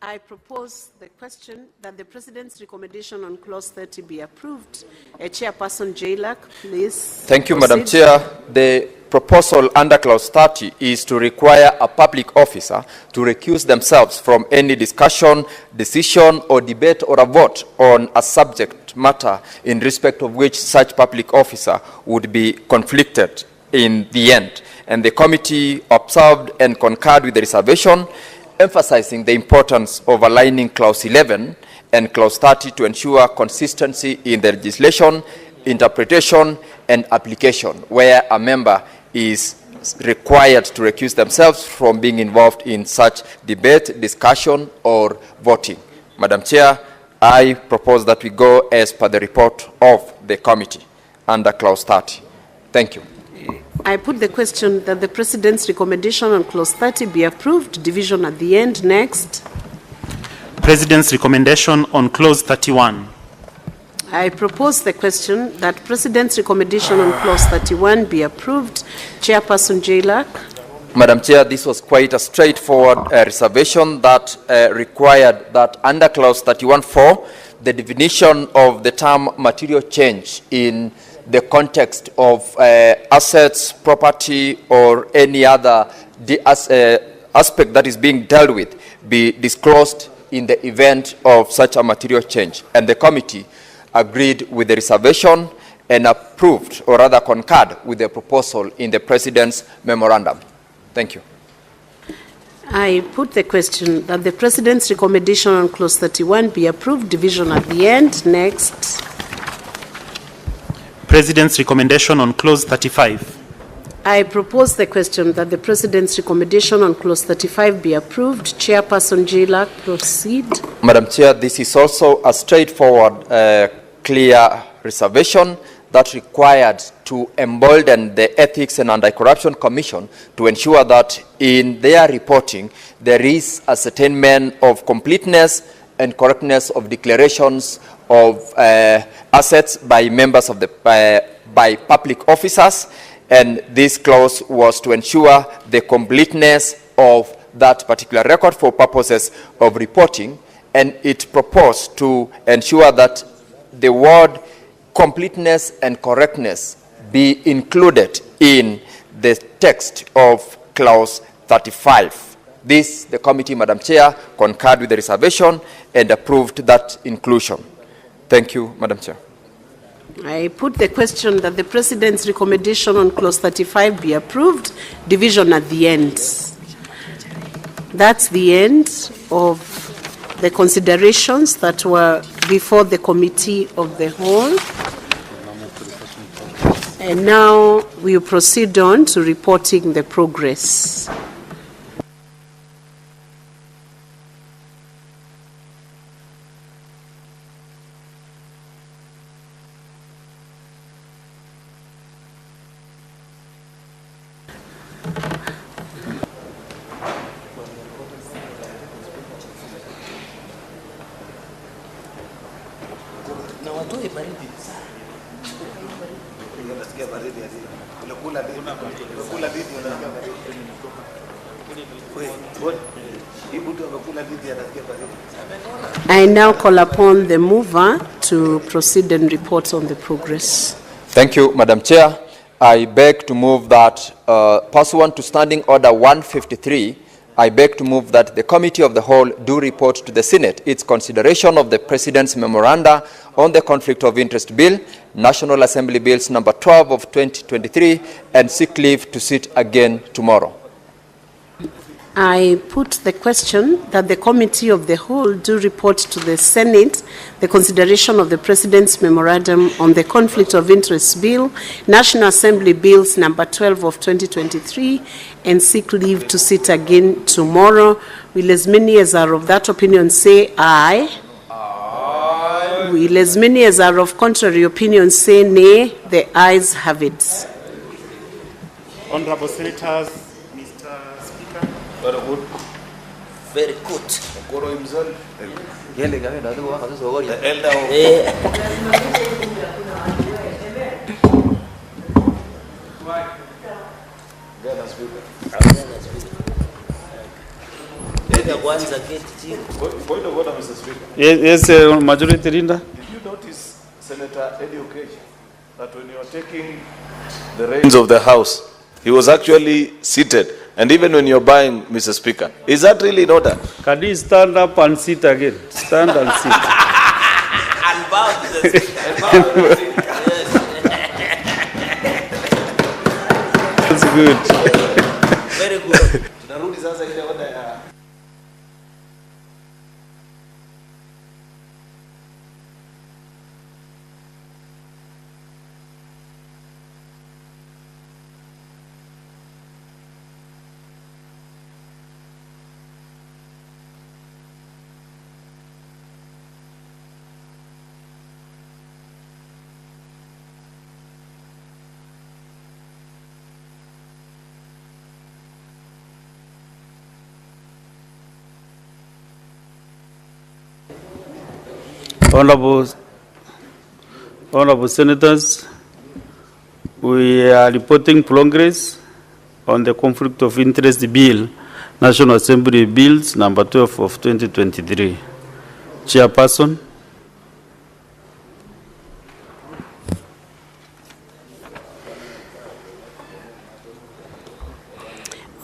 I propose the question that the President's recommendation on Clause 30 be approved. Chairperson Jailak, please. Thank you, proceed. Madam Chair. The proposal under Clause 30 is to require a public officer to recuse themselves from any discussion, decision, or debate or a vote on a subject matter in respect of which such public officer would be conflicted in the end. And the committee observed and concurred with the reservation, emphasizing the importance of aligning Clause 11 and Clause 30 to ensure consistency in the legislation, interpretation, and application, where a member is required to recuse themselves from being involved in such debate, discussion, or voting. Madam Chair, I propose that we go as per the report of the committee under Clause 30. Thank you. I put the question that the President's recommendation on Clause 30 be approved. Division at the end. Next. President's recommendation on Clause 31. I propose the question that President's recommendation on Clause 31 be approved. Chairperson Jailak. Madam Chair, this was quite a straightforward reservation that required that under Clause 31(4), the definition of the term material change in the context of assets, property, or any other aspect that is being dealt with be disclosed in the event of such a material change. And the committee agreed with the reservation and approved, or rather concurred, with the proposal in the President's memorandum. Thank you. I put the question that the President's recommendation on Clause 31 be approved. Division at the end. Next. President's recommendation on Clause 35. I propose the question that the President's recommendation on Clause 35 be approved. Chairperson Jailak, proceed. Madam Chair, this is also a straightforward, clear reservation that required to embolden the Ethics and Anti-Corruption Commission to ensure that in their reporting there is ascertainment of completeness and correctness of declarations of assets by members of the by public officers, and this clause was to ensure the completeness of that particular record for purposes of reporting, and it proposed to ensure that the word completeness and correctness be included in the text of Clause 35. This, the committee, Madam Chair, concurred with the reservation and approved that inclusion. Thank you, Madam Chair. I put the question that the President's recommendation on Clause 35 be approved. Division at the end. That's the end of the considerations that were before the Committee of the Whole. And now we'll proceed on to reporting the progress. I now call upon the mover to proceed and report on the progress. Thank you, Madam Chair. I beg to move that, pursuant to Standing Order 153, I beg to move that the Committee of the Whole do report to the Senate its consideration of the President's memoranda on the Conflict of Interest Bill, National Assembly Bills number 12 of 2023, and seek leave to sit again tomorrow. I put the question that the Committee of the Whole do report to the Senate the consideration of the President's memorandum on the Conflict of Interest Bill, National Assembly Bills number 12 of 2023, and seek leave to sit again tomorrow. Will as many as are of that opinion say aye? Aye. Will as many as are of contrary opinion say nay? The ayes have it. Honorable Senators, Mr. Speaker. Very good. Very good. The elder of Speaker, kwanza keti chini. Point of order, Mr. Speaker. Yes, Majority Leader. Did you notice, Senator Elgeyo, that when you are taking the reins of the House, he was actually seated, and even when you're buying, Mr. Speaker, is that really in order? Can he stand up and sit again? Stand and sit. And bow to the Speaker. That's good. Very good. Tunarudi sasa ile order ya Honorable Senators, we are reporting progress on the Conflict of Interest Bill, National Assembly Bills number 12 of 2023. Chairperson.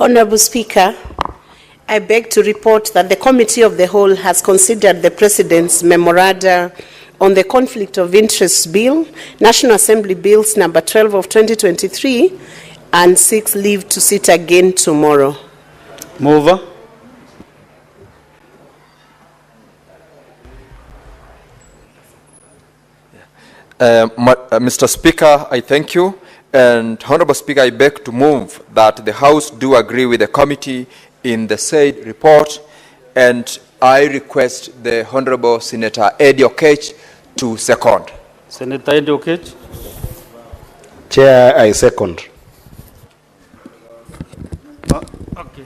Honorable Speaker, I beg to report that the Committee of the Whole has considered the President's memoranda on the Conflict of Interest Bill, National Assembly Bills number 12 of 2023, and seeks leave to sit again tomorrow. Mover. Mr. Speaker, I thank you. And Honorable Speaker, I beg to move that the House do agree with the committee in the said report, and I request the Honorable Senator Eddie Okech to second. Senator Eddie Okech. Chair, I second. Okay.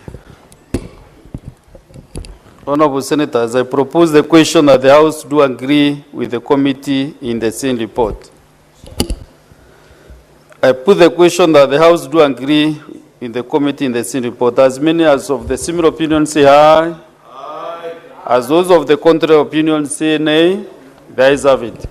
Honorable Senators, I propose the question that the House do agree with the committee in the same report. I put the question that the House do agree in the committee in the same report. As many as of the similar opinion say aye. Aye. As those of the contrary opinion say nay, the ayes have it.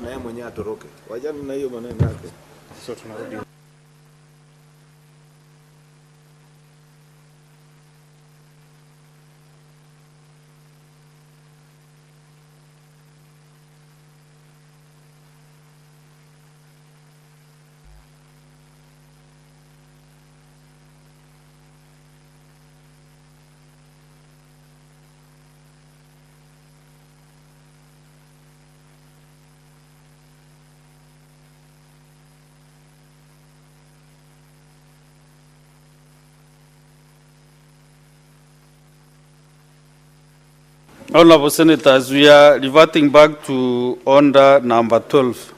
na yeye mwenyewe atoroke. Wajani na hiyo maneno yake. So tunarudi. Honorable Senators, we are reverting back to order number 12.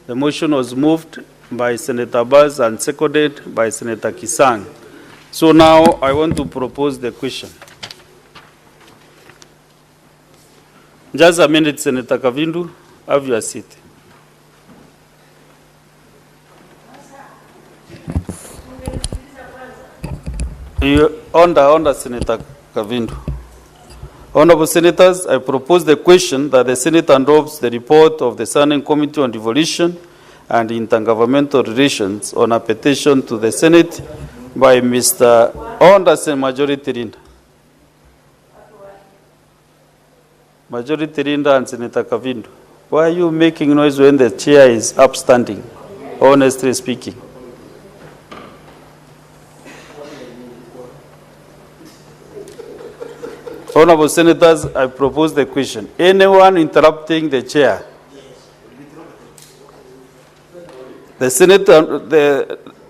The motion was moved by Senator Baz and seconded by Senator Kisang. So now I want to propose the question. Just a minute, Senator Kavindu, have your seat. Under Senator Kavindu. Honorable Senators, I propose the question that the Senate adopts the report of the Standing Committee on Devolution and Intergovernmental Relations on a petition to the Senate by Mr. Anderson Majority Leader. Majority Leader and Senator Kavindu. Why are you making noise when the chair is upstanding, honestly speaking? Honorable Senators, I propose the question. Anyone interrupting the chair?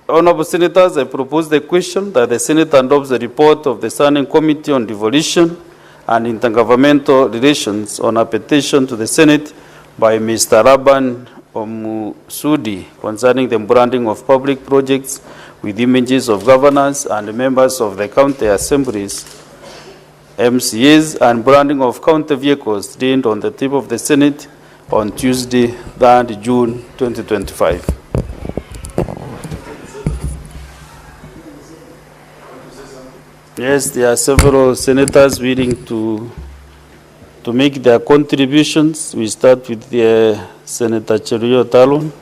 Honorable Senators, I propose the question that the Senate adopts the report of the Standing Committee on Devolution and Intergovernmental Relations on a petition to the Senate by Mr. Raban Omusudi concerning the branding of public projects with images of governors and members of the county assemblies, MCAs, and branding of county vehicles deemed on the tip of the Senate on Tuesday, 3rd June 2025. Yes, there are several senators willing to make their contributions. We start with the Senator Cheruiyot Talon.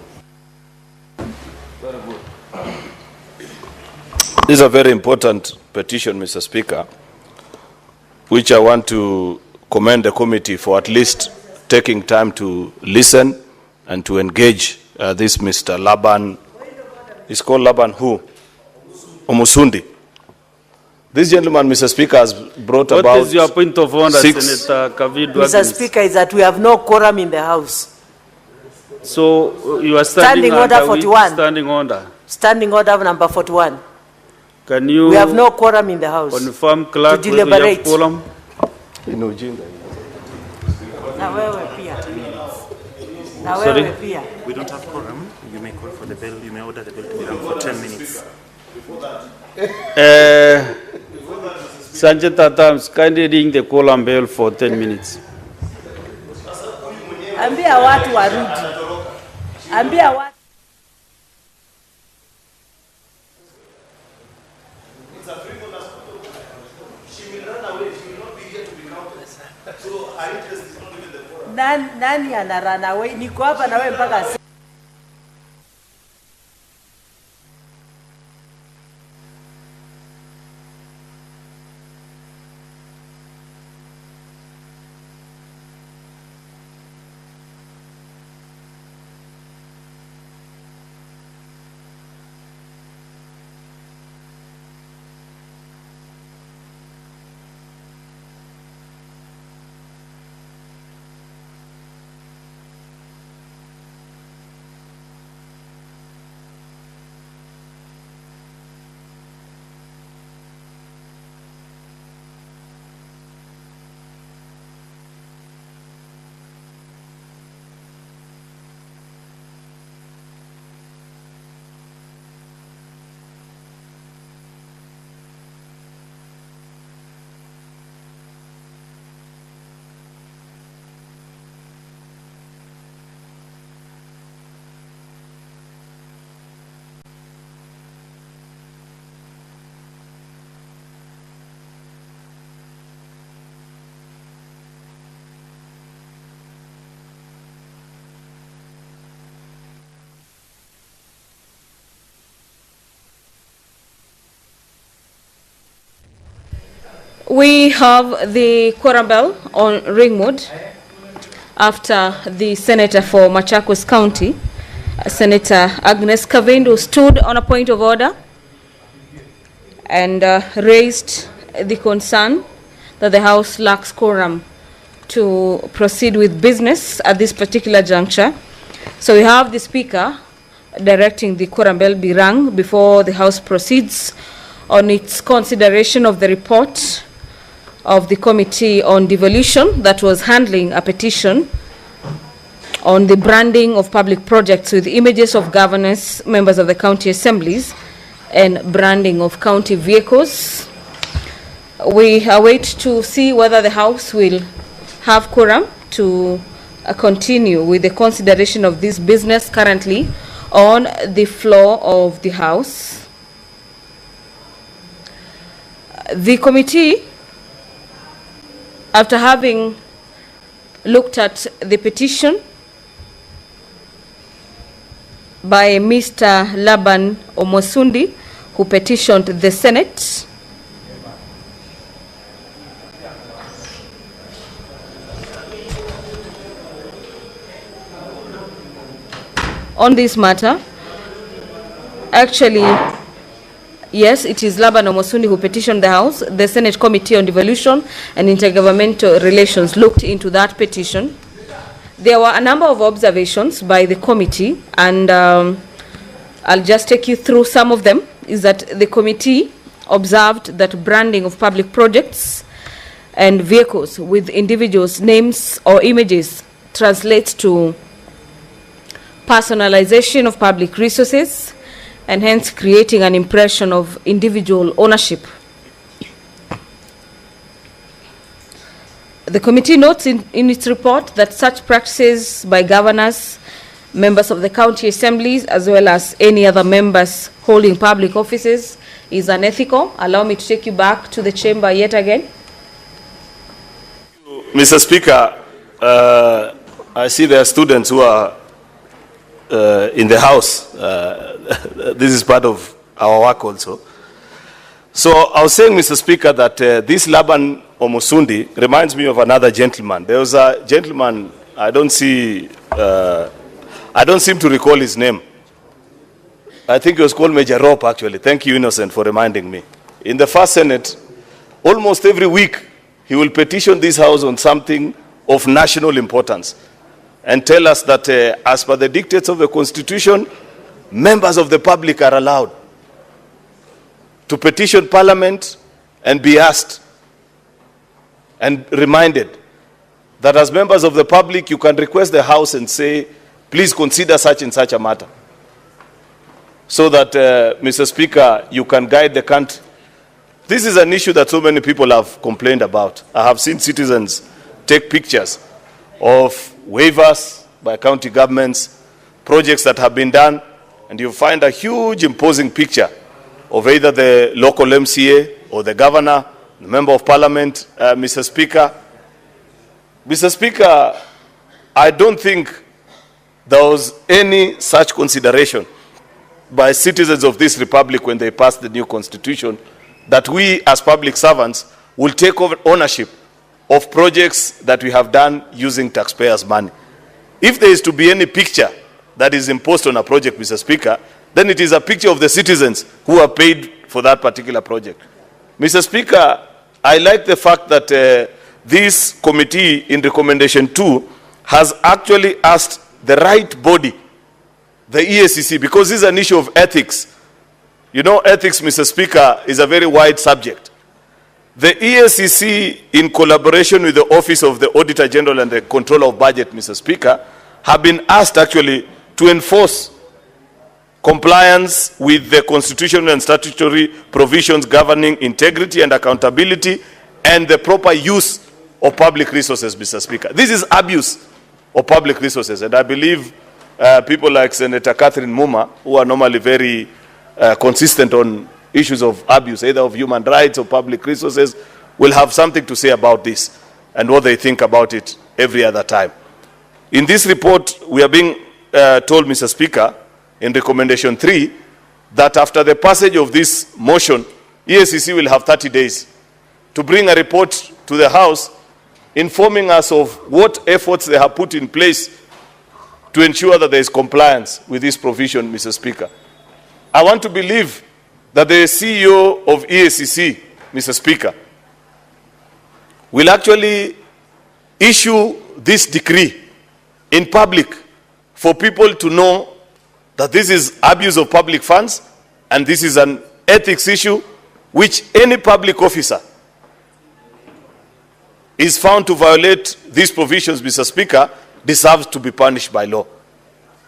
This is a very important petition, Mr. Speaker, which I want to commend the committee for at least taking time to listen and to engage this Mr. Laban. He's called Laban who? Omusundi. This gentleman, Mr. Speaker, has brought about... What is your point of order, Senator Kavidu? Mr. Speaker, is that we have no quorum in the House. So you are standing Order under 41. Standing order. Standing order number 41. Can you... We have no quorum in the House. Confirm, clerk, to whether you deliberate. have quorum? Sorry? We don't have quorum. You may call for the bill. You may order the bill to be run for 10 minutes. Sergeant Adams, kindly ring the quorum bell for 10 minutes. Ambia watu warudi. Ambia watu. Nani ana run away? Niko hapa na wewe mpaka We have the quorum bell on ring mode after the Senator for Machakos County, Senator Agnes Kavindu, stood on a point of order and raised the concern that the House lacks quorum to proceed with business at this particular juncture. So we have the Speaker directing the quorum bell be rung before the House proceeds on its consideration of the report of the Committee on Devolution that was handling a petition on the branding of public projects with images of governors, members of the county assemblies, and branding of county vehicles. We await to see whether the House will have quorum to continue with the consideration of this business currently on the floor of the House. The committee, after having looked at the petition by Mr. Laban Omosundi, who petitioned the Senate, on this matter, actually, yes, it is Laban Omosundi who petitioned the House. The Senate Committee on Devolution and Intergovernmental Relations looked into that petition. There were a number of observations by the committee, and I'll just take you through some of them. Is that the committee observed that branding of public projects and vehicles with individuals' names or images translates to personalization of public resources, and hence creating an impression of individual ownership. The committee notes in its report that such practices by governors, members of the county assemblies, as well as any other members holding public offices is unethical. Allow me to take you back to the chamber yet again. Mr. Speaker, I see there are students who are in the house. This is part of our work also. So I was saying, Mr. Speaker, that this Laban Omosundi reminds me of another gentleman. There was a gentleman, I don't seem to recall his name. I think he was called Major Rope, actually. Thank you, Innocent, for reminding me. In the first Senate, almost every week, he will petition this House on something of national importance and tell us that as per the dictates of the Constitution, members of the public are allowed to petition Parliament and be asked and reminded that as members of the public, you can request the House and say, please consider such and such a matter. So that, Mr. Speaker, you can guide the country. This is an issue that so many people have complained about. I have seen citizens take pictures of waivers by county governments, projects that have been done, and you find a huge imposing picture of either the local MCA or the governor, the member of parliament, Mr. Speaker. Mr. Speaker, I don't think there was any such consideration by citizens of this republic when they passed the new constitution that we as public servants will take over ownership of projects that we have done using taxpayers' money. If there is to be any picture that is imposed on a project, Mr. Speaker, then it is a picture of the citizens who are paid for that particular project. Mr. Speaker, I like the fact that this committee in recommendation 2 has actually asked the right body, the EACC, because this is an issue of ethics. You know, ethics, Mr. Speaker, is a very wide subject. The EACC, in collaboration with the Office of the Auditor General and the Controller of Budget, Mr. Speaker, have been asked actually to enforce compliance with the constitutional and statutory provisions governing integrity and accountability and the proper use of public resources, Mr. Speaker. This is abuse of public resources, and I believe people like Senator Catherine Muma, who are normally very consistent on issues of abuse, either of human rights or public resources, will have something to say about this and what they think about it every other time. In this report, we are being told, Mr. Speaker, in recommendation 3, that after the passage of this motion, EACC will have 30 days to bring a report to the House informing us of what efforts they have put in place to ensure that there is compliance with this provision, Mr. Speaker. I want to believe that the CEO of EACC, Mr. Speaker, will actually issue this decree in public for people to know that this is abuse of public funds and this is an ethics issue which any public officer is found to violate these provisions, Mr. Speaker, deserves to be punished by law.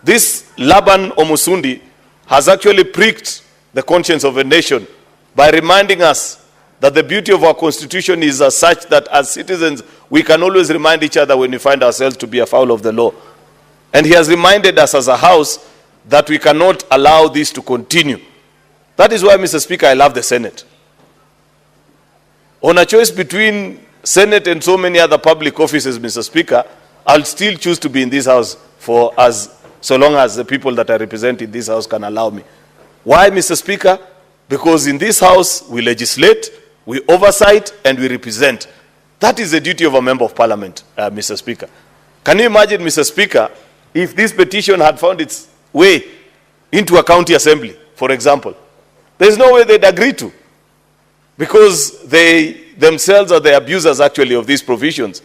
This Laban Omosundi has actually pricked the conscience of a nation by reminding us that the beauty of our constitution is as such that as citizens we can always remind each other when we find ourselves to be afoul of the law. And he has reminded us as a House that we cannot allow this to continue. That is why, Mr. Speaker, I love the Senate. On a choice between Senate and so many other public offices, Mr. Speaker, I'll still choose to be in this House so long as the people that I represent in this House can allow me. Why, Mr. Speaker? Because in this House we legislate, we oversight, and we represent. That is the duty of a member of Parliament, Mr. Speaker. Can you imagine, Mr. Speaker, if this petition had found its way into a county assembly, for example? There's no way they'd agree to, because they themselves are the abusers actually of these provisions.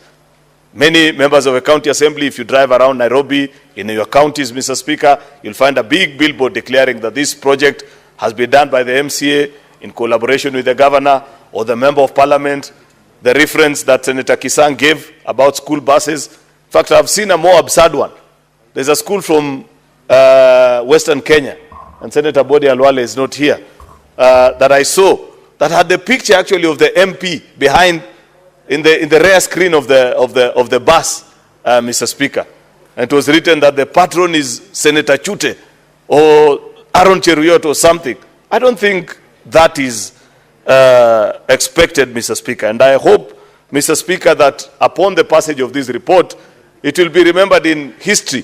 Many members of a county assembly, if you drive around Nairobi, in your counties, Mr. Speaker, you'll find a big billboard declaring that this project has been done by the MCA in collaboration with the governor or the member of parliament. The reference that Senator Kisang gave about school buses. In fact, I've seen a more absurd one. There's a school from Western Kenya, and Senator Bodi Alwale is not here, that I saw, that had the picture actually of the MP behind, in the rear screen of the bus, Mr. Speaker. And it was written that the patron is Senator Chute or Aaron Cheruyot or something. I don't think that is expected, Mr. Speaker. And I hope, Mr. Speaker, that upon the passage of this report, it will be remembered in history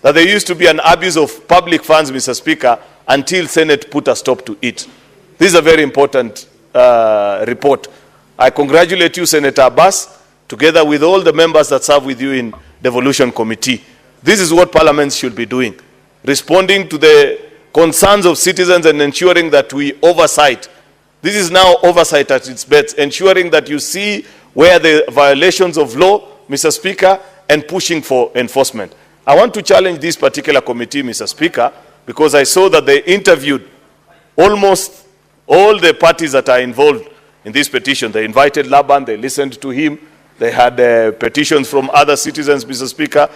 that there used to be an abuse of public funds, Mr. Speaker, until Senate put a stop to it. This is a very important report. I congratulate you, Senator Abbas, together with all the members that serve with you in Devolution Committee. This is what Parliament should be doing, responding to the concerns of citizens and ensuring that we oversight. This is now oversight at its best, ensuring that you see where the violations of law, Mr. Speaker, and pushing for enforcement. I want to challenge this particular committee, Mr. Speaker, because I saw that they interviewed almost all the parties that are involved in this petition. They invited Laban, they listened to him, they had petitions from other citizens, Mr. Speaker,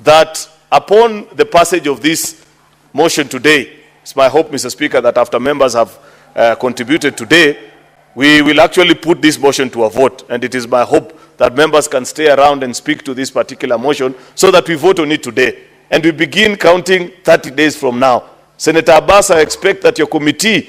that upon the passage of this motion today, it's my hope, Mr. Speaker, that after members have contributed today, we will actually put this motion to a vote. And it is my hope that members can stay around and speak to this particular motion so that we vote on it today. And we begin counting 30 days from now. Senator Abbas, I expect that your committee,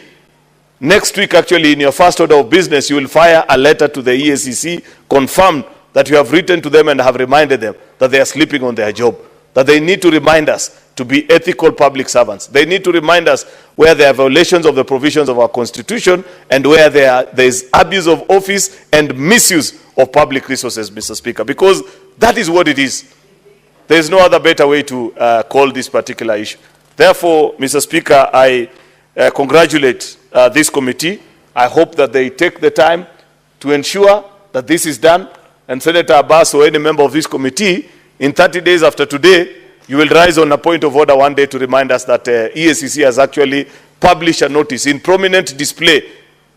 next week actually in your first order of business, you will fire a letter to the EACC, confirm that you have written to them and have reminded them that they are sleeping on their job, that they need to remind us to be ethical public servants. They need to remind us where there are violations of the provisions of our Constitution and where there is abuse of office and misuse of public resources, Mr. Speaker, because that is what it is. There is no other better way to call this particular issue. Therefore, Mr. Speaker, I congratulate this committee. I hope that they take the time to ensure that this is done. And Senator Abbas or any member of this committee, in 30 days after today, you will rise on a point of order one day to remind us that EACC has actually published a notice in prominent display,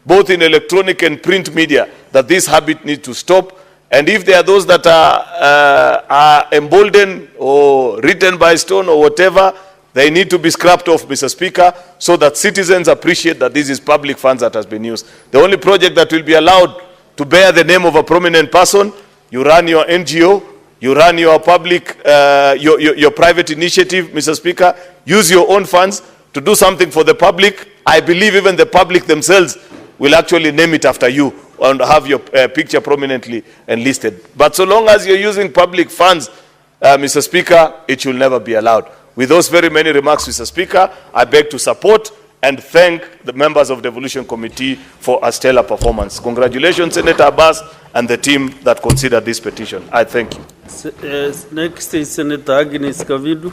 both in electronic and print media, that this habit needs to stop. And if there are those that are emboldened or written by stone or whatever, they need to be scrapped off, Mr. Speaker, so that citizens appreciate that this is public funds that has been used. The only project that will be allowed to bear the name of a prominent person, you run your NGO, you run your public, your private initiative, Mr. Speaker, use your own funds to do something for the public. I believe even the public themselves will actually name it after you and have your picture prominently enlisted. But so long as you're using public funds, Mr. Speaker, it should never be allowed. With those very many remarks, Mr. Speaker, I beg to support and thank the members of the Devolution Committee for a stellar performance. Congratulations, Senator Abbas and the team that considered this petition. I thank you. Next is Senator Agnes Kavidu.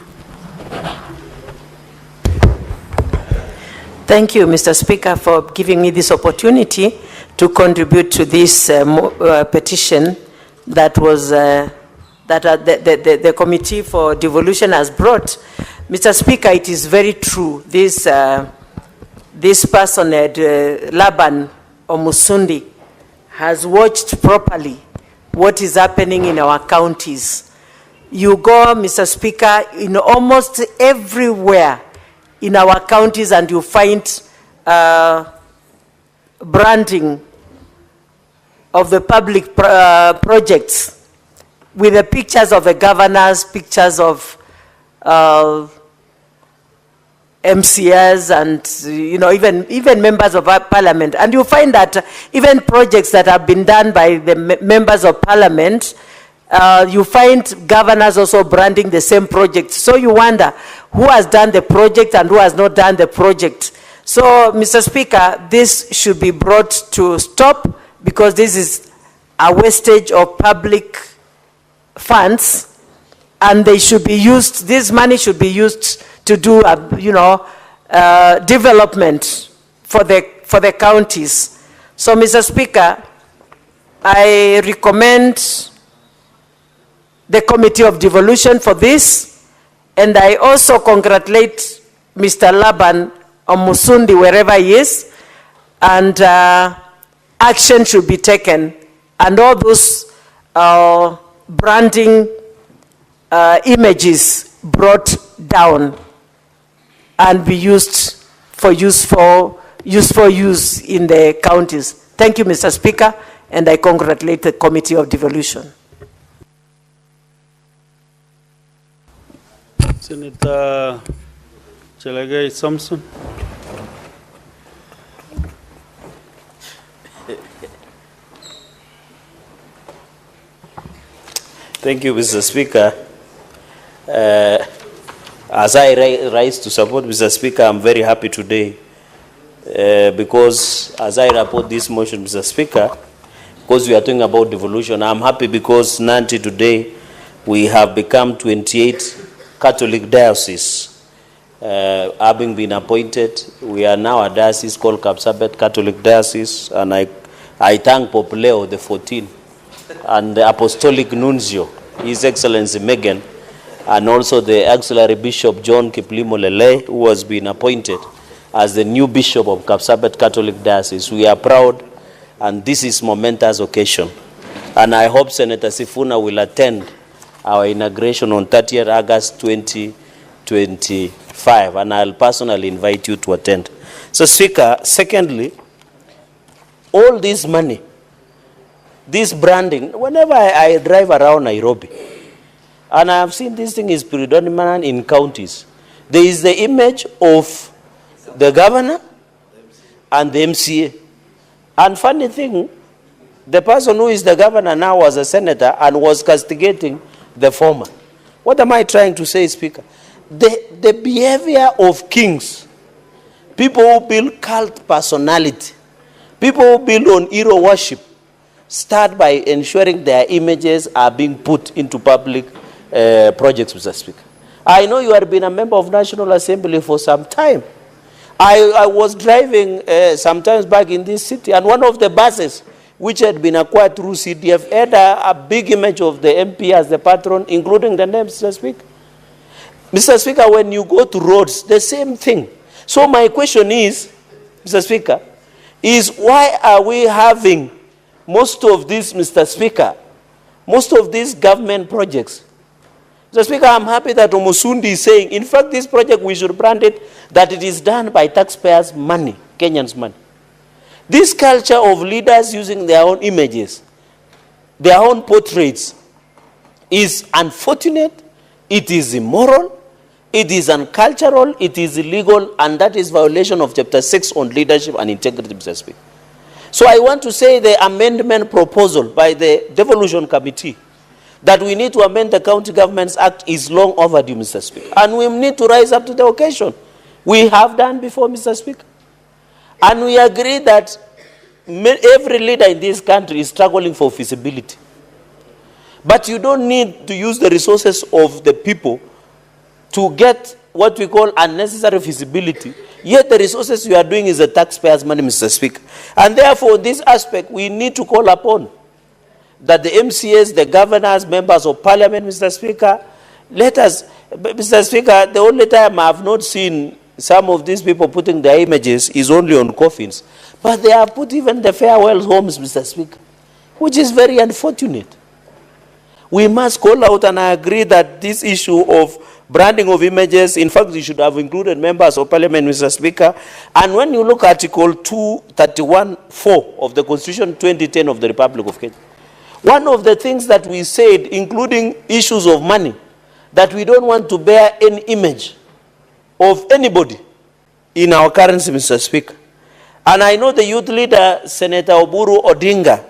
Thank you, Mr. Speaker, for giving me this opportunity to contribute to this petition that was the Committee for Devolution has brought. Mr. Speaker, it is very true. This person, Laban Omusundi, has watched properly what is happening in our counties. You go, Mr. Speaker, in almost everywhere in our counties and you find branding of the public projects with the pictures of the governors, pictures of MCS and even members of our parliament. And you find that even projects that have been done by the members of parliament, you find governors also branding the same project. So you wonder who has done the project and who has not done the project. So, Mr. Speaker, this should be brought to stop because this is a wastage of public funds, and they should be used, this money should be used to do, development for the counties. So, Mr. Speaker, I recommend the Committee of Devolution for this, and I also congratulate Mr. Laban Omusundi wherever he is, and action should be taken, and all those branding images brought down. and be used for useful use in the counties. Thank you, Mr. Speaker, and I congratulate the Committee of Devolution. Senator Chelagai Samson. Thank you, Mr. Speaker. As I rise to support Mr. Speaker, I'm very happy today because as I report this motion, Mr. Speaker, because we are talking about devolution, I'm happy because Nanti today we have become 28 Catholic dioceses having been appointed. We are now a diocese called Kapsabet Catholic Diocese, and I thank Pope Leo the 14th and the Apostolic Nuncio, His Excellency Megan, and also the Auxiliary Bishop John Kiplimo Lele, who has been appointed as the new Bishop of Kapsabet Catholic Diocese. We are proud, and this is momentous occasion. And I hope Senator Sifuna will attend our inauguration on 30th August 2025, and I'll personally invite you to attend. So, Speaker, secondly, all this money, this branding, whenever I drive around Nairobi, and I have seen this thing is predominant in counties, there is the image of the governor and the MCA. And funny thing, the person who is the governor now was a senator and was castigating the former. What am I trying to say, Speaker? The behavior of kings, people who build cult personality, people who build on hero worship, start by ensuring their images are being put into public projects, Mr. Speaker. I know you have been a member of National Assembly for some time. I was driving sometimes back in this city, and one of the buses which had been acquired through CDF had a big image of the MP as the patron, including the name, Mr. Speaker. Mr. Speaker, when you go to roads, the same thing. So my question is, Mr. Speaker, is why are we having most of these, Mr. Speaker, most of these government projects? Mr. Speaker, I'm happy that Omosundi is saying, in fact, this project, we should brand it that it is done by taxpayers' money, Kenyans' money. This culture of leaders using their own images, their own portraits, is unfortunate, it is immoral, it is uncultural, it is illegal, and that is violation of Chapter 6 on leadership and integrity, Mr. Speaker. So I want to say the amendment proposal by the Devolution Committee that we need to amend the County Governments Act is long overdue, Mr. Speaker. And we need to rise up to the occasion. We have done before, Mr. Speaker. And we agree that every leader in this country is struggling for feasibility. But you don't need to use the resources of the people to get what we call unnecessary feasibility. Yet the resources you are doing is the taxpayers' money, Mr. Speaker. And therefore, in this aspect, we need to call upon that the MCAs, the governors, members of parliament, Mr. Speaker, let us, Mr. Speaker, the only time I have not seen some of these people putting their images is only on coffins. But they have put even the farewell homes, Mr. Speaker, which is very unfortunate. We must call out, and I agree that this issue of branding of images, in fact, you should have included members of parliament, Mr. Speaker. And when you look at Article 231(4) of the Constitution 2010 of the Republic of Kenya, one of the things that we said, including issues of money, that we don't want to bear any image of anybody in our currency, Mr. Speaker. And I know the youth leader, Senator Oburu Odinga,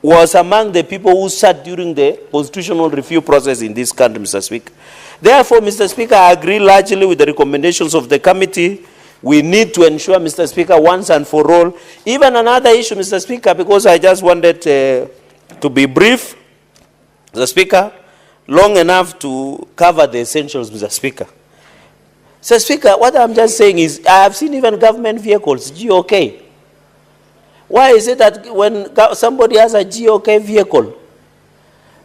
was among the people who sat during the constitutional review process in this country, Mr. Speaker. Therefore, Mr. Speaker, I agree largely with the recommendations of the committee. We need to ensure, Mr. Speaker, once and for all. Even another issue, Mr. Speaker, because I just wanted to be brief, Mr. Speaker, long enough to cover the essentials, Mr. Speaker. Mr. Speaker, what I'm just saying is, I have seen even government vehicles, GOK. Why is it that when somebody has a GOK vehicle,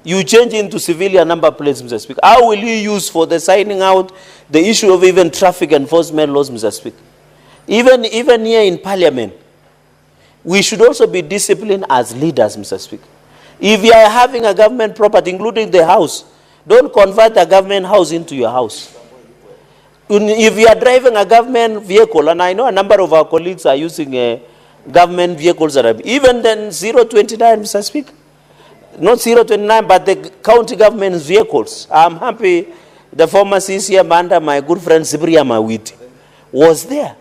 you change into civilian number plates, Mr. Speaker? How will you use for the signing out the issue of even traffic enforcement laws, Mr. Speaker? Even here in Parliament, we should also be disciplined as leaders, Mr. Speaker. If you are having a government property, including the house, don't convert a government house into your house. If you are driving a government vehicle, and I know a number of our colleagues are using government vehicles that are, even then 029, Mr. Speaker, not 029, but the county government vehicles. I'm happy the former CCM under my good friend Sibriya Mawiti was there.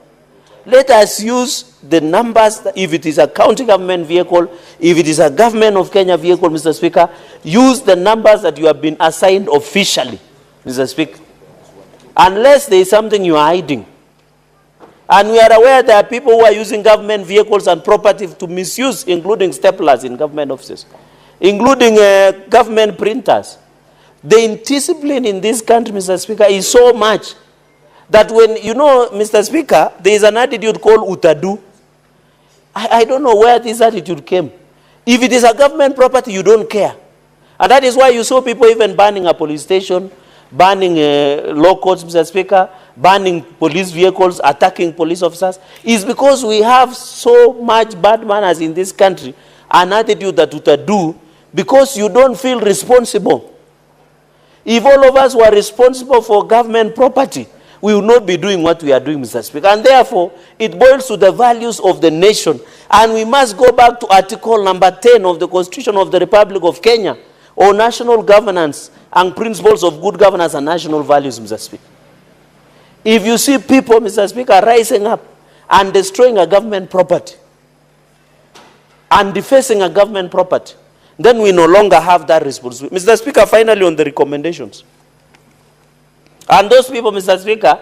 Let us use the numbers, if it is a county government vehicle, if it is a government of Kenya vehicle, Mr. Speaker, use the numbers that you have been assigned officially, Mr. Speaker. Unless there is something you are hiding. And we are aware there are people who are using government vehicles and property to misuse, including staplers in government offices, including government printers. The indiscipline in this country, Mr. Speaker, is so much that when, you know, Mr. Speaker, there is an attitude called utadu. I don't know where this attitude came. If it is a government property, you don't care. And that is why you saw people even banning a police station, banning law courts, Mr. Speaker, banning police vehicles, attacking police officers, is because we have so much bad manners in this country, an attitude that utadu, because you don't feel responsible. If all of us were responsible for government property, we will not be doing what we are doing, Mr. Speaker. And therefore, it boils to the values of the nation. And we must go back to Article number 10 of the Constitution of the Republic of Kenya, on national governance and principles of good governance and national values, Mr. Speaker. If you see people, Mr. Speaker, rising up and destroying a government property and defacing a government property, then we no longer have that responsibility. Mr. Speaker, finally on the recommendations. And those people, Mr. Speaker,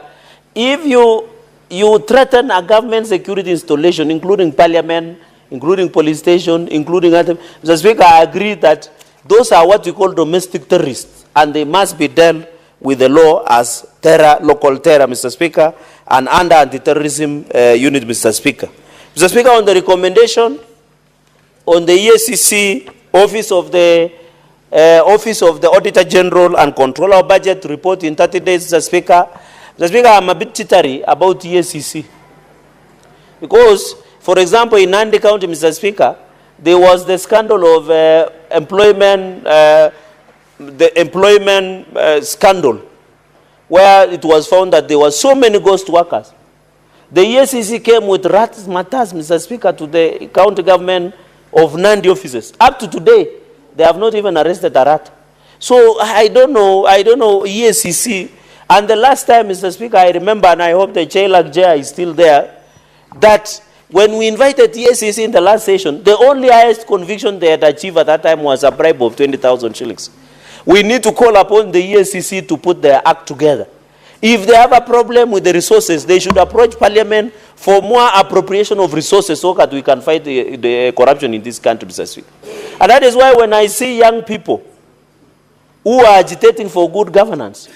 if you threaten a government security installation, including parliament, including police station, including other, Mr. Speaker, I agree that those are what we call domestic terrorists, and they must be dealt with the law as terror, local terror, Mr. Speaker, and under anti-terrorism unit, Mr. Speaker. Mr. Speaker, on the recommendation on the EACC Office of the Auditor General and Controller of Budget to report in 30 days, Mr. Speaker. Mr. Speaker, I'm a bit jittery about EACC. Because, for example, in Nandi County, Mr. Speaker, there was the scandal of employment scandal, where it was found that there were so many ghost workers. The EACC came with rat matters, Mr. Speaker, to the county government of Nandi offices. Up to today, they have not even arrested a rat. So I don't know EACC. And the last time, Mr. Speaker, I remember, and I hope the Chair is still there, that when we invited EACC in the last session, the only highest conviction they had achieved at that time was a bribe of 20,000 shillings. We need to call upon the EACC to put their act together. If they have a problem with the resources, they should approach Parliament for more appropriation of resources so that we can fight the corruption in this country, Mr. Speaker. And that is why when I see young people who are agitating for good governance,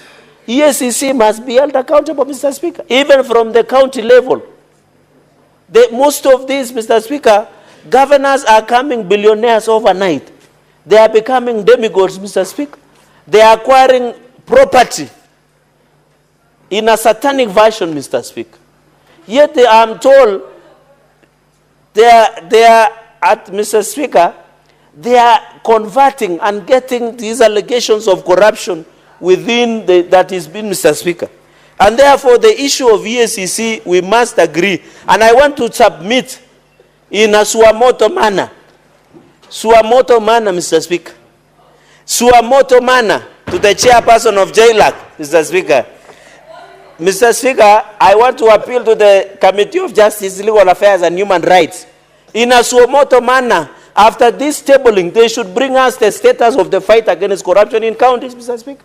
EACC must be held accountable, Mr. Speaker, even from the county level. Most of these, Mr. Speaker, governors are becoming billionaires overnight. They are becoming demigods, Mr. Speaker. They are acquiring property in a satanic version, Mr. Speaker. Yet they, I'm told, they are at, Mr. Speaker, they are converting and getting these allegations of corruption within that has been, Mr. Speaker. And therefore, the issue of EACC, we must agree. And I want to submit in a suamoto manner. Suamoto manner, Mr. Speaker. Suamoto manner to the chairperson of JLAC, Mr. Speaker. Mr. Speaker, I want to appeal to the Committee of Justice, Legal Affairs and Human Rights. In a suamoto manner, after this tabling, they should bring us the status of the fight against corruption in counties, Mr. Speaker.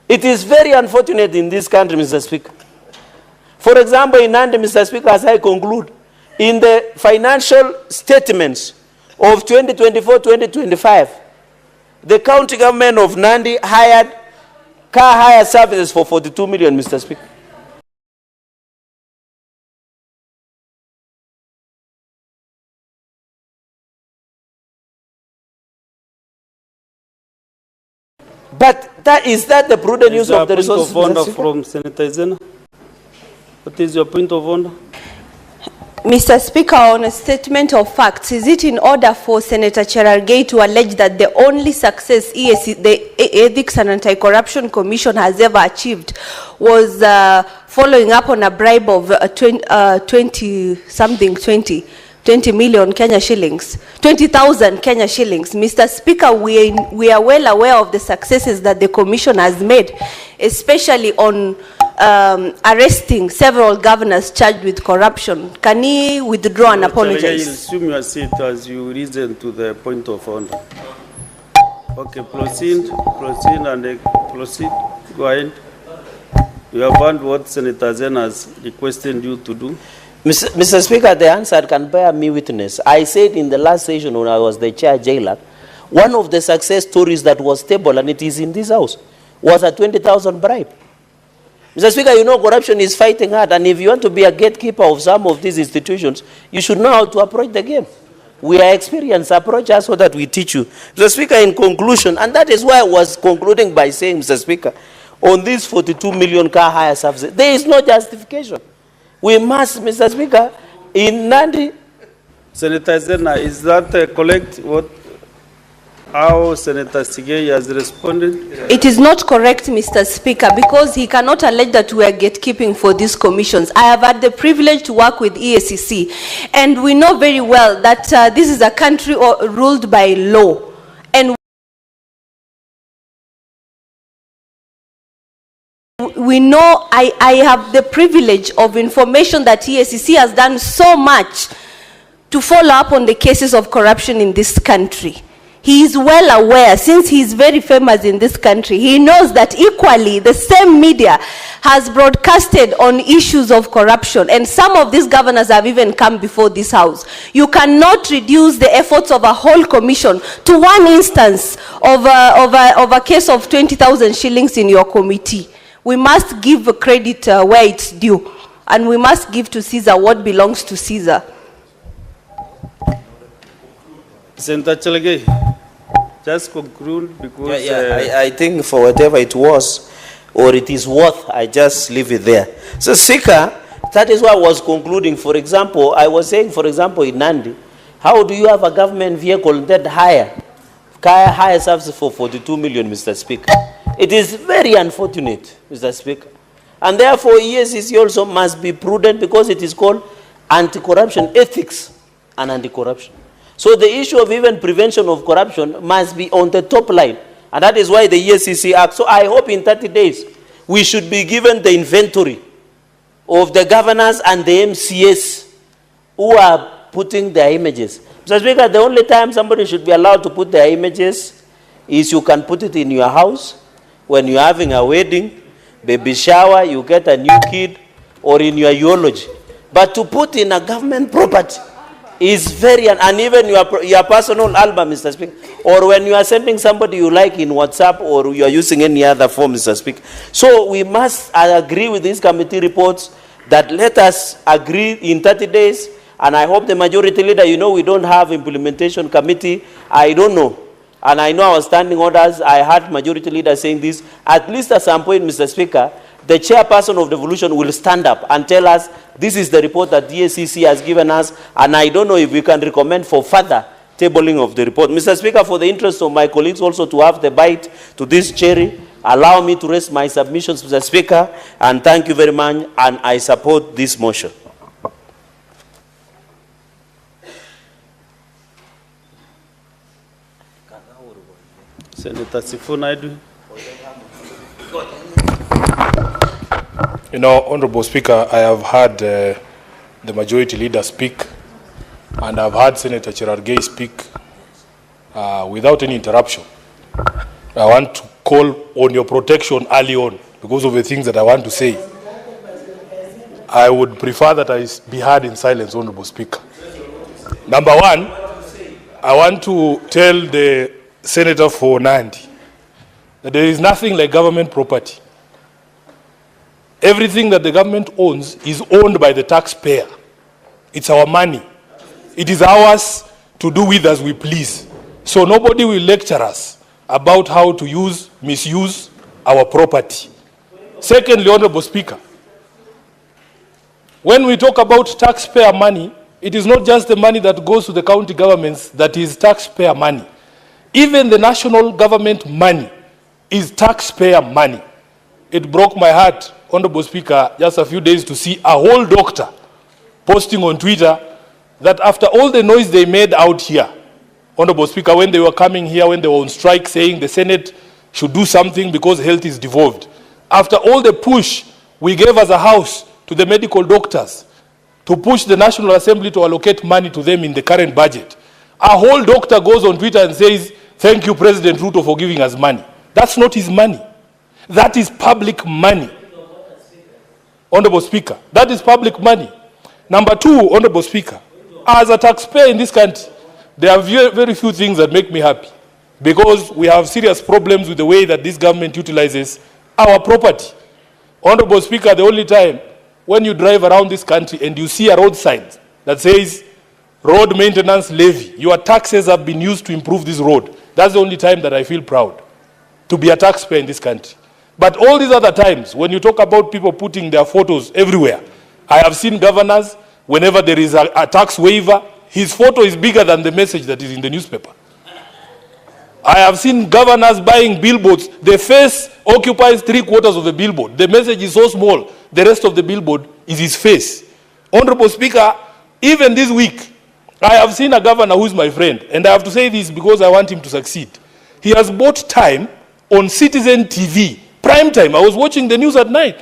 It is very unfortunate in this country, Mr. Speaker. For example, in Nandi, Mr. Speaker, as I conclude, in the financial statements of 2024-2025, the county government of Nandi hired car hire services for 42 million, Mr. Speaker. But is that the prudent use of the resources? Point of order from Senator Izena. What is your point of order? Mr. Speaker, on a statement of facts, is it in order for Senator Cherargei to allege that the only success the Ethics and Anti-Corruption Commission has ever achieved was following up on a bribe of 20 million Kenya shillings, 20,000 Kenya shillings. Mr. Speaker, we are well aware of the successes that the Commission has made, especially on arresting several governors charged with corruption. Can he withdraw and apologize? You'll assume your seat as you reason to the point of order. Okay, proceed. Go ahead. You have heard what Senator Zen has requested you to do. Mr. Speaker, the answer can bear me witness. I said in the last session when I was the chair jailer, one of the success stories that was stable, and it is in this house, was a 20,000 bribe. Mr. Speaker, you know corruption is fighting hard, and if you want to be a gatekeeper of some of these institutions, you should know how to approach the game. We are experienced. Approach us so that we teach you. Mr. Speaker, in conclusion, and that is why I was concluding by saying, Mr. Speaker, on these 42 million car hire services, there is no justification. We must, Mr. Speaker, in Nandi. Senator Zena, is that correct? How Senator Sigei has responded? It is not correct, Mr. Speaker, because he cannot allege that we are gatekeeping for these commissions. I have had the privilege to work with EACC, and we know very well that this is a country ruled by law. And we know, I have the privilege of information that EACC has done so much to follow up on the cases of corruption in this country. He is well aware, since he is very famous in this country, he knows that equally the same media has broadcasted on issues of corruption, and some of these governors have even come before this house. You cannot reduce the efforts of a whole commission to one instance of a case of 20,000 shillings in your committee. We must give credit where it's due, and we must give to Caesar what belongs to Caesar. Senator Chelege, just conclude because... I think for whatever it was, or it is worth, I just leave it there. So, Speaker, that is why I was concluding. For example, I was saying, for example, in Nandi, how do you have a government vehicle that hire services for 42 million, Mr. Speaker? It is very unfortunate, Mr. Speaker. And therefore, EACC also must be prudent because it is called anti-corruption ethics and anti-corruption. So the issue of even prevention of corruption must be on the top line. And that is why the EACC Act. So I hope in 30 days, we should be given the inventory of the governors and the MCS who are putting their images. Mr. Speaker, the only time somebody should be allowed to put their images is you can put it in your house when you're having a wedding, baby shower, you get a new kid, or in your eulogy. But to put in a government property is very, and even your personal album, Mr. Speaker, or when you are sending somebody you like in WhatsApp, or you are using any other form, Mr. Speaker. So we must agree with these committee reports that let us agree in 30 days, and I hope the majority leader, you know, we don't have implementation committee, I don't know. And I know our standing orders, I heard majority leader saying this, at least at some point, Mr. Speaker, the chairperson of Devolution will stand up and tell us, this is the report that DACC has given us, and I don't know if we can recommend for further tabling of the report. Mr. Speaker, for the interest of my colleagues also to have the bite to this cherry, allow me to raise my submissions, Mr. Speaker, and thank you very much, and I support this motion. Senator Sifunaidu. You know, Honorable Speaker, I have heard the majority leader speak, and I've heard Senator Cherargei speak without any interruption. I want to call on your protection early on because of the things that I want to say. I would prefer that I be heard in silence, Honorable Speaker. Number one, I want to tell the Senator for Nandi that there is nothing like government property. Everything that the government owns is owned by the taxpayer. It's our money. It is ours to do with as we please. So nobody will lecture us about how to misuse our property. Secondly, Honorable Speaker, when we talk about taxpayer money, it is not just the money that goes to the county governments that is taxpayer money. Even the national government money is taxpayer money. It broke my heart Honorable Speaker, just a few days to see a whole doctor posting on Twitter that after all the noise they made out here, Honorable Speaker, when they were coming here, when they were on strike saying the Senate should do something because health is devolved, after all the push we gave as a house to the medical doctors to push the National Assembly to allocate money to them in the current budget, a whole doctor goes on Twitter and says, "Thank you, President Ruto, for giving us money." That's not his money. That is public money. Honorable Speaker, that is public money. Number two, Honorable Speaker, as a taxpayer in this country, there are very few things that make me happy, because we have serious problems with the way that this government utilizes our property. Honorable Speaker, the only time when you drive around this country and you see a road sign that says road maintenance levy, your taxes have been used to improve this road, that's the only time that I feel proud to be a taxpayer in this country. But all these other times, when you talk about people putting their photos everywhere, I have seen governors, whenever there is a tax waiver, his photo is bigger than the message that is in the newspaper. I have seen governors buying billboards. The face occupies 3/4 of the billboard. The message is so small, the rest of the billboard is his face. Honorable Speaker, even this week, I have seen a governor who is my friend, and I have to say this because I want him to succeed. He has bought time on Citizen TV, prime time. I was watching the news at night,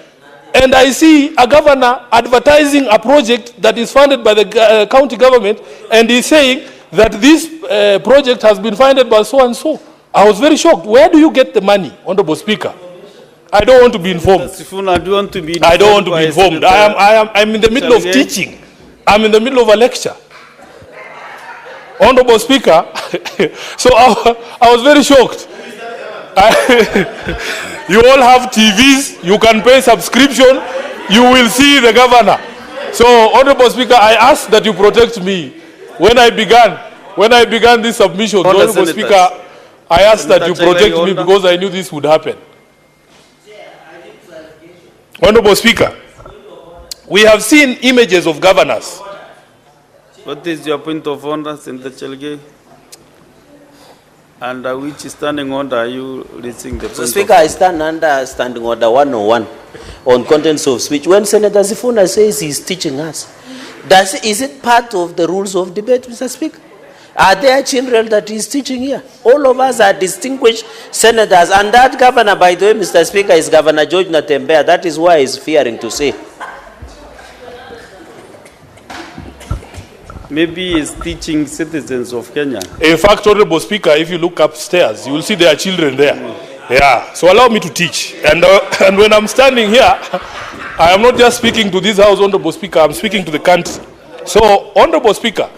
and I see a governor advertising a project that is funded by the county government, and he's saying that this project has been funded by so and so. I was very shocked. Where do you get the money, Honorable Speaker? I don't want to be informed. Sifuna, do you want to be informed? I don't want to be informed. I'm in the middle of teaching. I'm in the middle of a lecture. Honorable Speaker, so I was very shocked. You all have TVs, you can pay subscription, you will see the governor. So, Honorable Speaker, I ask that you protect me. When I began this submission, Honorable Speaker, I asked that you protect me because I knew this would happen. Honorable Speaker, we have seen images of governors. What is your point of order, Senator Chelge? Under which standing order are you raising the point? Mr. Speaker, I stand under standing order 101 on contents of speech. When Senator Sifuna says he's teaching us, is it part of the rules of debate, Mr. Speaker? Are there children that he's teaching here? All of us are distinguished senators, and that governor, by the way, Mr. Speaker, is Governor George Natembeya. That is why he's fearing to say. Maybe he's teaching citizens of Kenya. In fact, Honorable Speaker, if you look upstairs, you will see there are children there. Yeah, so allow me to teach. And when I'm standing here, I am not just speaking to this House, Honorable Speaker, I'm speaking to the country. So, Honorable Speaker,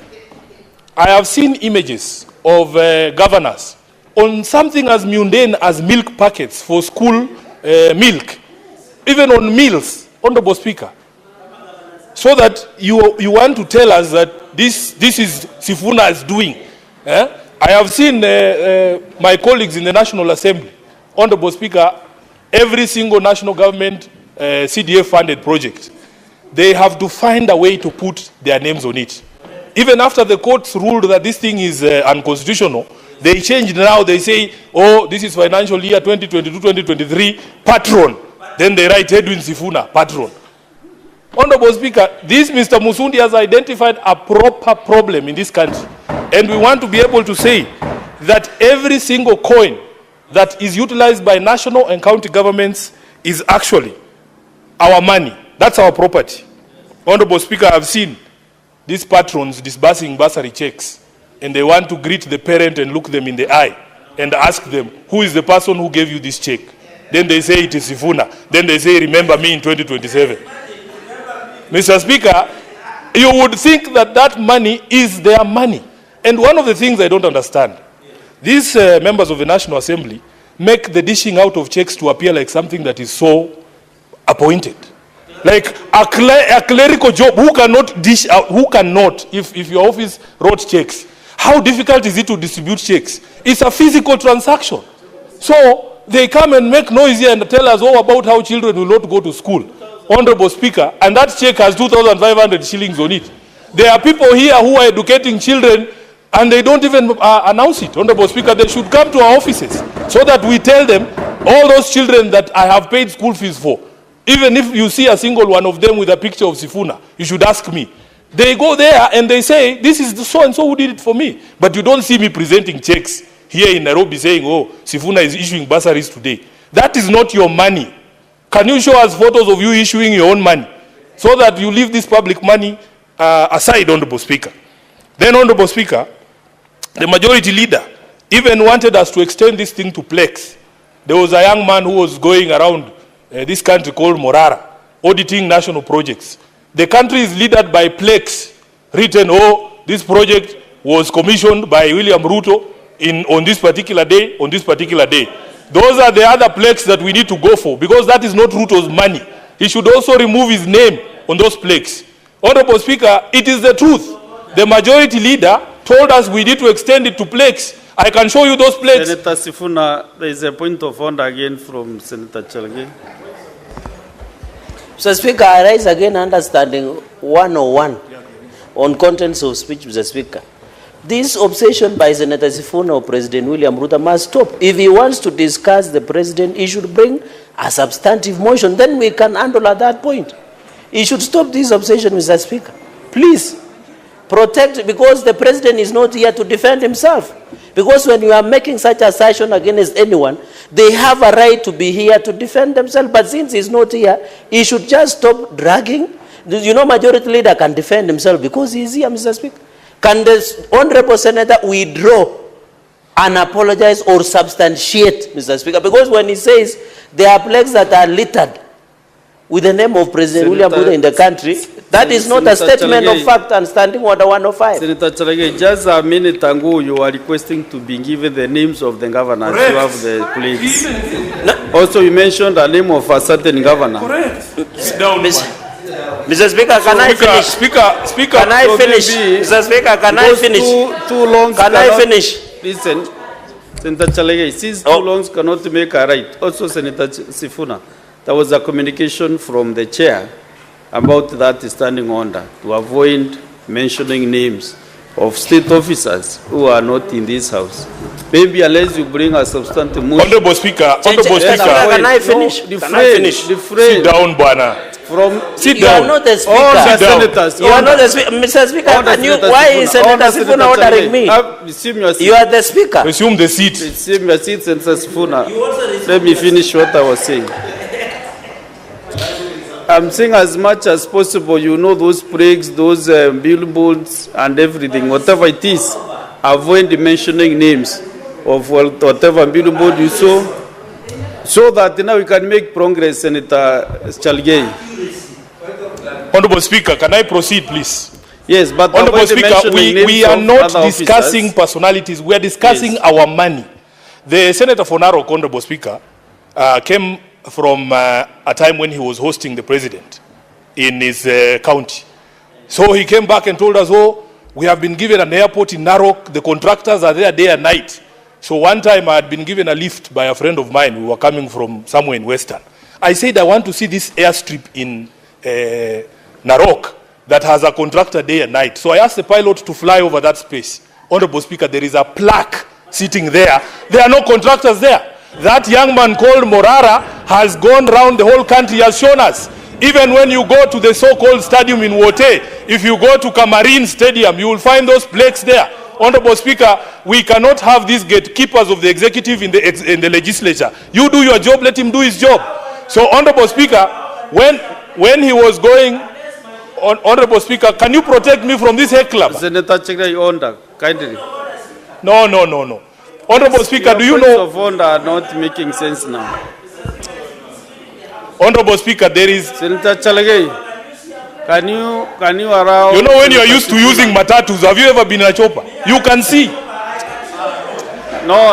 I have seen images of governors on something as mundane as milk packets for school milk, even on meals, Honorable Speaker. So that you want to tell us that this is Sifuna is doing. I have seen my colleagues in the National Assembly, Honorable Speaker, every single national government CDF funded project, they have to find a way to put their names on it. Even after the courts ruled that this thing is unconstitutional, they changed now, they say, oh, this is financial year 2022-2023, patron. Then they write Edwin Sifuna, patron. Honorable Speaker, this Mr. Musundi has identified a proper problem in this country. And we want to be able to say that every single coin that is utilized by national and county governments is actually our money. That's our property. Honorable Speaker, I've seen these patrons disbursing bursary checks, and they want to greet the parent and look them in the eye and ask them, who is the person who gave you this check? Then they say it is Sifuna. Then they say, remember me in 2027. Mr. Speaker, you would think that that money is their money. And one of the things I don't understand, these members of the National Assembly make the dishing out of checks to appear like something that is so appointed. Like a clerical job, who cannot dish out, who cannot, if your office wrote checks, how difficult is it to distribute checks? It's a physical transaction. So they come and make noise here and tell us all about how children will not go to school. Honorable Speaker, and that check has 2,500 shillings on it. There are people here who are educating children and they don't even announce it. Honorable Speaker, they should come to our offices so that we tell them all those children that I have paid school fees for. Even if you see a single one of them with a picture of Sifuna, you should ask me. They go there and they say, this is the so-and-so who did it for me. But you don't see me presenting checks here in Nairobi saying, oh, Sifuna is issuing bursaries today. That is not your money. Can you show us photos of you issuing your own money so that you leave this public money aside, Honorable Speaker? Then, Honorable Speaker, the majority leader even wanted us to extend this thing to Plex. There was a young man who was going around this country called Morara, auditing national projects. The country is led by Plex, written, oh, this project was commissioned by William Ruto on this particular day, on this particular day. Those are the other Plex that we need to go for, because that is not Ruto's money. He should also remove his name on those Plex. Honorable Speaker, it is the truth. The majority leader told us we need to extend it to Plex. I can show you those Plex. Senator Sifuna, there is a point of order again from Senator Chalge. Mr. Speaker, I rise again understanding 101 on contents of speech, Mr. Speaker. This obsession by Senator Sifuna or President William Ruto must stop. If he wants to discuss the president, he should bring a substantive motion. Then we can handle at that point. He should stop this obsession, Mr. Speaker. Please, protect, because the president is not here to defend himself. Because when you are making such assertion against anyone, they have a right to be here to defend themselves. But since he's not here, he should just stop dragging. You know, majority leader can defend himself because he's here, Mr. Speaker. Can the Honorable Senator withdraw and apologize or substantiate, Mr. Speaker? Because when he says there are plagues that are littered with the name of President William Ruto in the country, that is not a statement of fact and standing order 105. Senator Chalage, just a minute ago, you are requesting to be given the names of the governors. Correct. You have the plagues. No. Also, you mentioned the name of a certain governor. Correct. Sit down, Mr. Speaker, can I finish? Speaker, can I finish? Mr. Speaker, can I finish? Too long. Can I finish? Listen, Senator Chalage, since too long cannot make a right. Also, Senator Sifuna, there was a communication from the chair about that standing order to avoid mentioning names of state officers who are not in this house. Maybe unless you bring a substantive motion. Honorable Speaker, can I finish? No, can I finish? Sit down, Bwana. Sit down. You are not the speaker. All the senators. You are not the speaker. Mr. Speaker, why is Senator Sifuna ordering me? You are the speaker. Resume the seat. Resume your seat, Senator Sifuna. Let me finish what I was saying. I'm saying as much as possible, you know, those plagues, those billboards and everything, whatever it is, avoid mentioning names of whatever billboard you saw, so that now we can make progress, Senator Chalge. Honorable Speaker, can I proceed, please? Yes, but Honorable Speaker, we are not discussing personalities. We are discussing our money. The Senator for Narok, Honorable Speaker, came from a time when he was hosting the president in his county. So he came back and told us, oh, we have been given an airport in Narok. The contractors are there day and night. So one time I had been given a lift by a friend of mine. We were coming from somewhere in Western. I said, I want to see this airstrip in Narok that has a contractor day and night. So I asked the pilot to fly over that space. Honorable Speaker, there is a plaque sitting there. There are no contractors there. That young man called Morara has gone round the whole country, has shown us. Even when you go to the so-called stadium in Wote, if you go to Kamarin Stadium, you will find those plaques there. Honorable Speaker, we cannot have these gatekeepers of the executive in the legislature. You do your job, let him do his job. So, Honorable Speaker, when he was going, Honorable Speaker, can you protect me from this head club? Senator Chalage, order, kindly. No. Honorable Speaker, do you know? Of order are not making sense now. Honorable Speaker, there is. Senator Chalage, can you allow? You know, when you are used to using matatus, have you ever been in a chopper? You can see. No.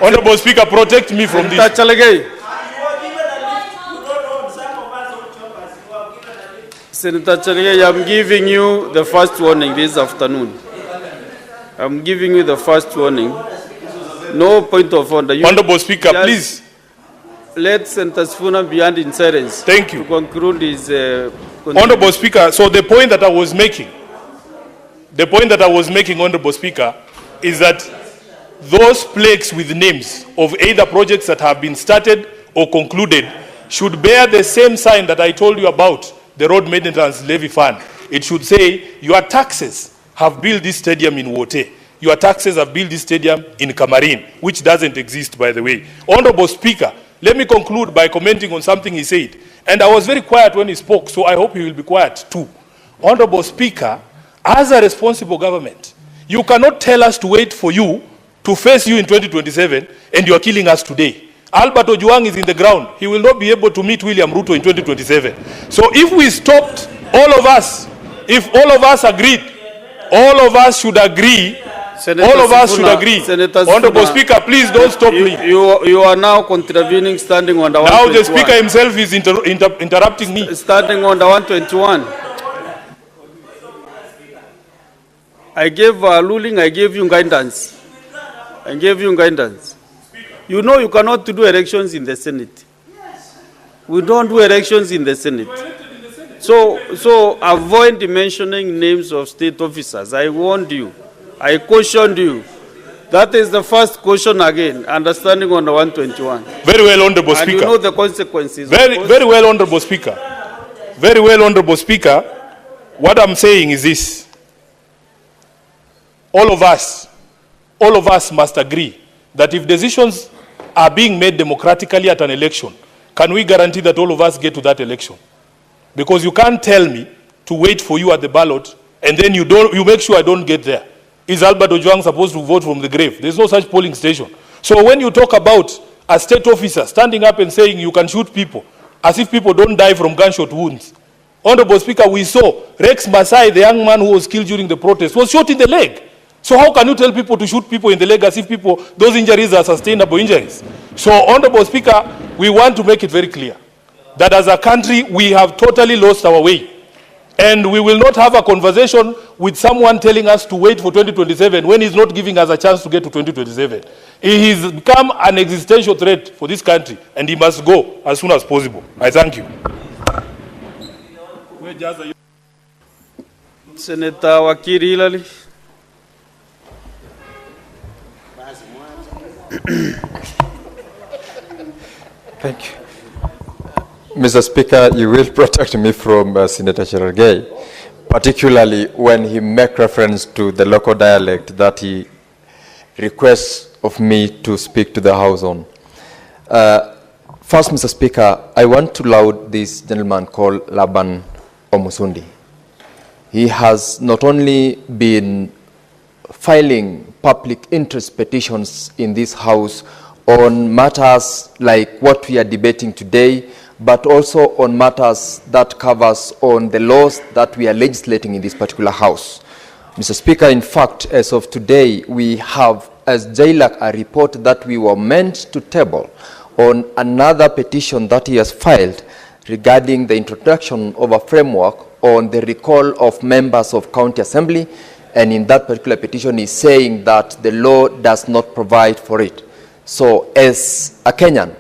Honorable Speaker, protect me from this. Senator Chalage. Senator Chalage, I'm giving you the first warning this afternoon. I'm giving you the first warning. No point of order. Honorable Speaker, please. Let Senator Sifuna be in silence. Thank you. To conclude his... Honorable Speaker, so the point that I was making, Honorable Speaker, is that those plaques with names of either projects that have been started or concluded, should bear the same sign that I told you about, the Road Maintenance Levy Fund. It should say, your taxes have built this stadium in Wote. Your taxes have built this stadium in Kamarin, which doesn't exist, by the way. Honorable Speaker, let me conclude by commenting on something he said. And I was very quiet when he spoke, so I hope he will be quiet too. Honorable Speaker, as a responsible government, you cannot tell us to wait for you to face you in 2027, and you are killing us today. Albert Ojwang is in the ground. He will not be able to meet William Ruto in 2027. So if we stopped, all of us, if all of us agreed, all of us should agree. Senator all of us Sifuna, should agree. Senator Honorable Sifuna, Speaker, please don't stop me. You are now contravening standing on the Now 121. the Speaker himself is interrupting me. Standing on the 121. I gave a ruling, I gave you guidance. I gave you guidance. You know you cannot do elections in the Senate. We don't do elections in the Senate. So avoid mentioning names of state officers. I warned you. I cautioned you. That is the first caution again, understanding on the 121. Very well, Honorable Speaker. And you know the consequences. Very well, Honorable Speaker. Very well, Honorable Speaker. What I'm saying is this. All of us must agree that if decisions are being made democratically at an election, can we guarantee that all of us get to that election? Because you can't tell me to wait for you at the ballot and then you make sure I don't get there. Is Albert Ojwang supposed to vote from the grave? There's no such polling station. So when you talk about a state officer standing up and saying you can shoot people, as if people don't die from gunshot wounds. Honorable Speaker, we saw Rex Masai, the young man who was killed during the protest, was shot in the leg. So how can you tell people to shoot people in the leg as if those injuries are sustainable injuries? So, Honorable Speaker, we want to make it very clear that as a country, we have totally lost our way. And we will not have a conversation with someone telling us to wait for 2027 when he's not giving us a chance to get to 2027. He has become an existential threat for this country, and he must go as soon as possible. I thank you. Senator Wakiri Hilary. Thank you. Mr. Speaker, you will protect me from Senator Cherargei, particularly when he makes reference to the local dialect that he requests of me to speak to the House on. First, Mr. Speaker, I want to laud this gentleman called Laban Omusundi. He has not only been filing public interest petitions in this House on matters like what we are debating today, but also on matters that covers on the laws that we are legislating in this particular House. Mr. Speaker, in fact, as of today, we have, as JLAC, a report that we were meant to table on another petition that he has filed regarding the introduction of a framework on the recall of members of county assembly, and in that particular petition is saying that the law does not provide for it. So as a Kenyan,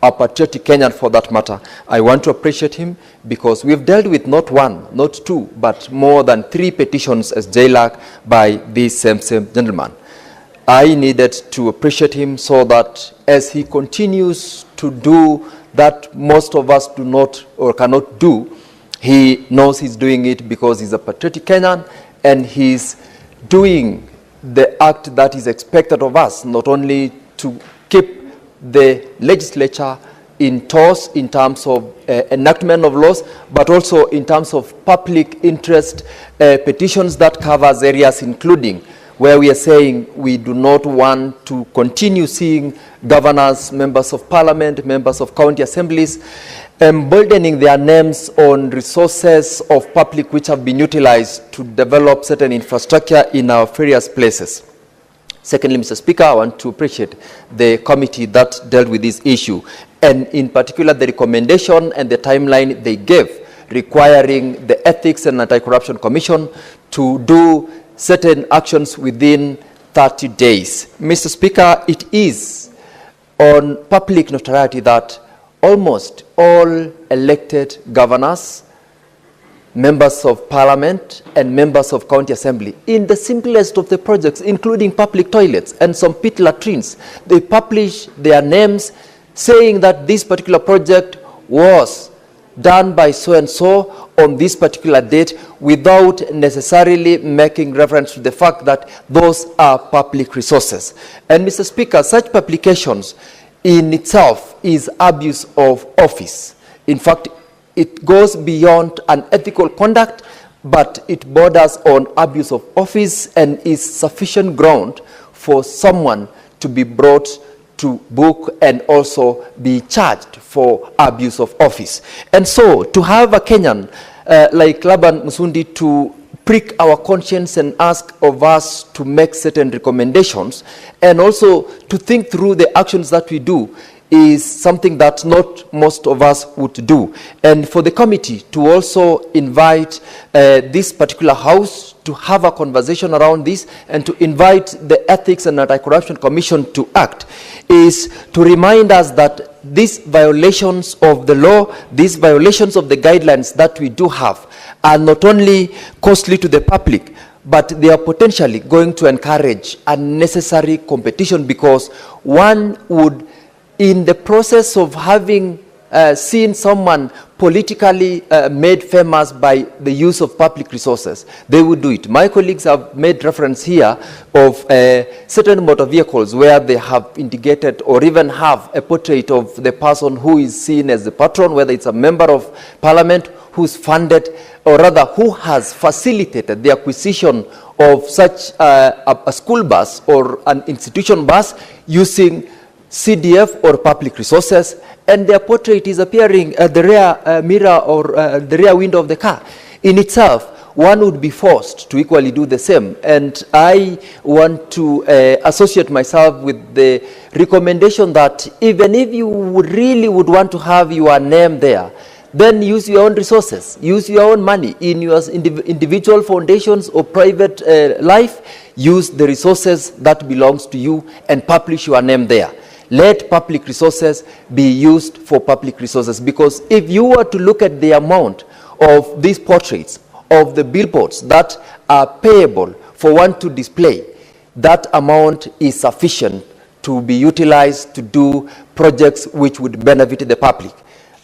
a patriotic Kenyan for that matter, I want to appreciate him because we've dealt with not one, not two, but more than 3 petitions as JLAC by this same gentleman. I needed to appreciate him so that as he continues to do that most of us do not or cannot do, he knows he's doing it because he's a patriotic Kenyan and he's doing the act that is expected of us, not only to keep the legislature in toss in terms of enactment of laws, but also in terms of public interest petitions that covers areas including where we are saying we do not want to continue seeing governors, members of parliament, members of county assemblies emboldening their names on resources of public which have been utilized to develop certain infrastructure in our various places. Secondly, Mr. Speaker, I want to appreciate the committee that dealt with this issue, and in particular the recommendation and the timeline they gave requiring the Ethics and Anti-Corruption Commission to do certain actions within 30 days. Mr. Speaker, it is on public notoriety that almost all elected governors, members of parliament, and members of county assembly, in the simplest of the projects, including public toilets and some pit latrines, they publish their names saying that this particular project was done by so and so on this particular date without necessarily making reference to the fact that those are public resources. And Mr. Speaker, such publications in itself is abuse of office. In fact, it goes beyond unethical conduct, but it borders on abuse of office and is sufficient ground for someone to be brought to book and also be charged for abuse of office. And so to have a Kenyan like Laban Musundi to prick our conscience and ask of us to make certain recommendations and also to think through the actions that we do is something that not most of us would do. And for the committee to also invite this particular house to have a conversation around this and to invite the Ethics and Anti-Corruption Commission to act is to remind us that these violations of the law, these violations of the guidelines that we do have are not only costly to the public, but they are potentially going to encourage unnecessary competition because one would, in the process of having seen someone politically made famous by the use of public resources, they would do it. My colleagues have made reference here of certain motor vehicles where they have indicated or even have a portrait of the person who is seen as the patron, whether it's a member of parliament who's funded or rather who has facilitated the acquisition of such a school bus or an institution bus using CDF or public resources, and their portrait is appearing at the rear mirror or the rear window of the car. In itself, one would be forced to equally do the same. And I want to associate myself with the recommendation that even if you really would want to have your name there, then use your own resources, use your own money in your individual foundations or private life, use the resources that belongs to you and publish your name there. Let public resources be used for public resources, because if you were to look at the amount of these portraits of the billboards that are payable for one to display, that amount is sufficient to be utilized to do projects which would benefit the public.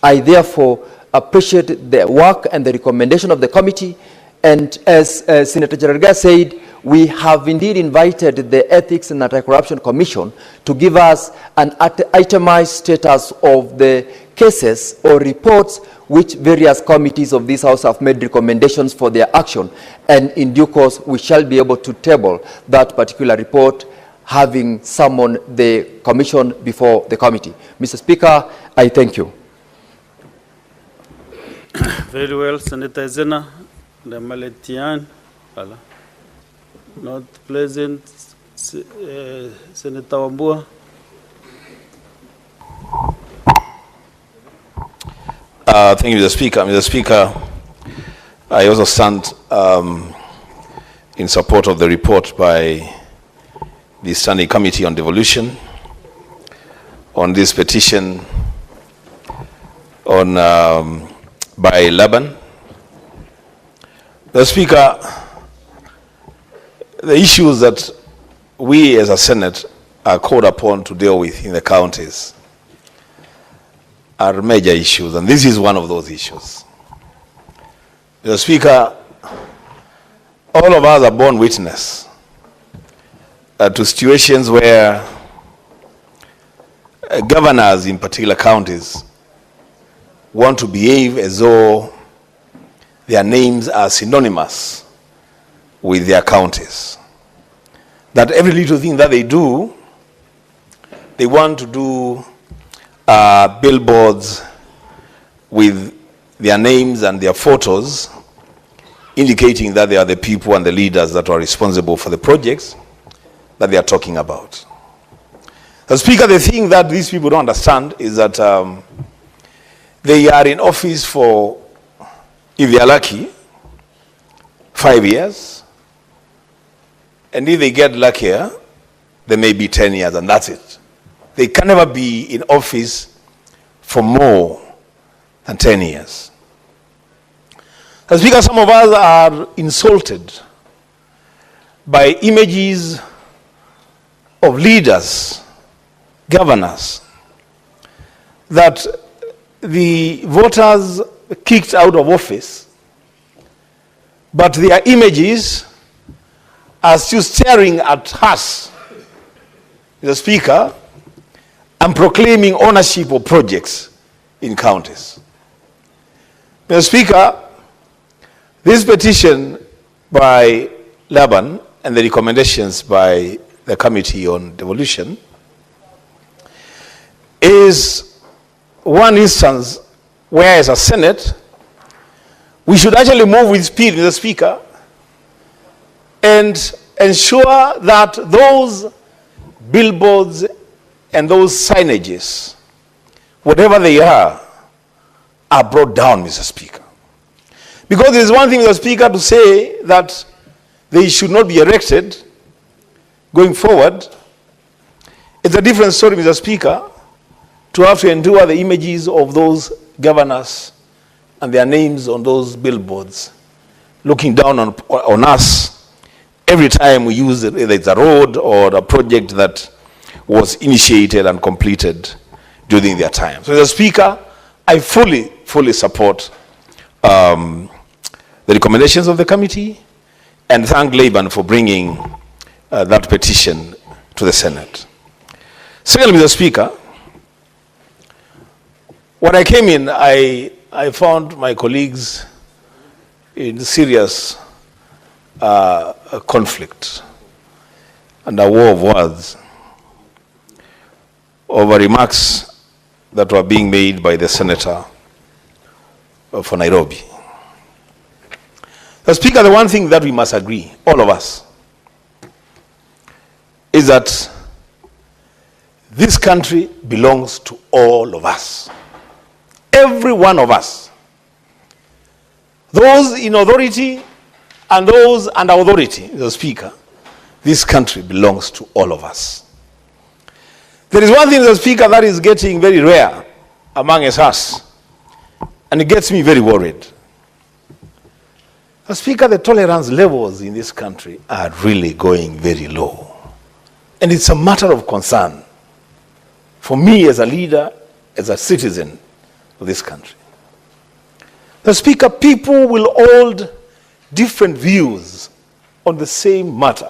I therefore appreciate the work and the recommendation of the committee, and as Senator Cherargei said, we have indeed invited the Ethics and Anti-Corruption Commission to give us an itemized status of the cases or reports which various committees of this House have made recommendations for their action. And in due course, we shall be able to table that particular report, having summoned the Commission before the committee. Mr. Speaker, I thank you. Very well, Senator Zena, the Maletian. Not present, Senator Wambua. Thank you, Mr. Speaker. Mr. Speaker, I also stand in support of the report by the Standing Committee on Devolution on this petition on by Laban. Mr. Speaker, the issues that we as a Senate are called upon to deal with in the counties are major issues, and this is one of those issues. Mr. Speaker, all of us are born witness to situations where governors in particular counties want to behave as though their names are synonymous with their counties. That every little thing that they do, they want to do billboards with their names and their photos, indicating that they are the people and the leaders that are responsible for the projects that they are talking about. The Speaker, the thing that these people don't understand is that they are in office for, if they are lucky, 5 years. And if they get luckier, they may be 10 years, and that's it. They can never be in office for more than 10 years. As Speaker, some of us are insulted by images of leaders, governors, that the voters kicked out of office, but their images are still staring at us, the Speaker, and proclaiming ownership of projects in counties. Mr. Speaker, this petition by Laban and the recommendations by the Committee on Devolution is one instance where, as a Senate, we should actually move with speed, Mr. Speaker, and ensure that those billboards and those signages, whatever they are brought down, Mr. Speaker. Because there is one thing, Mr. Speaker, to say that they should not be erected going forward. It's a different story, Mr. Speaker, to have to endure the images of those governors and their names on those billboards looking down on us every time we use it, whether it's a road or a project that was initiated and completed during their time. So, Mr. Speaker, I fully support the recommendations of the committee and thank Laban for bringing that petition to the Senate. Secondly, Mr. Speaker, when I came in, I found my colleagues in serious conflict and a war of words over remarks that were being made by the senator for Nairobi. The Speaker, the one thing that we must agree, all of us, is that this country belongs to all of us. Every one of us. Those in authority and those under authority, the Speaker, this country belongs to all of us. There is one thing, the Speaker, that is getting very rare among us, and it gets me very worried. The Speaker, the tolerance levels in this country are really going very low. And it's a matter of concern for me as a leader, as a citizen of this country. The Speaker, people will hold different views on the same matter.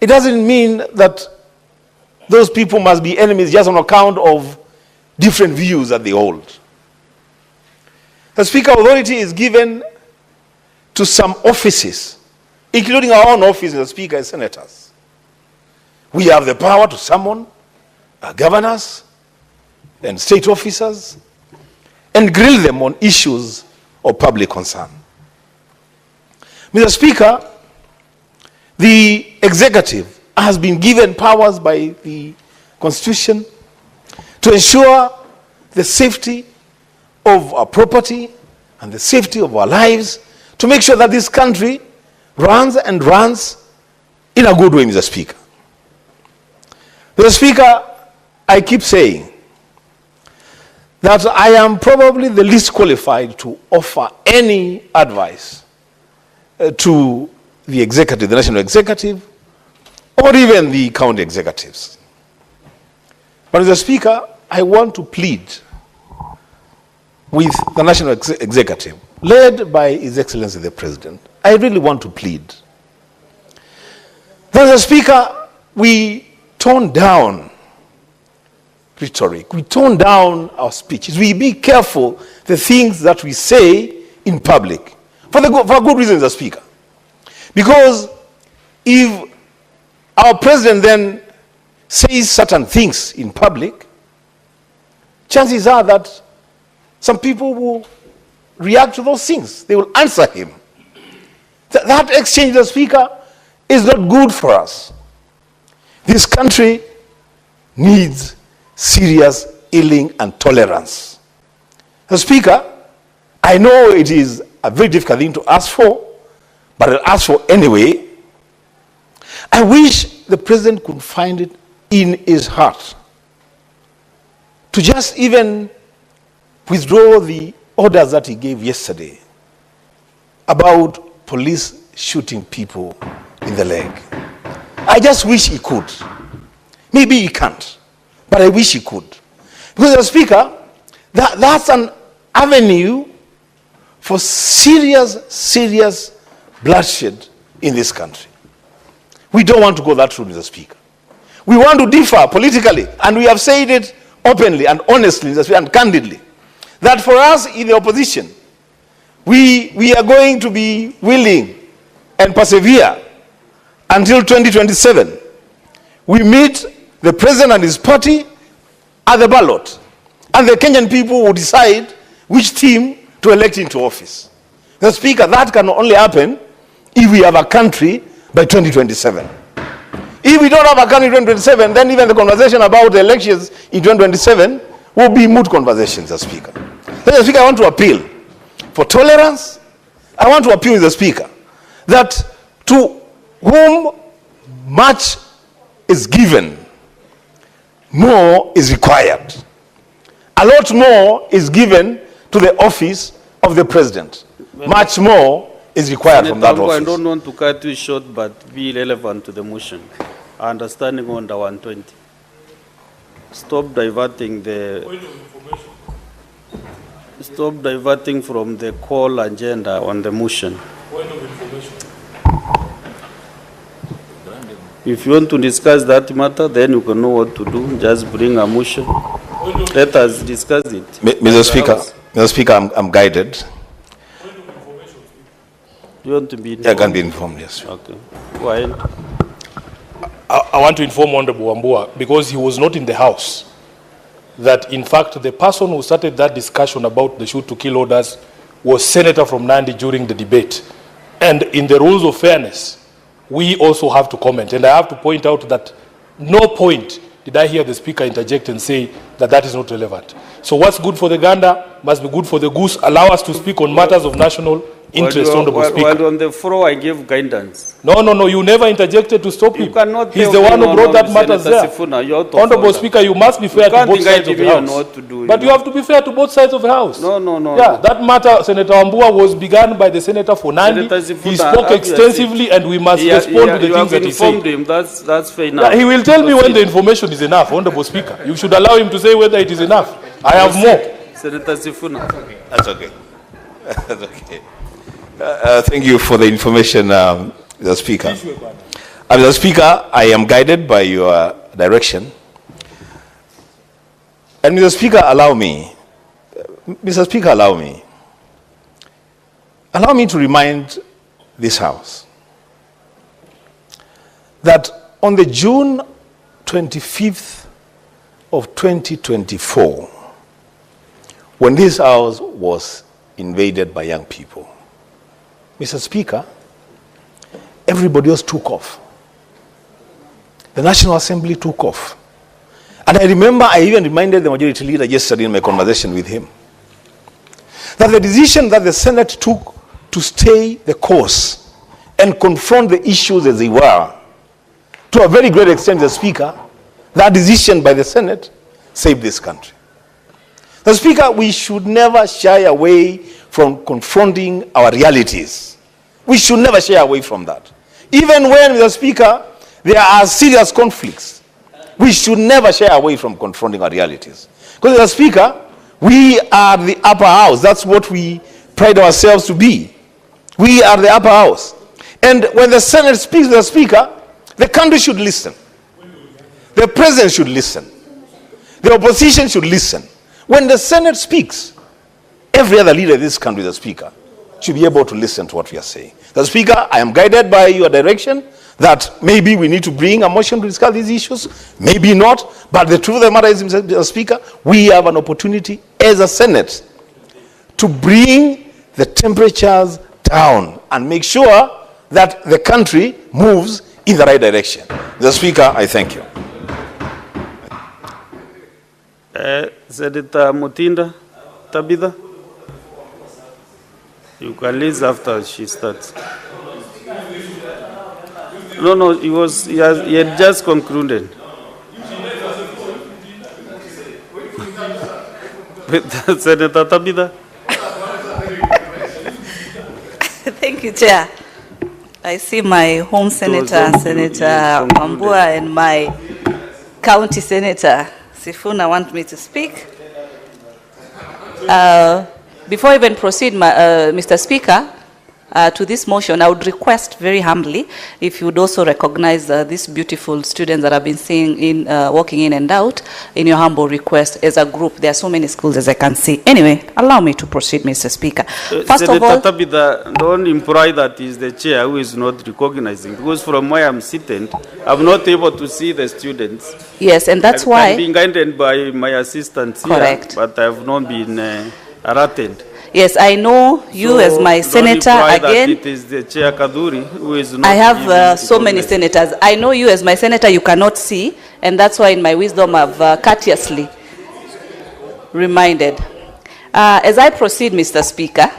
It doesn't mean that those people must be enemies just on account of different views that they hold. The Speaker, authority is given to some offices, including our own office, the Speaker, as senators. We have the power to summon governors and state officers and grill them on issues of public concern. Mr. Speaker, the executive has been given powers by the Constitution to ensure the safety of our property and the safety of our lives, to make sure that this country runs and runs in a good way, Mr. Speaker. Mr. Speaker, I keep saying that I am probably the least qualified to offer any advice to the executive, the national executive, or even the county executives. But, Mr. Speaker, I want to plead with the national executive, led by His Excellency the President. I really want to plead. Mr. Speaker, we tone down rhetoric. We tone down our speeches. We be careful the things that we say in public. For good reasons, Mr. Speaker. Because if our president then says certain things in public, chances are that some people will react to those things. They will answer him. That exchange, Mr. Speaker, is not good for us. This country needs serious healing and tolerance. Mr. Speaker, I know it is a very difficult thing to ask for, but I'll ask for anyway. I wish the president could find it in his heart to just even withdraw the orders that he gave yesterday about police shooting people in the leg. I just wish he could. Maybe he can't, but I wish he could. Because, Mr. Speaker, That's an avenue for serious bloodshed in this country. We don't want to go that route, Mr. Speaker. We want to differ politically, and we have said it openly and honestly, Mr. Speaker, and candidly, that for us in the opposition, we are going to be willing and persevere until 2027. We meet the president and his party at the ballot, and the Kenyan people will decide which team to elect into office. Mr. Speaker, that can only happen if we have a country by 2027. If we don't have a country in 2027, then even the conversation about the elections in 2027 will be moot conversations, Mr. Speaker. Mr. Speaker, I want to appeal for tolerance. I want to appeal, Mr. Speaker, that to whom much is given, more is required. A lot more is given to the office of the president. Much more is required from that office. I don't want to cut you short, but be relevant to the motion. Understanding under 120. Stop diverting from the call agenda on the motion. If you want to discuss that matter, then you can know what to do. Just bring a motion. Let us discuss it. Mr. Speaker, I'm guided. You want to be informed? I can be informed, yes. Okay. Go ahead. I want to inform Honorable Wambua, because he was not in the House, that in fact the person who started that discussion about the shoot to kill orders was Senator from Nandi during the debate. And in the rules of fairness, we also have to comment. And I have to point out that no point did I hear the Speaker interject and say that that is not relevant. So what's good for the gander must be good for the goose. Allow us to speak on matters of national interest, Honorable Speaker. While on the floor, I gave guidance. No, you never interjected to stop him. Cannot He's the one who brought that matters there. Honorable Speaker, you must be fair to both sides of the House. But you have to be fair to both sides of the House. No. Yeah, that matter, Senator Wambua, was begun by the Senator for Nandi. He spoke extensively, and we must respond to the things that he said. Him. That's fair enough. Yeah, he will tell me when the information is enough, Honorable Speaker. You should allow him to say whether it is enough. I have more. Senator Sifuna. That's okay. That's okay. Thank you for the information, Mr. Speaker. Mr. Speaker, I am guided by your direction. And Mr. Speaker, allow me to remind this House that on the June 25th of 2024, when this House was invaded by young people, Mr. Speaker, everybody else took off. The National Assembly took off. And I remember I even reminded the Majority Leader yesterday in my conversation with him that the decision that the Senate took to stay the course and confront the issues as they were, to a very great extent, Mr. Speaker, that decision by the Senate saved this country. Mr. Speaker, we should never shy away from confronting our realities. We should never shy away from that. Even when, Mr. Speaker, there are serious conflicts, we should never shy away from confronting our realities. Because, Mr. Speaker, we are the upper house. That's what we pride ourselves to be. We are the upper house. And when the Senate speaks, Mr. Speaker, the country should listen. The president should listen. The opposition should listen. When the Senate speaks, every other leader in this country, the Speaker, should be able to listen to what we are saying. The Speaker, I am guided by your direction that maybe we need to bring a motion to discuss these issues, maybe not, but the truth of the matter is, Mr. Speaker, we have an opportunity as a Senate to bring the temperatures down and make sure that the country moves in the right direction. Mr. Speaker, I thank you. Senator Mutinda, Tabitha, you can leave after she starts. No, he had just concluded. Senator Tabitha. Thank you, Chair. I see my home senator, Senator Wambua, and my county senator, Sifuna, want me to speak. Before I even proceed, Mr. Speaker, to this motion, I would request very humbly if you would also recognize these beautiful students that have been walking in and out in your humble request as a group. There are so many schools as I can see. Anyway, allow me to proceed, Mr. Speaker. First of all, Tabitha, don't imply that is the chair who is not recognizing, because from where I'm sitting, I'm not able to see the students. Yes, and that's why I'm being guided by my assistants correct. Here, but I have not been alerted. Yes, I know you as my senator again. It is the chair Kaduri who is not. I have so many senators. I know you as my senator, you cannot see, and that's why in my wisdom I've courteously reminded. As I proceed, Mr. Speaker,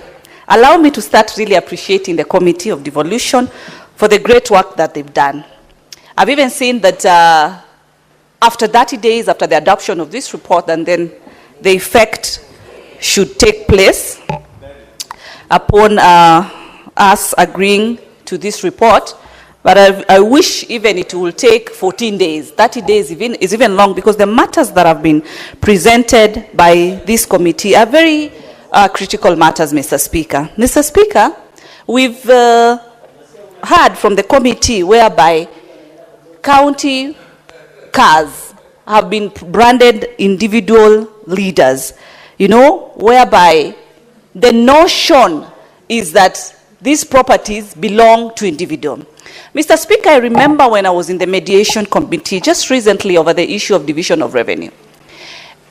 allow me to start really appreciating the Committee of Devolution for the great work that they've done. I've even seen that after 30 days after the adoption of this report, and then the effect should take place upon us agreeing to this report. But I wish even it will take 14 days. 30 days is even long, because the matters that have been presented by this committee are very critical matters, Mr. Speaker. Mr. Speaker, we've heard from the committee whereby county cars have been branded individual leaders, you know, whereby the notion is that these properties belong to individual. Mr. Speaker, I remember when I was in the mediation committee just recently over the issue of division of revenue.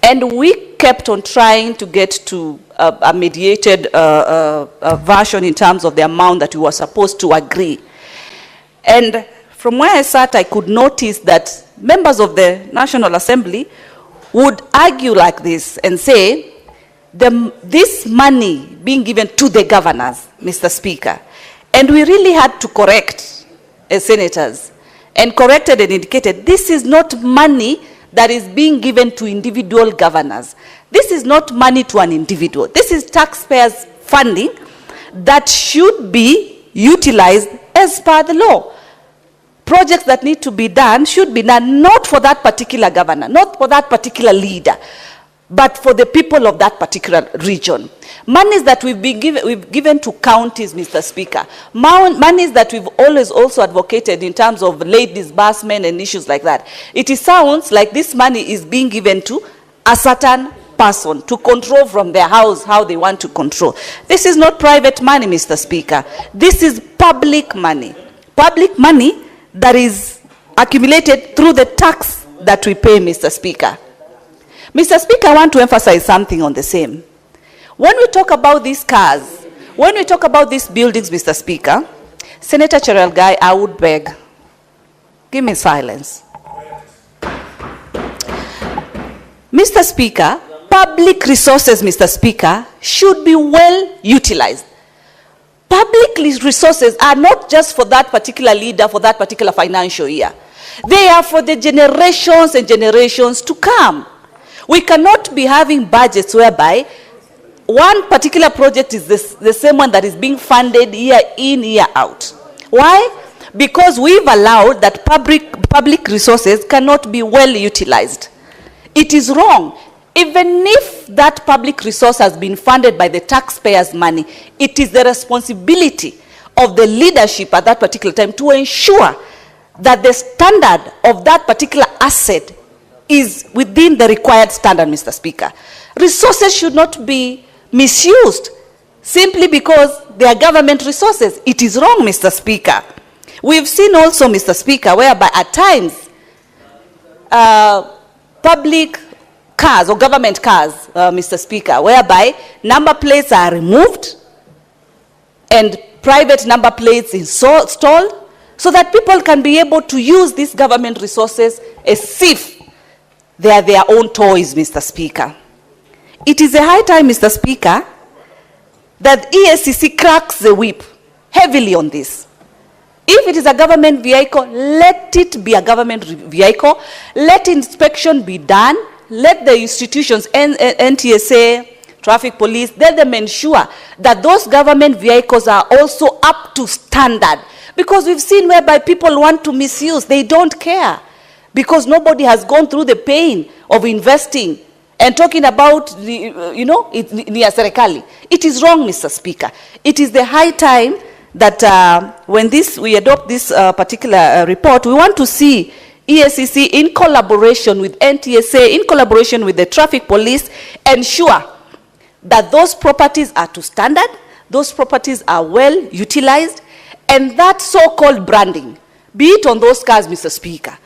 And we kept on trying to get to a mediated version in terms of the amount that we were supposed to agree. And from where I sat, I could notice that members of the National Assembly would argue like this and say, this money being given to the governors, Mr. Speaker, and we really had to correct as senators, and corrected and indicated, this is not money that is being given to individual governors. This is not money to an individual. This is taxpayers' funding that should be utilized as per the law. Projects that need to be done should be done not for that particular governor, not for that particular leader, but for the people of that particular region. Monies that we've given to counties, Mr. Speaker, monies that we've always also advocated in terms of late disbursement and issues like that. It sounds like this money is being given to a certain person to control from their house how they want to control. This is not private money, Mr. Speaker. This is public money. Public money that is accumulated through the tax that we pay, Mr. Speaker. Mr. Speaker, I want to emphasize something on the same. When we talk about these cars, when we talk about these buildings, Mr. Speaker, Senator Cherargei, I would beg, give me silence. Mr. Speaker, public resources, Mr. Speaker, should be well utilized. Public resources are not just for that particular leader, for that particular financial year. They are for the generations and generations to come. We cannot be having budgets whereby one particular project is the same one that is being funded year in, year out. Why? Because we've allowed that public resources cannot be well utilized. It is wrong. Even if that public resource has been funded by the taxpayers' money, it is the responsibility of the leadership at that particular time to ensure that the standard of that particular asset is within the required standard, Mr. Speaker. Resources should not be misused simply because they are government resources. It is wrong, Mr. Speaker. We've seen also, Mr. Speaker, whereby at times public cars or government cars, Mr. Speaker, whereby number plates are removed and private number plates installed so that people can be able to use these government resources as if they are their own toys, Mr. Speaker. It is a high time, Mr. Speaker, that EACC cracks the whip heavily on this. If it is a government vehicle, let it be a government vehicle. Let inspection be done. Let the institutions, NTSA, traffic police, let them ensure that those government vehicles are also up to standard. Because we've seen whereby people want to misuse, they don't care. Because nobody has gone through the pain of investing and talking about the, ni serikali. It is wrong, Mr. Speaker. It is the high time that when we adopt this particular report, we want to see EACC in collaboration with NTSA, in collaboration with the traffic police, ensure that those properties are to standard, those properties are well utilized, and that so-called branding, be it on those cars, Mr. Speaker,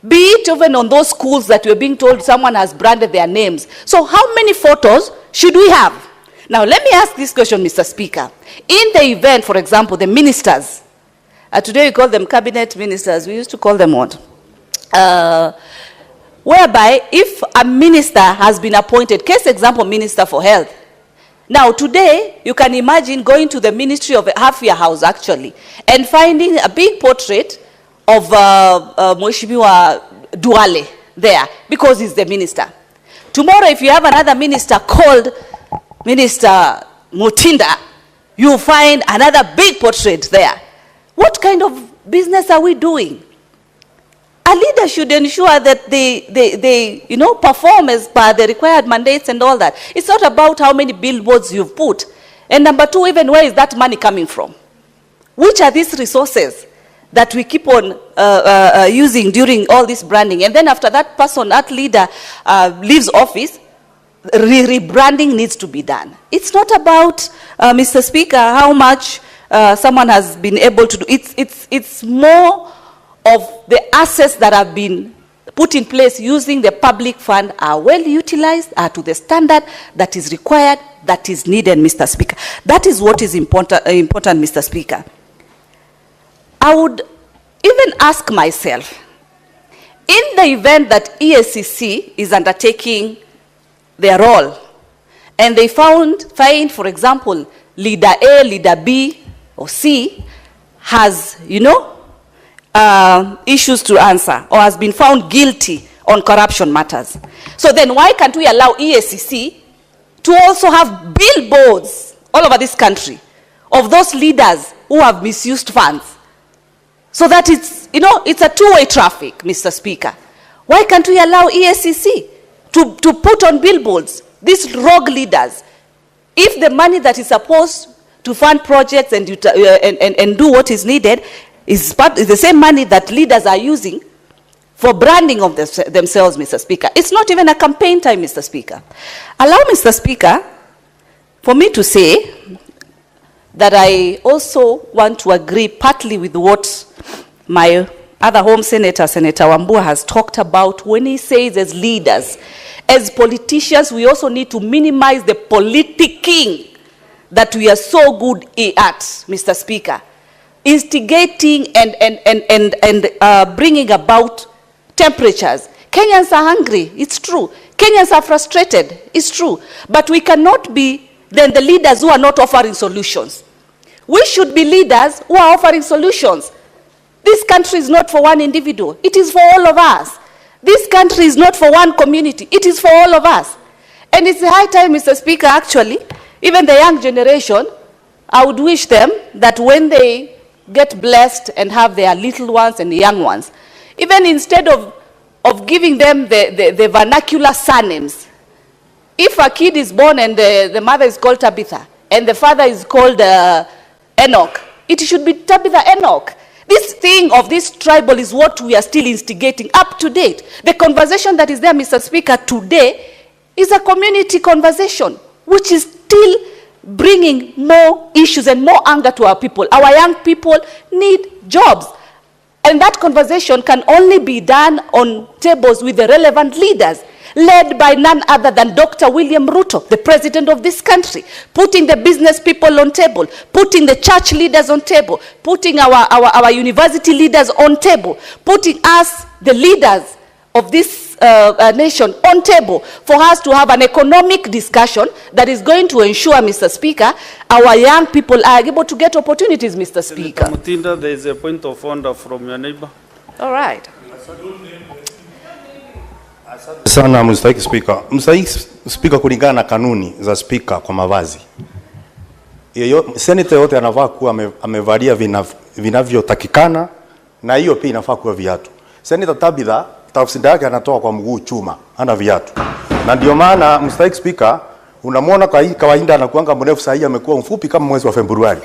be it even on those schools that we're being told someone has branded their names. So how many photos should we have? Now, let me ask this question, Mr. Speaker. In the event, for example, the ministers, today we call them cabinet ministers, we used to call them what? Whereby if a minister has been appointed, case example, Minister for Health. Now today, you can imagine going to the Ministry of Afya House actually, and finding a big portrait of Mheshimiwa Duale there, because he's the minister. Tomorrow, if you have another minister called Minister Mutinda, you'll find another big portrait there. What kind of business are we doing? A leader should ensure that they perform as per the required mandates and all that. It's not about how many billboards you've put. And number two, even where is that money coming from? Which are these resources that we keep on using during all this branding? And then after that person, that leader leaves office, rebranding needs to be done. It's not about, Mr. Speaker, how much someone has been able to do. It's more of the assets that have been put in place using the public fund are well utilized, are to the standard that is required, that is needed, Mr. Speaker. That is what is important, Mr. Speaker. I would even ask myself, in the event that EACC is undertaking their role, and they find, for example, leader A, leader B, or C has, issues to answer, or has been found guilty on corruption matters. So then why can't we allow EACC to also have billboards all over this country of those leaders who have misused funds? So that it's a two-way traffic, Mr. Speaker. Why can't we allow EACC to put on billboards these rogue leaders? If the money that is supposed to fund projects and do what is needed is the same money that leaders are using for branding of themselves, Mr. Speaker. It's not even a campaign time, Mr. Speaker. Allow, Mr. Speaker, for me to say that I also want to agree partly with what my other home senator, Senator Wambua, has talked about when he says as leaders, as politicians, we also need to minimize the politicking that we are so good at, Mr. Speaker. Instigating and bringing about temperatures. Kenyans are hungry, it's true. Kenyans are frustrated, it's true. But we cannot be then the leaders who are not offering solutions. We should be leaders who are offering solutions. This country is not for one individual, it is for all of us. This country is not for one community, it is for all of us. And it's a high time, Mr. Speaker, actually, even the young generation, I would wish them that when they get blessed and have their little ones and the young ones, even instead of giving them the vernacular surnames, if a kid is born and the mother is called Tabitha and the father is called Enoch, it should be Tabitha Enoch. This thing of this tribal is what we are still instigating up to date. The conversation that is there, Mr. Speaker, today is a community conversation, which is still bringing more issues and more anger to our people. Our young people need jobs. And that conversation can only be done on tables with the relevant leaders, led by none other than Dr. William Ruto, the president of this country, putting the business people on table, putting the church leaders on table, putting our university leaders on table, putting us, the leaders of this nation, on table for us to have an economic discussion that is going to ensure, Mr. Speaker, our young people are able to get opportunities, Mr. Speaker. Mutinda, there is a point of order from your neighbor. All right. Sana mstahiki Spika. Mstahiki Spika, kulingana na kanuni za Spika kwa mavazi, senator yote anavaa kuwa amevalia vinavyotakikana, na hiyo pia inafaa kuwa viatu. Senator Tabitha, tafsiri yake anatoa kwa mguu chuma, hana viatu. Na ndio maana Mr. Speaker, unamwona kwa hii kawaida anakuanga mrefu, sasa amekuwa mfupi kama mwezi wa Februari.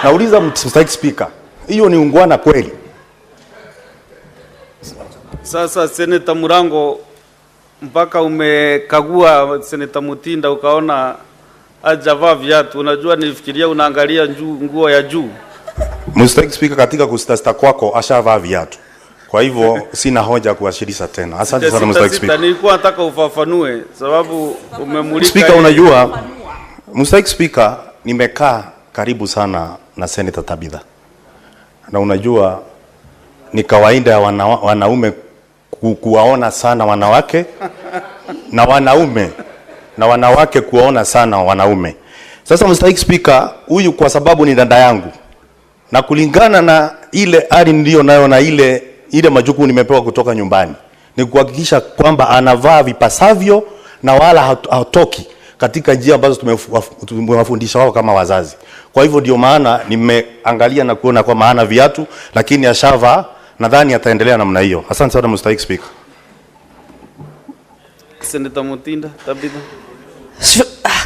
Nauliza Mr. Speaker, hiyo ni ungwana kweli? Sasa Senator Murango, mpaka umekagua Senator Mutinda ukaona hajavaa viatu. Unajua nilifikiria unaangalia nguo ya juu. Mr. Speaker, katika kusitasta kwako ashavaa viatu. Kwa hivyo sina hoja kuashirisha tena. Asante sana Mr. Speaker. Nilikuwa nataka ufafanue sababu umemulika. Speaker, unajua Mr. Speaker, nimekaa karibu sana na Senator Tabitha. Na unajua ni kawaida ya wanaume kuwaona sana wanawake na wanaume na wanawake kuwaona sana wanaume. Sasa Mr. Speaker, huyu kwa sababu ni dada yangu na kulingana na ile hali niliyo nayo na ile majukumu nimepewa kutoka nyumbani ni kuhakikisha kwamba anavaa vipasavyo na wala hatoki katika njia ambazo tumewafundisha wao kama wazazi. Kwa hivyo ndio maana nimeangalia na kuona kwa maana viatu, lakini ashavaa, nadhani ataendelea namna hiyo. Asante sana Mr. Speaker. Senator Mutinda, Tabitha.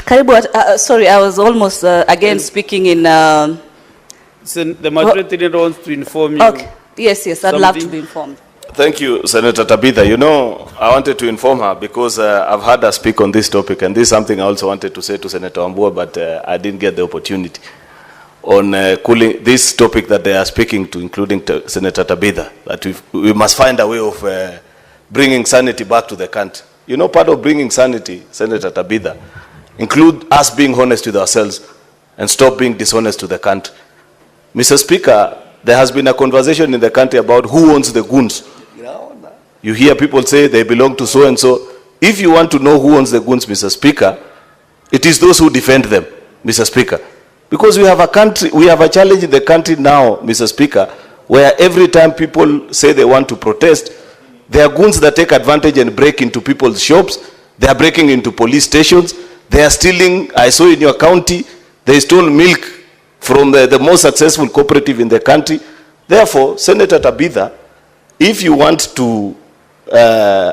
Karibu, sorry, I was almost again speaking in... the majority wants to inform you. Okay. Yes, I'd love to be informed. Thank you, Senator Tabitha. You know, I wanted to inform her because I've heard her speak on this topic, and this is something I also wanted to say to Senator Wambua, but I didn't get the opportunity on cooling this topic that they are speaking to, including Senator Tabitha, that we must find a way of bringing sanity back to the country. You know, part of bringing sanity, Senator Tabitha, include us being honest with ourselves and stop being dishonest to the country. Mr. Speaker, there has been a conversation in the country about who owns the goons. You hear people say they belong to so and so. If you want to know who owns the goons, Mr. Speaker, it is those who defend them, Mr. Speaker. Because we have a challenge in the country now, Mr. Speaker, where every time people say they want to protest, there are goons that take advantage and break into people's shops. They are breaking into police stations. They are stealing. I saw in your county, they stole milk from the most successful cooperative in the country. Therefore, Senator Tabitha, if you want to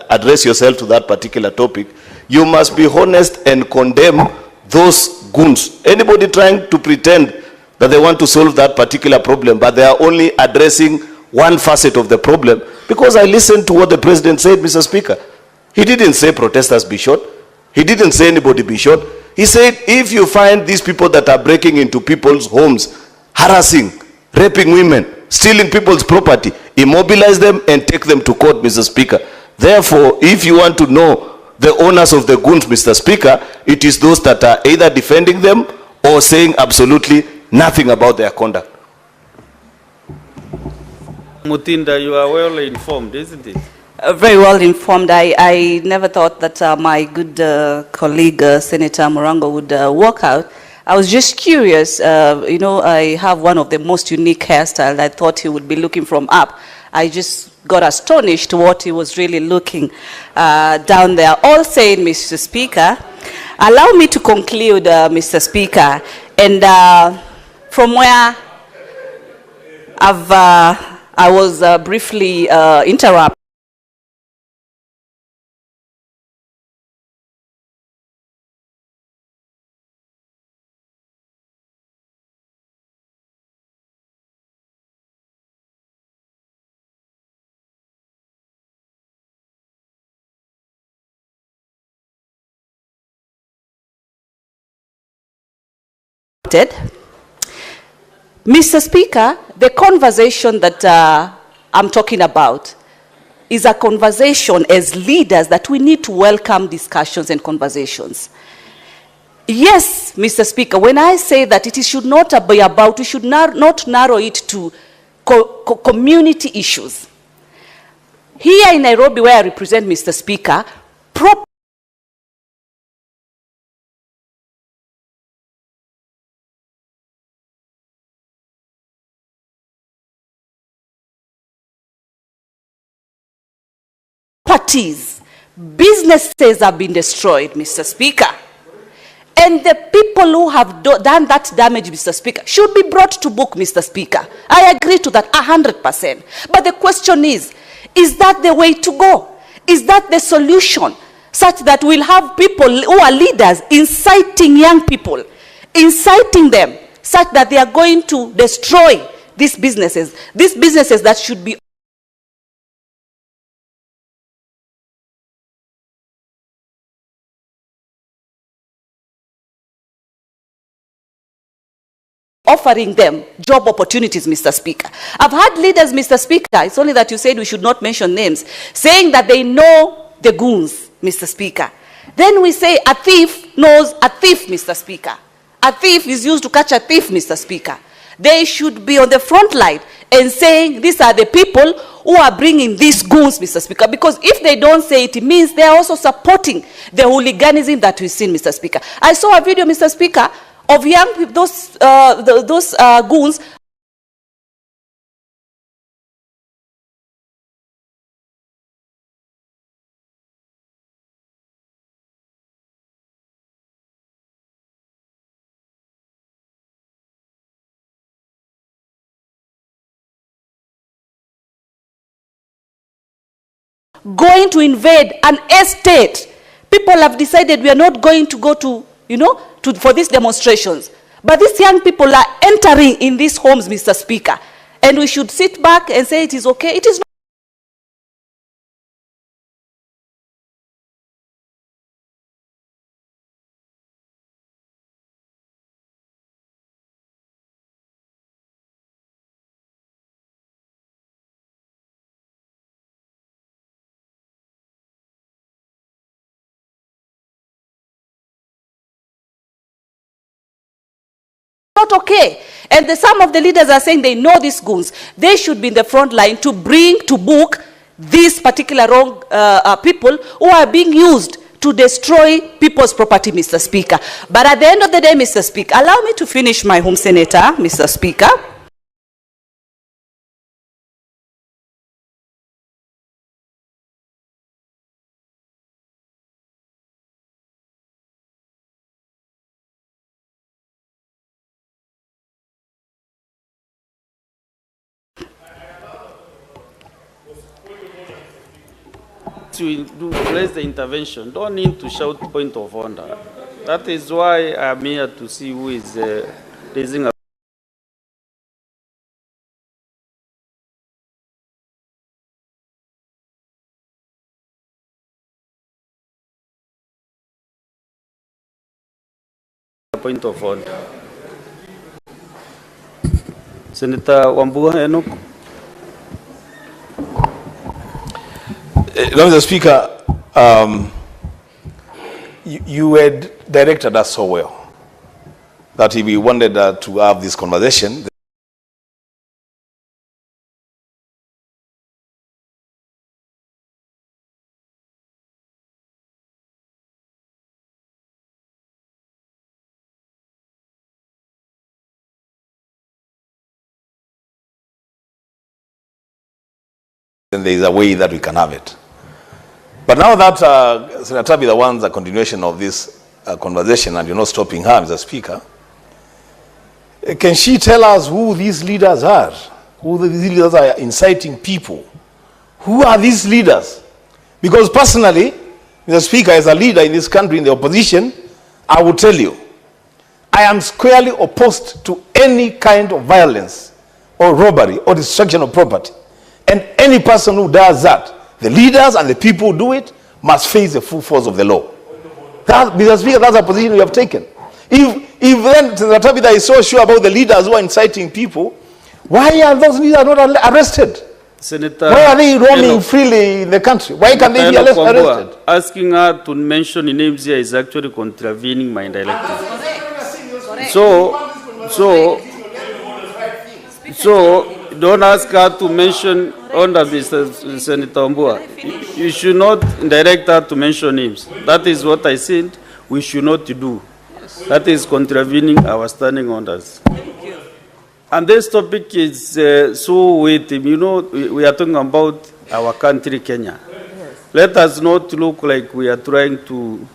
address yourself to that particular topic, you must be honest and condemn those goons. Anybody trying to pretend that they want to solve that particular problem, but they are only addressing one facet of the problem, because I listened to what the president said, Mr. Speaker. He didn't say protesters be shot. He didn't say anybody be shot. He said, if you find these people that are breaking into people's homes, harassing, raping women, stealing people's property, immobilize them and take them to court, Mr. Speaker. Therefore, if you want to know the owners of the goons, Mr. Speaker, it is those that are either defending them or saying absolutely nothing about their conduct. Mutinda, you are well informed, isn't it? Very well informed. I never thought that my good colleague, Senator Murango, would walk out. I was just curious. You know, I have one of the most unique hairstyles. I thought he would be looking from up. I just got astonished what he was really looking down there. All saying, Mr. Speaker, allow me to conclude, Mr. Speaker, and from where I was briefly interrupted. Mr. Speaker, the conversation that I'm talking about is a conversation as leaders that we need to welcome discussions and conversations. Yes, Mr. Speaker, when I say that it should not be about, we should not narrow it to community issues. Here in Nairobi, where I represent, Mr. Speaker, businesses have been destroyed, Mr. Speaker. And the people who have done that damage, Mr. Speaker, should be brought to book, Mr. Speaker. I agree to that 100%. But the question is that the way to go? Is that the solution? such that we'll have people who are leaders inciting young people, inciting them, such that they are going to destroy these businesses that should be offering them job opportunities, Mr. Speaker. I've had leaders, Mr. Speaker, it's only that you said we should not mention names, saying that they know the goons, Mr. Speaker. Then we say a thief knows a thief, Mr. Speaker. A thief is used to catch a thief, Mr. Speaker. They should be on the front line and saying these are the people who are bringing these goons, Mr. Speaker. Because if they don't say it, it means they are also supporting the hooliganism that we've seen, Mr. Speaker. I saw a video, Mr. Speaker, of young people, those goons going to invade an estate. People have decided we are not going to go to, for these demonstrations. But these young people are entering in these homes, Mr. Speaker. And we should sit back and say it is okay. It is not. Not okay. And some of the leaders are saying they know these goons. They should be in the front line to bring to book these particular wrong people who are being used to destroy people's property, Mr. Speaker. But at the end of the day, Mr. Speaker, allow me to finish my home senator, Mr. Speaker. To raise the intervention, don't need to shout point of order. That is why I'm here to see who is raising a point of order. Senator Wambua Enoch. Mr. Speaker, you had directed us so well that if we wanted to have this conversation, then there is a way that we can have it. But now that Senator Tabitha wants a continuation of this conversation and you're not stopping her, Mr. Speaker, can she tell us who these leaders are? Who these leaders are inciting people? Who are these leaders? Because personally, Mr. Speaker, as a leader in this country in the opposition, I will tell you, I am squarely opposed to any kind of violence or robbery or destruction of property. And any person who does that, the leaders and the people who do it, must face the full force of the law. Mr. Speaker, that's a position we have taken. If then Senator Tabitha is so sure about the leaders who are inciting people, why are those leaders not arrested? Senator, why are they roaming freely in the country? Why can't they be arrested? Asking her to mention names here is actually contravening my directive. So don't ask her to mention under Mr. Senator Wambua. You should not direct her to mention names. That is what I said we should not do. That is contravening our standing orders. And this topic is so weighty. You know, we are talking about our country, Kenya. Let us not look like we are trying to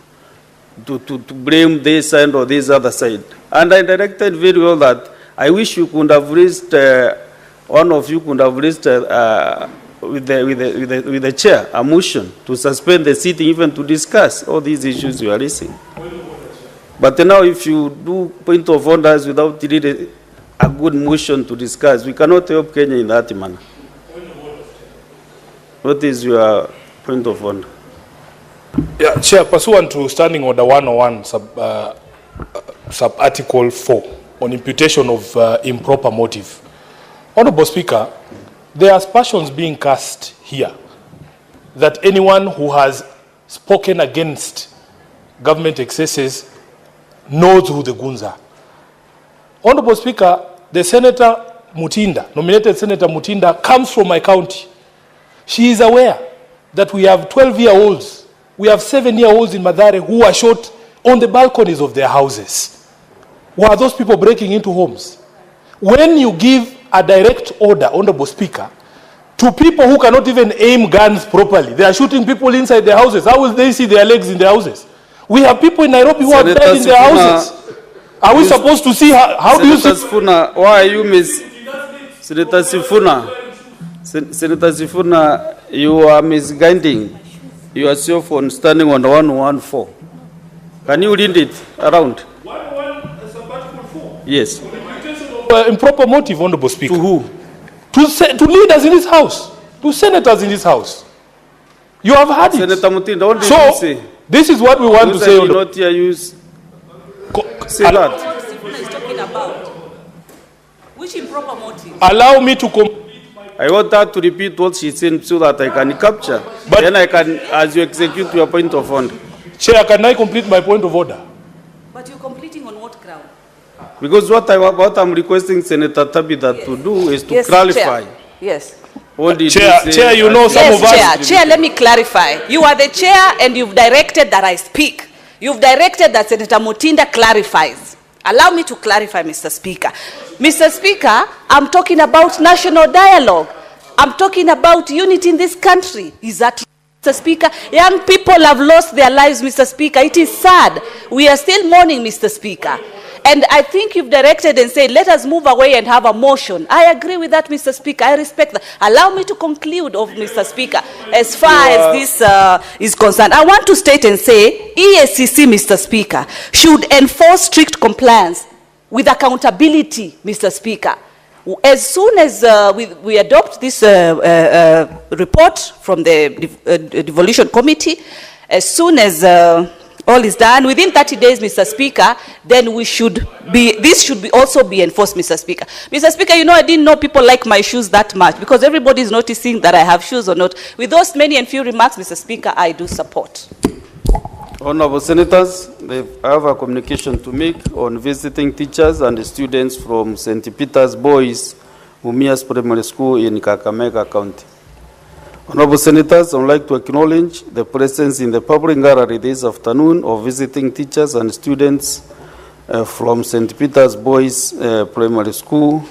blame this side or this other side. And I directed very well that I wish you could have raised, one of you could have raised with the chair a motion to suspend the sitting even to discuss all these issues you are raising. But now if you do point of orders without really a good motion to discuss, we cannot help Kenya in that manner. What is your point of order? Yeah, Chair, pursuant to Standing Order 101, sub-article 4, on imputation of improper motive. Honorable Speaker, there are aspersions being cast here that anyone who has spoken against government excesses knows who the goons are. Honorable Speaker, the Senator Mutinda, nominated Senator Mutinda, comes from my county. She is aware that we have 12-year-olds, we have 7-year-olds in Mathare who are shot on the balconies of their houses. Were those people breaking into homes? When you give a direct order, Honorable Speaker, to people who cannot even aim guns properly, they are shooting people inside their houses. How will they see their legs in their houses? We have people in Nairobi who have died in their houses. Are we supposed to see how do you see? Sifuna, why are you Senator Sifuna? Senator Sifuna, you are misguiding yourself on Standing on 114. Can you read it around? 114? Yes. Improper motive, Honorable Speaker. To who? To leaders in this house. To senators in this house. You have had it. Senator Mutinda, what did you say? This is what we want to say. I not hear you say that. Which improper motive? Allow me to I want her to repeat what she said so that I can capture. But then I can, as you execute your point of order. Chair, can I complete my point of order? But you're completing on what ground? Because what I'm requesting Senator Tabitha to do is to clarify. Chair. Yes. Chair, you know some of us. Chair, let me clarify. You are the chair and you've directed that I speak. You've directed that Senator Mutinda clarifies. Allow me to clarify, Mr. Speaker. Mr. Speaker, I'm talking about national dialogue. I'm talking about unity in this country. Is that true, Mr. Speaker? Young people have lost their lives, Mr. Speaker. It is sad. We are still mourning, Mr. Speaker. And I think you've directed and said, let us move away and have a motion. I agree with that, Mr. Speaker. I respect that. Allow me to conclude, Mr. Speaker, as far as this is concerned. I want to state and say, EACC, Mr. Speaker, should enforce strict compliance with accountability, Mr. Speaker. As soon as we adopt this report from the Devolution Committee, as soon as all is done, within 30 days, Mr. Speaker, then this should also be enforced, Mr. Speaker. Mr. Speaker, you know, I didn't know people like my shoes that much because everybody is noticing that I have shoes or not. With those many and few remarks, Mr. Speaker, I do support. Honorable Senators, I have a communication to make on visiting teachers and students from St. Peter's Boys Mumias Primary School in Kakamega County. Honorable Senators, I would like to acknowledge the presence in the public gallery this afternoon of visiting teachers and students from St. Peter's Boys Primary School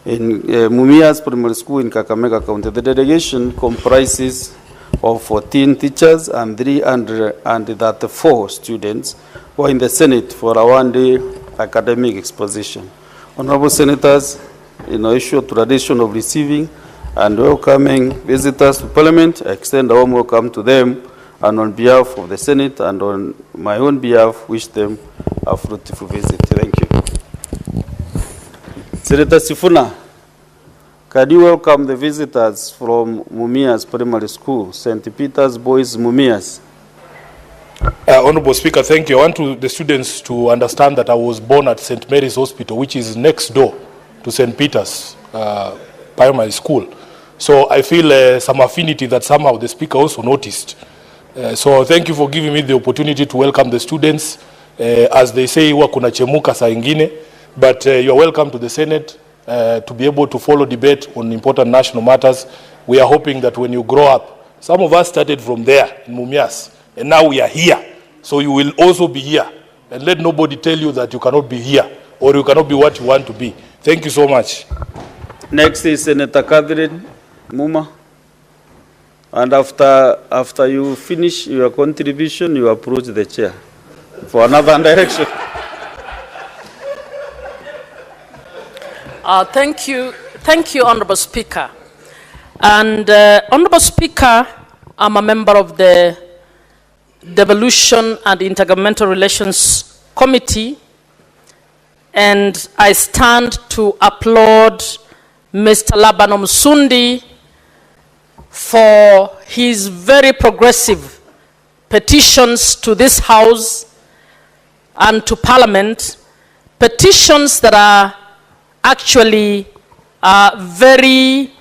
in Mumias Primary School in Kakamega County. The delegation comprises of 14 teachers and 334 students who are in the Senate for a one-day academic exposition. Honorable Senators, in our issue tradition of receiving and welcoming visitors to Parliament, I extend a warm welcome to them, and on behalf of the Senate and on my own behalf, wish them a fruitful visit. Thank you. Senator Sifuna, can you welcome the visitors from Mumias Primary School, St. Peter's Boys Mumias? Honorable Speaker, thank you. I want the students to understand that I was born at St. Mary's Hospital, which is next door to St. Peter's Primary School. So I feel some affinity that somehow the Speaker also noticed. So thank you for giving me the opportunity to welcome the students. As they say, huwa kuna chemuka saa ingine, but you're welcome to the Senate to be able to follow debate on important national matters. We are hoping that when you grow up, some of us started from there in Mumias, and now we are here. So you will also be here. And let nobody tell you that you cannot be here or you cannot be what you want to be. Thank you so much. Next is Senator Catherine Muma. And after you finish your contribution, you approach the chair for another direction. Thank you, Honorable Speaker. And Honorable Speaker, I'm a member of the Devolution and Intergovernmental Relations Committee, and I stand to applaud Mr. Laban Omusundi for his very progressive petitions to this House and to Parliament, petitions that are actually very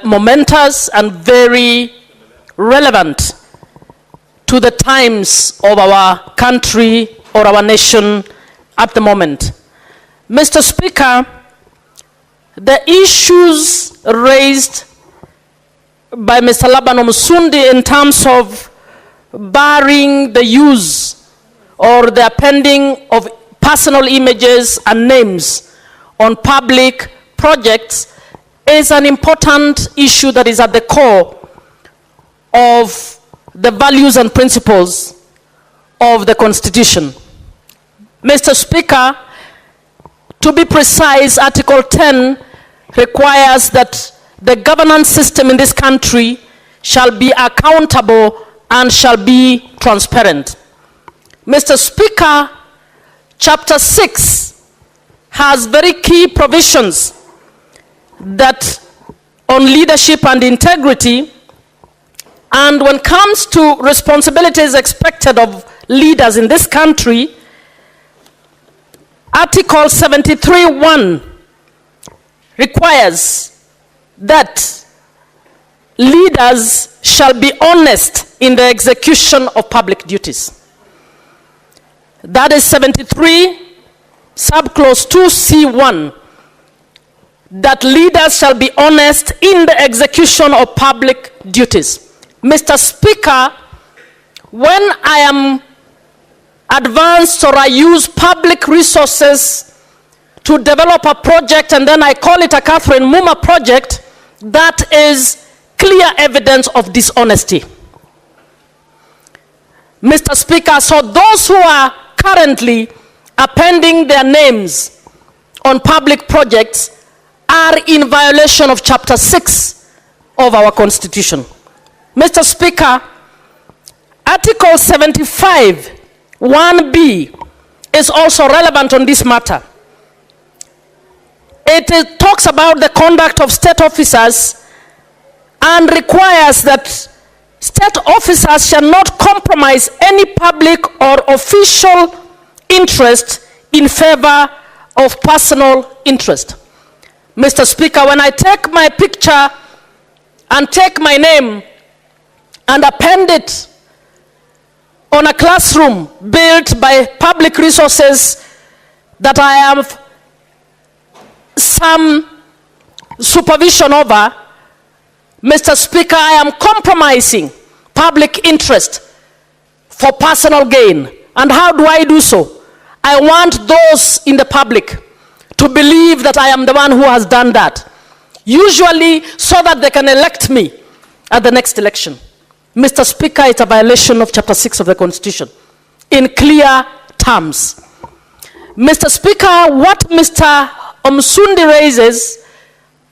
momentous and very relevant to the times of our country or our nation at the moment. Mr. Speaker, the issues raised by Mr. Laban Omusundi in terms of barring the use or the appending of personal images and names on public projects is an important issue that is at the core of the values and principles of the Constitution. Mr. Speaker, to be precise, Article 10 requires that the governance system in this country shall be accountable and shall be transparent. Mr. Speaker, Chapter 6 has very key provisions that on leadership and integrity, and when it comes to responsibilities expected of leaders in this country, Article 73(1) requires that leaders shall be honest in the execution of public duties. That is 73, subclause 2C1, that leaders shall be honest in the execution of public duties. Mr. Speaker, when I am advanced or I use public resources to develop a project and then I call it a Catherine Muma project, that is clear evidence of dishonesty. Mr. Speaker, so those who are currently appending their names on public projects are in violation of Chapter 6 of our Constitution. Mr. Speaker, Article 75, 1B is also relevant on this matter. It talks about the conduct of state officers and requires that state officers shall not compromise any public or official interest in favor of personal interest. Mr. Speaker, when I take my picture and take my name and append it on a classroom built by public resources that I have some supervision over, Mr. Speaker, I am compromising public interest for personal gain. And how do I do so? I want those in the public to believe that I am the one who has done that, usually so that they can elect me at the next election. Mr. Speaker, it's a violation of Chapter 6 of the Constitution in clear terms. Mr. Speaker, what Mr. Omusundi raises,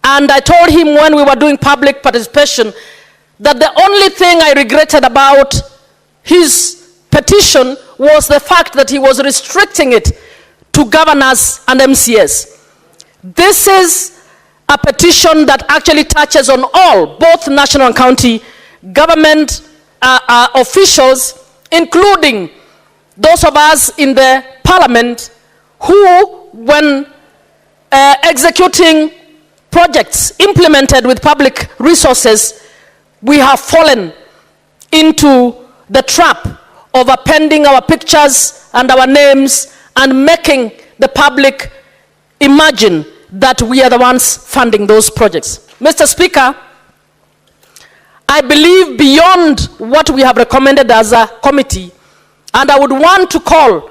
and I told him when we were doing public participation that the only thing I regretted about his petition was the fact that he was restricting it to governors and MCS. This is a petition that actually touches on all, both national and county government officials, including those of us in the Parliament who, when executing projects implemented with public resources, we have fallen into the trap of appending our pictures and our names and making the public imagine that we are the ones funding those projects. Mr. Speaker, I believe beyond what we have recommended as a committee, and I would want to call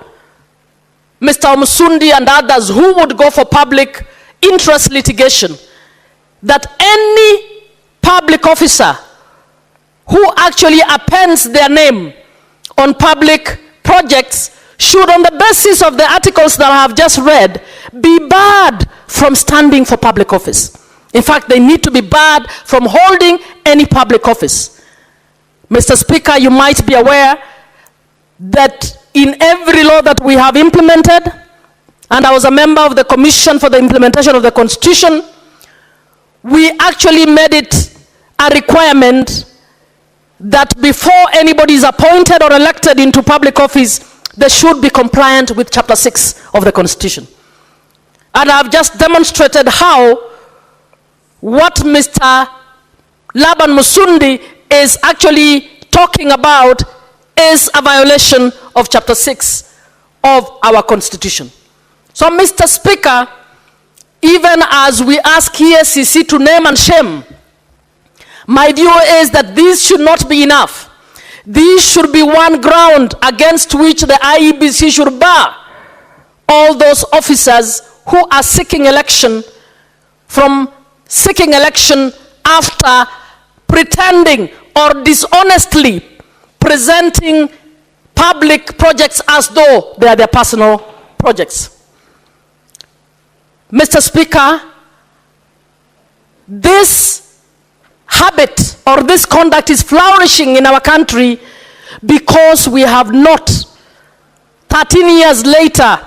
Mr. Omusundi and others who would go for public interest litigation, that any public officer who actually appends their name on public projects should, on the basis of the articles that I have just read, be barred from standing for public office. In fact, they need to be barred from holding any public office. Mr. Speaker, you might be aware that in every law that we have implemented, and I was a member of the Commission for the Implementation of the Constitution, we actually made it a requirement that before anybody is appointed or elected into public office, they should be compliant with Chapter 6 of the Constitution. And I've just demonstrated how what Mr. Laban Musundi is actually talking about is a violation of Chapter 6 of our Constitution. So, Mr. Speaker, even as we ask EACC to name and shame, my view is that this should not be enough. This should be one ground against which the IEBC should bar all those officers who are seeking election from seeking election after pretending or dishonestly presenting public projects as though they are their personal projects. Mr. Speaker, this habit or this conduct is flourishing in our country because we have not, 13 years later,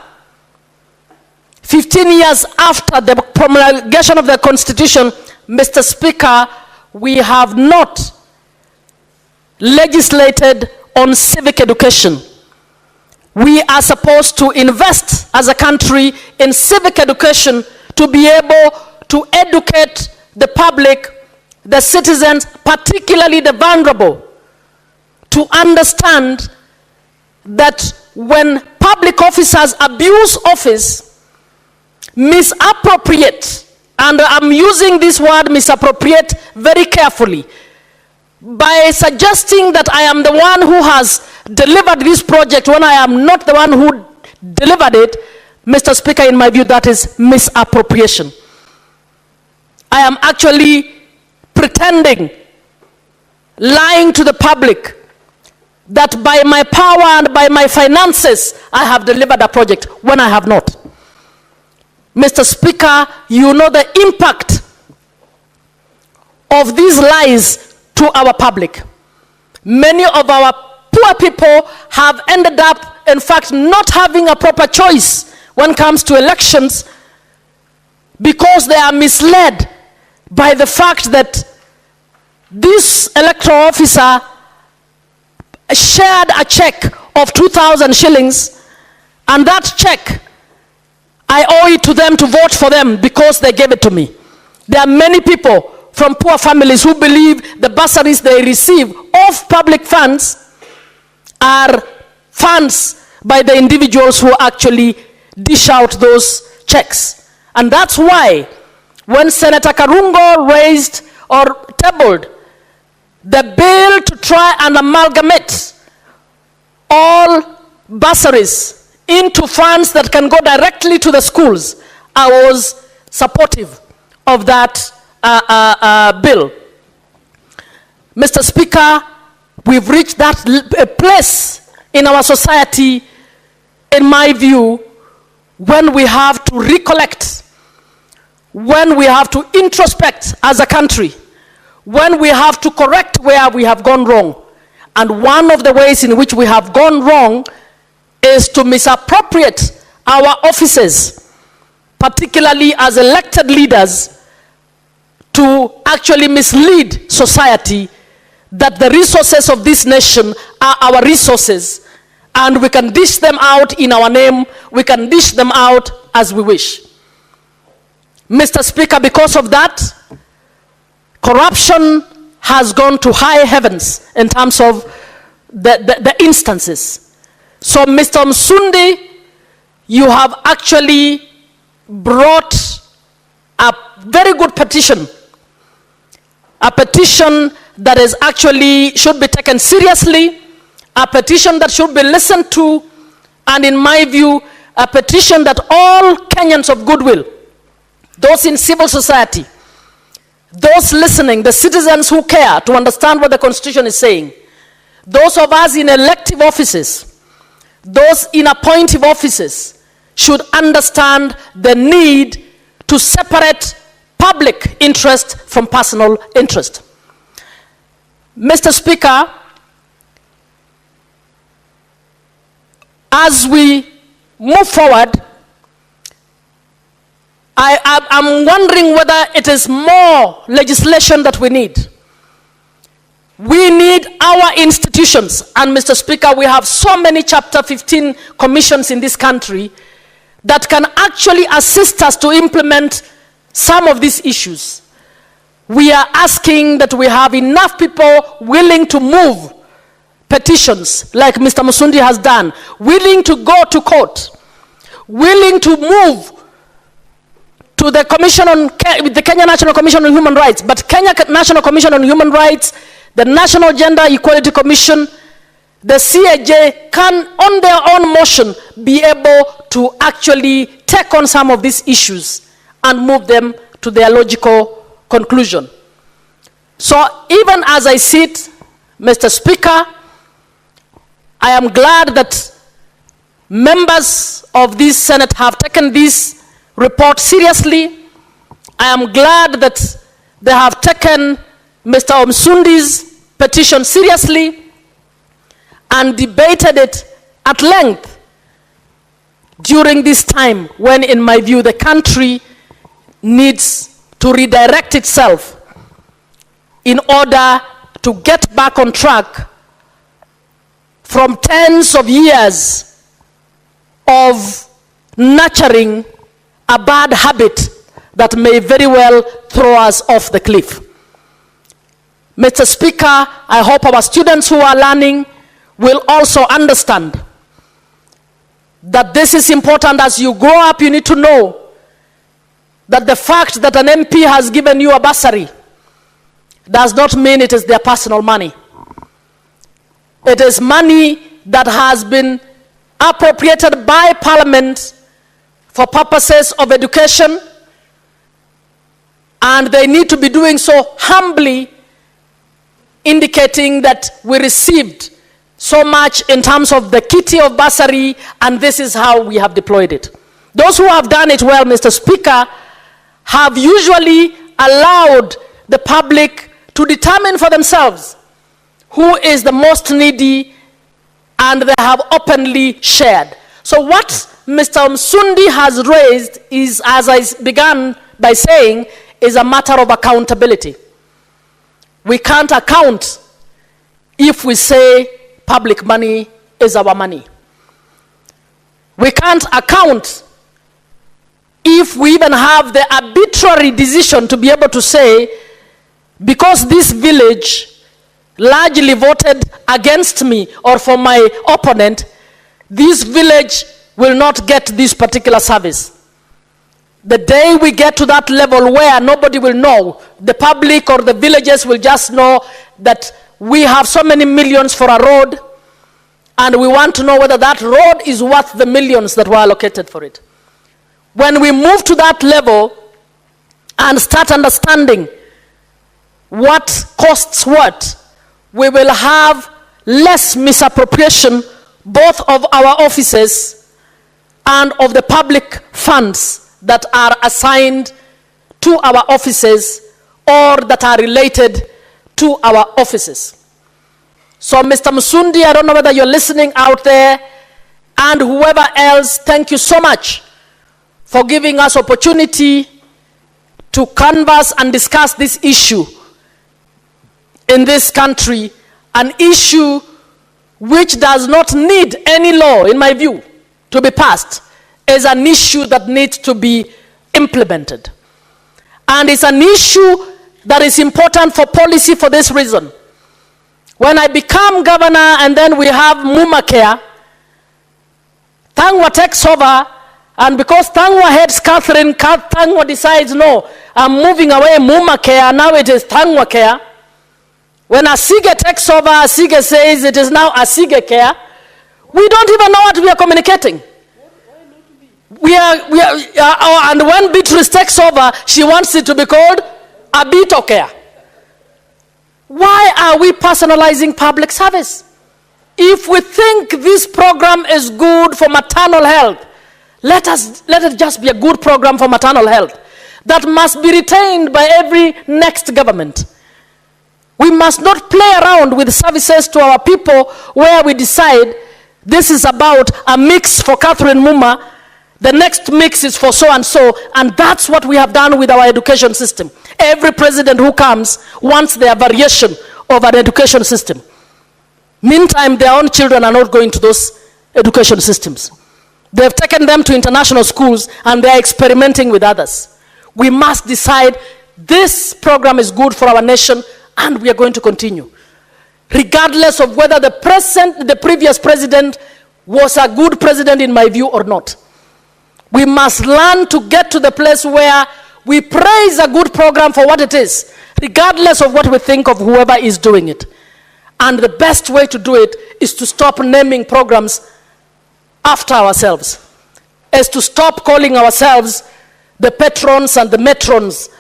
15 years after the promulgation of the Constitution, Mr. Speaker, we have not legislated on civic education. We are supposed to invest as a country in civic education to be able to educate the public, the citizens, particularly the vulnerable, to understand that when public officers abuse office, misappropriate, and I'm using this word misappropriate very carefully, by suggesting that I am the one who has delivered this project when I am not the one who delivered it, Mr. Speaker, in my view, that is misappropriation. I am actually pretending, lying to the public, that by my power and by my finances, I have delivered a project when I have not. Mr. Speaker, you know the impact of these lies to our public. Many of our poor people have ended up, in fact, not having a proper choice when it comes to elections because they are misled by the fact that this electoral officer shared a check of 2,000 shillings, and that check, I owe it to them to vote for them because they gave it to me. There are many people from poor families who believe the bursaries they receive of public funds are funds by the individuals who actually dish out those checks. And that's why when Senator Karungo raised or tabled the bill to try and amalgamate all bursaries into funds that can go directly to the schools, I was supportive of that bill. Mr. Speaker, we've reached that place in our society, in my view, when we have to recollect, when we have to introspect as a country, when we have to correct where we have gone wrong. And one of the ways in which we have gone wrong is to misappropriate our offices, particularly as elected leaders, to actually mislead society that the resources of this nation are our resources and we can dish them out in our name, we can dish them out as we wish. Mr. Speaker, because of that, corruption has gone to high heavens in terms of the instances. So, Mr. Msundi, you have actually brought a very good petition, a petition that is actually should be taken seriously, a petition that should be listened to, and in my view, a petition that all Kenyans of goodwill, those in civil society, those listening, the citizens who care to understand what the Constitution is saying, those of us in elective offices, those in appointive offices, should understand the need to separate public interest from personal interest. Mr. Speaker, as we move forward, I'm wondering whether it is more legislation that we need. We need our institutions, and Mr. Speaker, we have so many Chapter 15 commissions in this country that can actually assist us to implement some of these issues. We are asking that we have enough people willing to move petitions, like Mr. Musundi has done, willing to go to court, willing to move to the Commission on the Kenya National Commission on Human Rights, but Kenya National Commission on Human Rights, the National Gender Equality Commission, the CAJ can, on their own motion, be able to actually take on some of these issues and move them to their logical conclusion. So even as I sit, Mr. Speaker, I am glad that members of this Senate have taken this report seriously. I am glad that they have taken Mr. Omsundi's petition seriously and debated it at length during this time when, in my view, the country needs to redirect itself in order to get back on track from tens of years of nurturing a bad habit that may very well throw us off the cliff. Mr. Speaker, I hope our students who are learning will also understand that this is important. As you grow up, you need to know that the fact that an MP has given you a bursary does not mean it is their personal money. It is money that has been appropriated by Parliament for purposes of education, and they need to be doing so humbly, indicating that we received so much in terms of the kitty of bursary, and this is how we have deployed it. Those who have done it well, Mr. Speaker, have usually allowed the public to determine for themselves who is the most needy, and they have openly shared. So what Mr. Msundi has raised is, as I began by saying, is a matter of accountability. We can't account if we say public money is our money. We can't account if we even have the arbitrary decision to be able to say, because this village largely voted against me or for my opponent, this village will not get this particular service. The day we get to that level where nobody will know, the public or the villagers will just know that we have so many millions for a road, and we want to know whether that road is worth the millions that were allocated for it. When we move to that level and start understanding what costs what, we will have less misappropriation both of our offices and of the public funds that are assigned to our offices or that are related to our offices. So Mr. Musundi, I don't know whether you're listening out there, and whoever else, thank you so much for giving us opportunity to canvass and discuss this issue in this country, an issue which does not need any law, in my view, to be passed, is an issue that needs to be implemented. And it's an issue that is important for policy for this reason. When I become governor and then we have Muma Care, Thangwa takes over, and because Thangwa heads Catherine, Thangwa decides, no, I'm moving away Muma Care, now it is Thangwa Care. When Asige takes over, Asige says it is now Asige Care. We don't even know what we are communicating. And when Beatrice takes over, she wants it to be called Abito Care. Why are we personalizing public service? If we think this program is good for maternal health, let it just be a good program for maternal health. that must be retained by every next government. We must not play around with services to our people where we decide this is about a mix for Catherine Muma, the next mix is for so-and-so, and that's what we have done with our education system. Every president who comes wants their variation of an education system. Meantime, their own children are not going to those education systems. They've taken them to international schools and they're experimenting with others. We must decide this program is good for our nation and we are going to continue. Regardless of whether the previous president was a good president in my view or not. We must learn to get to the place where we praise a good program for what it is, regardless of what we think of whoever is doing it. And the best way to do it is to stop naming programs after ourselves, is to stop calling ourselves the patrons and the matrons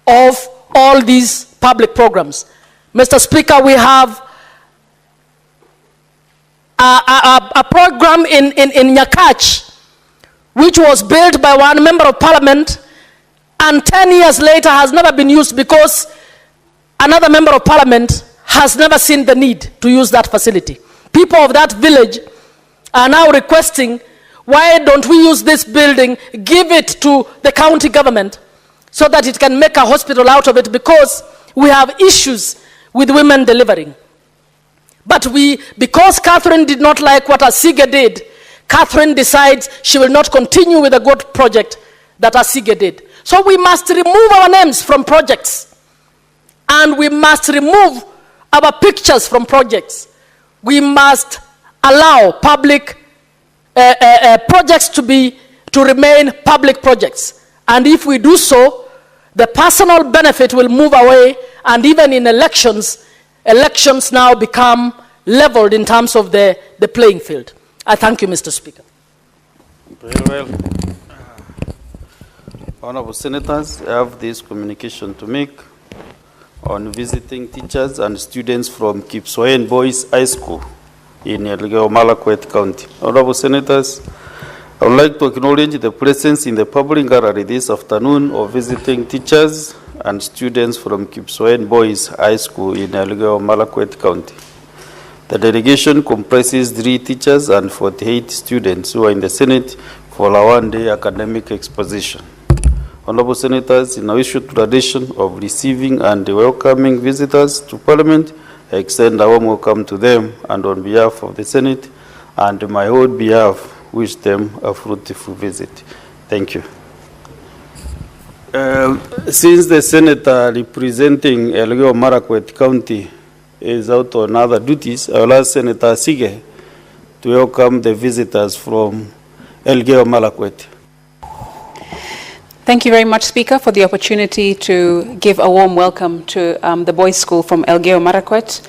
of all these public programs. Mr. Speaker, we have a program in Nyakach, which was built by one member of parliament and 10 years later has never been used because another member of parliament has never seen the need to use that facility. People of that village are now requesting, why don't we use this building, give it to the county government so that it can make a hospital out of it, because we have issues with women delivering. But because Catherine did not like what Asige did, Catherine decides she will not continue with the good project that Asige did. So we must remove our names from projects. And we must remove our pictures from projects. We must allow public projects to remain public projects. And if we do so, the personal benefit will move away, and even in elections now become leveled in terms of the playing field. I thank you, Mr. Speaker. Very well. Honorable Senators, I have this communication to make on visiting teachers and students from Kipsuen Boys High School in Elgeyo Marakwet County. Honorable Senators, I would like to acknowledge the presence in the public gallery this afternoon of visiting teachers and students from Kipsuen Boys High School in Elgeyo Marakwet County. The delegation comprises 3 teachers and 48 students who are in the Senate for a one-day academic exposition. Honorable Senators, in our issue tradition of receiving and welcoming visitors to Parliament, I extend a warm welcome to them, and on behalf of the Senate and my own behalf, wish them a fruitful visit. Thank you. Since the senator representing Elgeyo Marakwet County is out on other duties, I will ask Senator Asige to welcome the visitors from Elgeyo Marakwet. Thank you very much, Speaker, for the opportunity to give a warm welcome to the boys' school from Elgeyo Marakwet.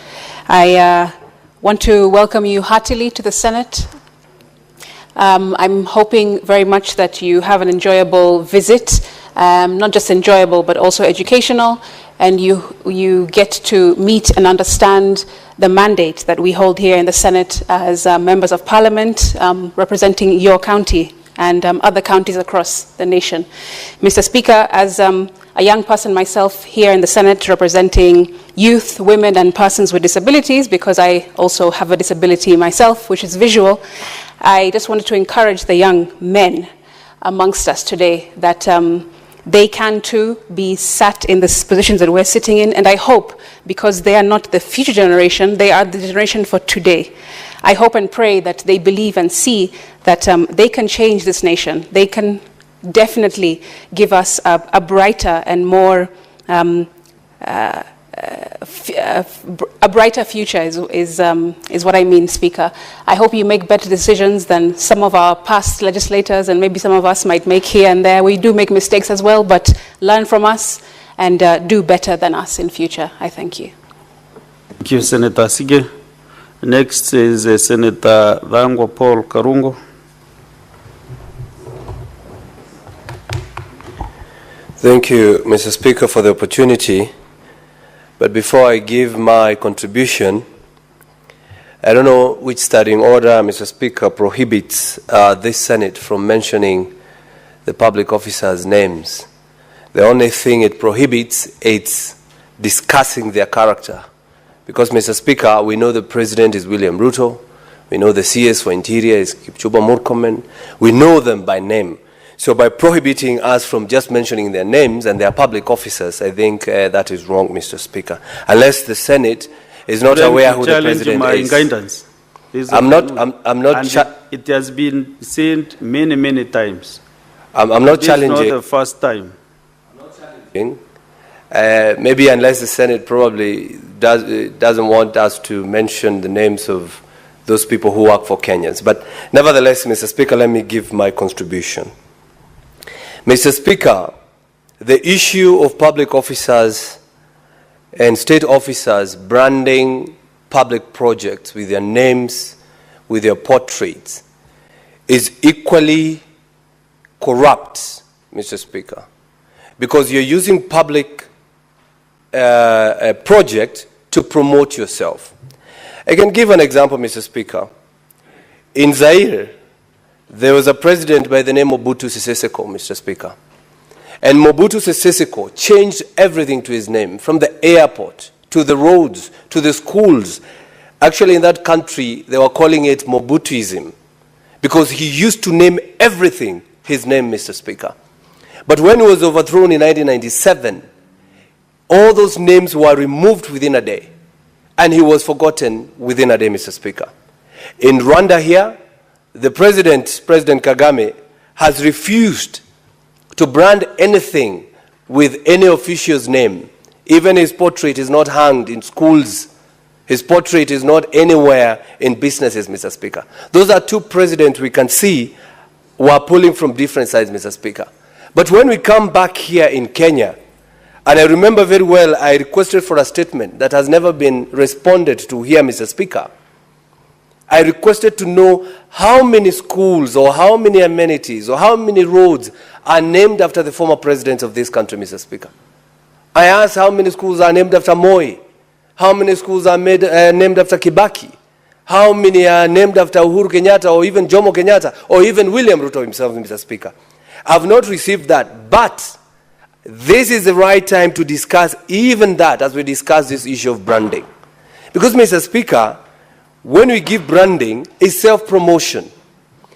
I want to welcome you heartily to the Senate. I'm hoping very much that you have an enjoyable visit, not just enjoyable, but also educational, and you get to meet and understand the mandate that we hold here in the Senate as members of Parliament representing your county and other counties across the nation. Mr. Speaker, as a young person myself here in the Senate representing youth, women, and persons with disabilities, because I also have a disability myself, which is visual, I just wanted to encourage the young men amongst us today that they can too be sat in the positions that we're sitting in, and I hope, because they are not the future generation, they are the generation for today. I hope and pray that they believe and see that they can change this nation. They can definitely give us a brighter and more a brighter future is what I mean, Speaker. I hope you make better decisions than some of our past legislators and maybe some of us might make here and there. We do make mistakes as well, but learn from us and do better than us in future. I thank you. Thank you, Senator Asige. Next is Senator Rangwa Paul Karungo. Thank you, Mr. Speaker, for the opportunity. But before I give my contribution, I don't know which standing order, Mr. Speaker, prohibits this Senate from mentioning the public officers' names. The only thing it prohibits is discussing their character. Because, Mr. Speaker, we know the President is William Ruto. We know the CS for Interior is Kipchumba Murkomen. We know them by name. So by prohibiting us from just mentioning their names and their public officers, I think that is wrong, Mr. Speaker. Unless the Senate is not aware who the President my is. Guidance. I'm not. It has been said many, many times. I'm not challenging. This is not the first time. Maybe unless the Senate probably doesn't want us to mention the names of those people who work for Kenyans. But nevertheless, Mr. Speaker, let me give my contribution. Mr. Speaker, the issue of public officers and state officers branding public projects with their names, with their portraits, is equally corrupt, Mr. Speaker, because you're using public project to promote yourself. I can give an example, Mr. Speaker. In Zaire, there was a president by the name of Mobutu Sese Seko, Mr. Speaker. And Mobutu Sese Seko changed everything to his name, from the airport, to the roads, to the schools. Actually, in that country, they were calling it Mobutuism, because he used to name everything his name, Mr. Speaker. But when he was overthrown in 1997, all those names were removed within a day, and he was forgotten within a day, Mr. Speaker. In Rwanda here, the President Kagame, has refused to brand anything with any official's name. Even his portrait is not hanged in schools. His portrait is not anywhere in businesses, Mr. Speaker. Those are two presidents we can see who are pulling from different sides, Mr. Speaker. But when we come back here in Kenya, and I remember very well, I requested for a statement that has never been responded to here, Mr. Speaker. I requested to know how many schools or how many amenities or how many roads are named after the former presidents of this country, Mr. Speaker. I asked how many schools are named after Moi, how many schools are named after Kibaki, how many are named after Uhuru Kenyatta or even Jomo Kenyatta or even William Ruto himself, Mr. Speaker. I've not received that, but this is the right time to discuss even that as we discuss this issue of branding. Because, Mr. Speaker, when we give branding, it's self-promotion.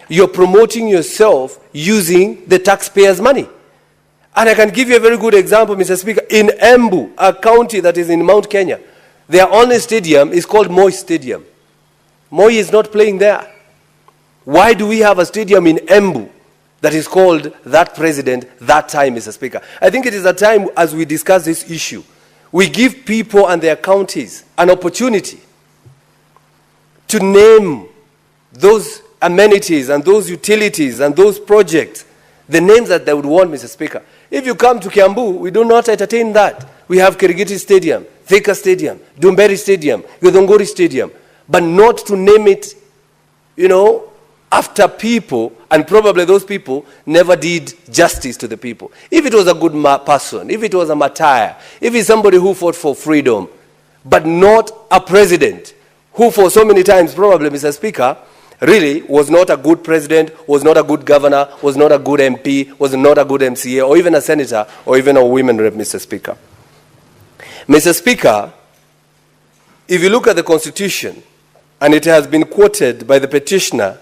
You're promoting yourself using the taxpayers' money. And I can give you a very good example, Mr. Speaker. In Embu, a county that is in Mount Kenya, their only stadium is called Moi Stadium. Moi is not playing there. Why do we have a stadium in Embu that is called that president that time, Mr. Speaker? I think it is a time as we discuss this issue, we give people and their counties an opportunity to name those amenities and those utilities and those projects, the names that they would want, Mr. Speaker. If you come to Kiambu, we do not entertain that. We have Kirigiti Stadium, Thika Stadium, Dumberi Stadium, Githunguri Stadium, but not to name it, after people, and probably those people never did justice to the people. If it was a good person, if it was a martyr, if it's somebody who fought for freedom, but not a president who for so many times probably, Mr. Speaker, really was not a good president, was not a good governor, was not a good MP, was not a good MCA, or even a senator, or even a women rep, Mr. Speaker. Mr. Speaker, if you look at the Constitution, and it has been quoted by the petitioner,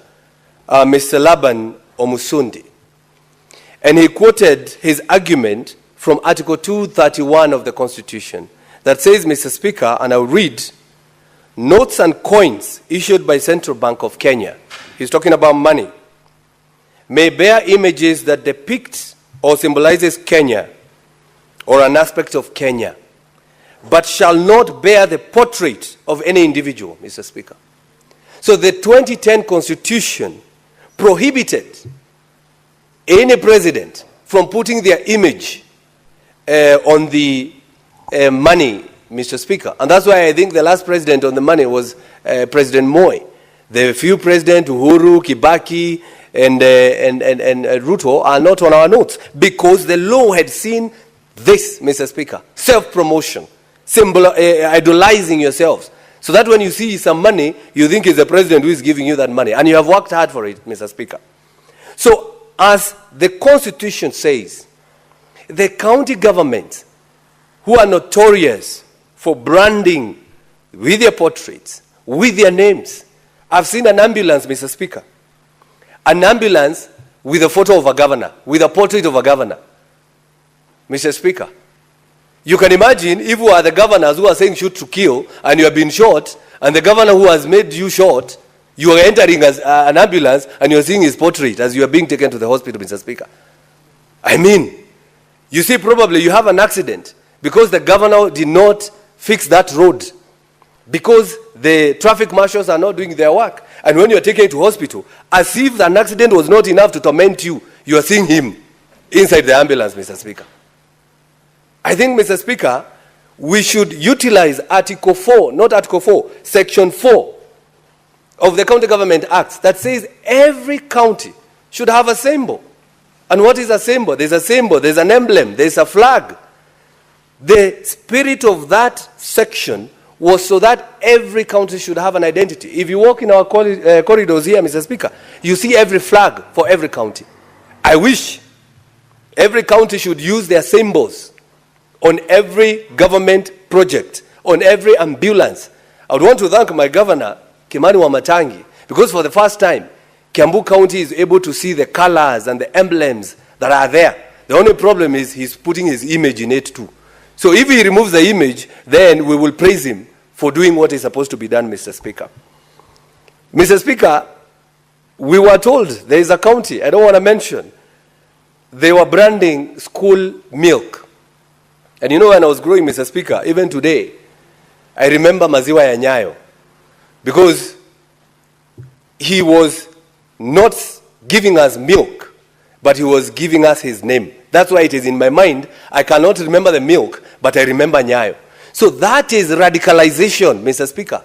Mr. Laban Omusundi, and he quoted his argument from Article 231 of the Constitution that says, Mr. Speaker, and I'll read, notes and coins issued by Central Bank of Kenya, he's talking about money, may bear images that depict or symbolizes Kenya or an aspect of Kenya, but shall not bear the portrait of any individual, Mr. Speaker. So the 2010 Constitution prohibited any president from putting their image on the money, Mr. Speaker. And that's why I think the last president on the money was President Moi. The few presidents, Uhuru, Kibaki, and Ruto, are not on our notes because the law had seen this, Mr. Speaker, self-promotion, idolizing yourselves. So that when you see some money, you think it's the president who is giving you that money. And you have worked hard for it, Mr. Speaker. So as the Constitution says, the county governments who are notorious for branding with their portraits, with their names. I've seen an ambulance, Mr. Speaker. An ambulance with a photo of a governor, with a portrait of a governor. Mr. Speaker, you can imagine if you are the governors who are saying shoot to kill and you have been shot, and the governor who has made you shot, you are entering as an ambulance and you are seeing his portrait as you are being taken to the hospital, Mr. Speaker. I mean, you see, probably you have an accident because the governor did not fix that road, because the traffic marshals are not doing their work. And when you are taken to hospital, as if an accident was not enough to torment you, you are seeing him inside the ambulance, Mr. Speaker. I think, Mr. Speaker, we should utilize Article 4, not Article 4, Section 4 of the County Government Act that says every county should have a symbol. And what is a symbol? There's a symbol, there's an emblem, there's a flag. The spirit of that section was so that every county should have an identity. If you walk in our corridors here, Mr. Speaker, you see every flag for every county. I wish every county should use their symbols on every government project, on every ambulance. I would want to thank my governor, Kimani Wamatangi, because for the first time, Kiambu County is able to see the colors and the emblems that are there. The only problem is he's putting his image in it too. So if he removes the image, then we will praise him for doing what is supposed to be done, Mr. Speaker. Mr. Speaker, we were told there is a county, I don't want to mention, they were branding school milk. And you know, when I was growing, Mr. Speaker, even today, I remember Maziwa ya Nyayo, because he was not giving us milk, but he was giving us his name. That's why it is in my mind. I cannot remember the milk, but I remember Nyayo. So that is radicalization, Mr. Speaker.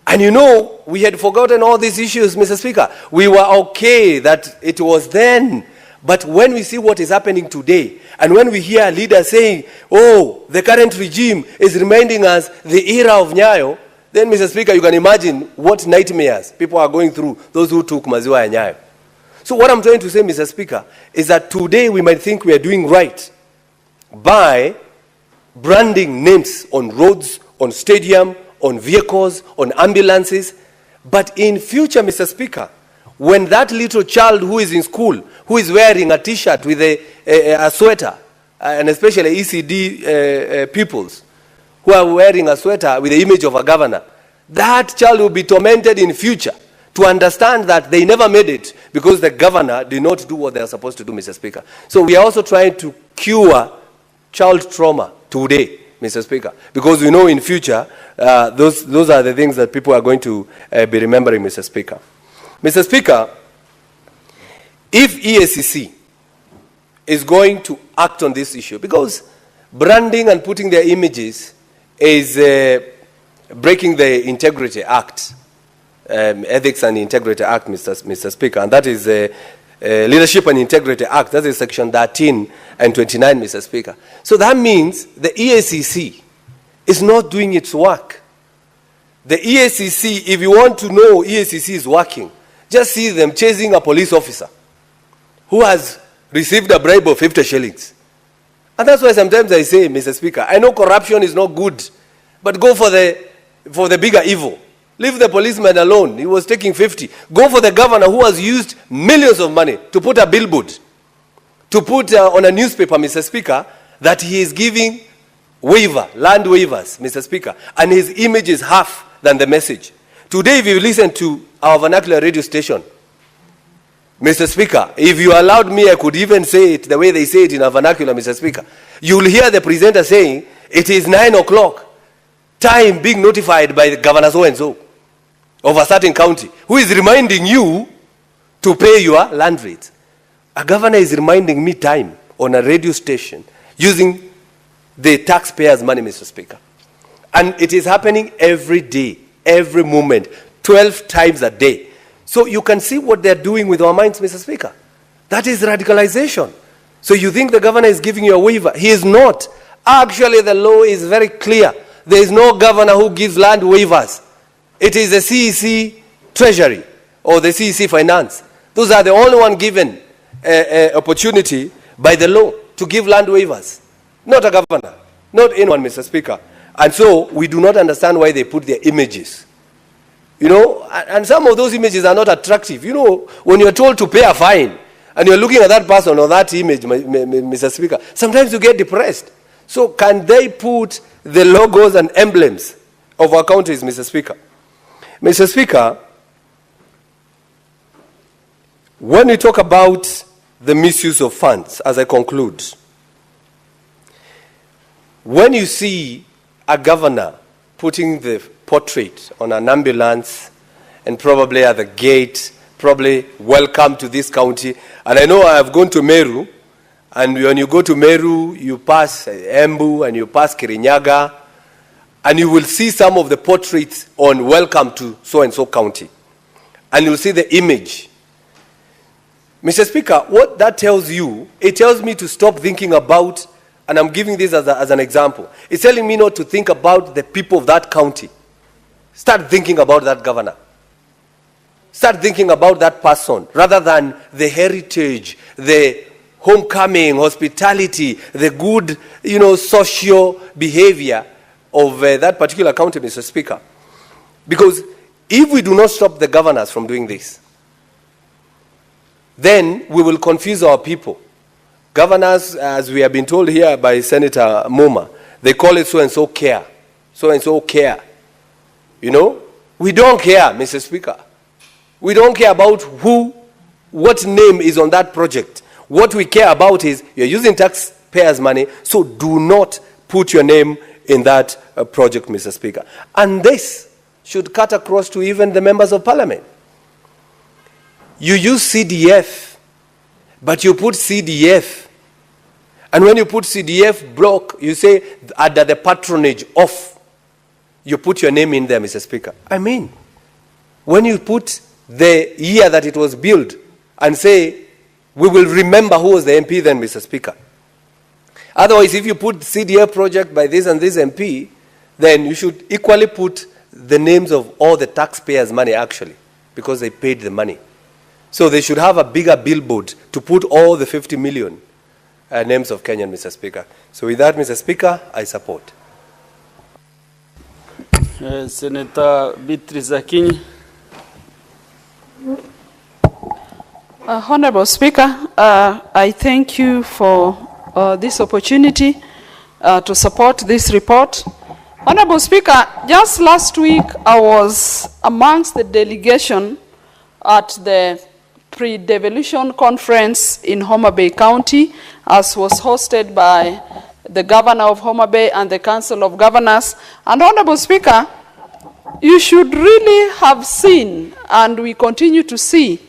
And you know, we had forgotten all these issues, Mr. Speaker. We were okay that it was then. But when we see what is happening today, and when we hear leaders saying, oh, the current regime is reminding us the era of Nyayo, then, Mr. Speaker, you can imagine what nightmares people are going through, those who took Maziwa ya Nyayo. So what I'm trying to say, Mr. Speaker, is that today we might think we are doing right by branding names on roads, on stadium, on vehicles, on ambulances. But in future, Mr. Speaker, when that little child who is in school, who is wearing a T-shirt with a sweater, and especially ECD pupils, who are wearing a sweater with the image of a governor, that child will be tormented in future to understand that they never made it because the governor did not do what they are supposed to do, Mr. Speaker. So we are also trying to cure child trauma today, Mr. Speaker, because we know in future those are the things that people are going to be remembering, Mr. Speaker. Mr. Speaker, if EACC is going to act on this issue, because branding and putting their images is breaking the Integrity Act, Ethics and Integrity Act, Mr. Speaker, and that is Leadership and Integrity Act, that is Section 13 and 29, Mr. Speaker. So that means the EACC is not doing its work. The EACC, if you want to know EACC is working, just see them chasing a police officer who has received a bribe of 50 shillings. And that's why sometimes I say, Mr. Speaker, I know corruption is not good, but go for the bigger evil. Leave the policeman alone. He was taking 50. Go for the governor who has used millions of money to put a billboard, to put on a newspaper, Mr. Speaker, that he is giving land waivers, Mr. Speaker, and his image is half than the message. Today, if you listen to our vernacular radio station, Mr. Speaker, if you allowed me, I could even say it the way they say it in our vernacular, Mr. Speaker. You will hear the presenter saying, it is 9 o'clock, time being notified by the governor so-and-so of a certain county, who is reminding you to pay your land rate. A governor is reminding me time on a radio station using the taxpayers' money, Mr. Speaker. And it is happening every day, every moment, 12 times a day. So you can see what they're doing with our minds, Mr. Speaker. That is radicalization. So you think the governor is giving you a waiver. He is not. Actually, the law is very clear. There is no governor who gives land waivers. It is the CEC Treasury or the CEC Finance. Those are the only one given opportunity by the law to give land waivers. Not a governor, not anyone, Mr. Speaker. And so we do not understand why they put their images. You know, and some of those images are not attractive. You know, when you're told to pay a fine, and you're looking at that person or that image, Mr. Speaker, sometimes you get depressed. So can they put the logos and emblems of our countries, Mr. Speaker? Mr. Speaker, when we talk about the misuse of funds, as I conclude, when you see a governor putting the portrait on an ambulance and probably at the gate, probably welcome to this county, and I know I have gone to Meru, and when you go to Meru, you pass Embu and you pass Kirinyaga, and you will see some of the portraits on welcome to so-and-so county. And you'll see the image. Mr. Speaker, what that tells you, it tells me to stop thinking about, and I'm giving this as an example, it's telling me not to think about the people of that county. Start thinking about that governor. Start thinking about that person, rather than the heritage, the homecoming, hospitality, the good, social behavior of that particular county, Mr. Speaker. Because if we do not stop the governors from doing this, then we will confuse our people. Governors, as we have been told here by Senator Muma, they call it so-and-so care. So-and-so care. You know, we don't care, Mr. Speaker. We don't care about what name is on that project. What we care about is you're using taxpayers' money, so do not put your name in that project, Mr. Speaker. And this should cut across to even the members of parliament. You use CDF, but you put CDF. And when you put CDF block, you say under the patronage of, you put your name in there, Mr. Speaker. I mean, when you put the year that it was built and say, we will remember who was the MP then, Mr. Speaker. Otherwise, if you put CDF project by this and this MP, then you should equally put the names of all the taxpayers' money, actually, because they paid the money. So they should have a bigger billboard to put all the 50 million names of Kenyan, Mr. Speaker. So with that, Mr. Speaker, I support. Senator Beatrice Akinyi. Honorable Speaker, I thank you for this opportunity to support this report. Honorable Speaker, just last week I was amongst the delegation at the pre-devolution conference in Homa Bay County, as was hosted by the Governor of Homa Bay and the Council of Governors. And Honorable Speaker, you should really have seen, and we continue to see,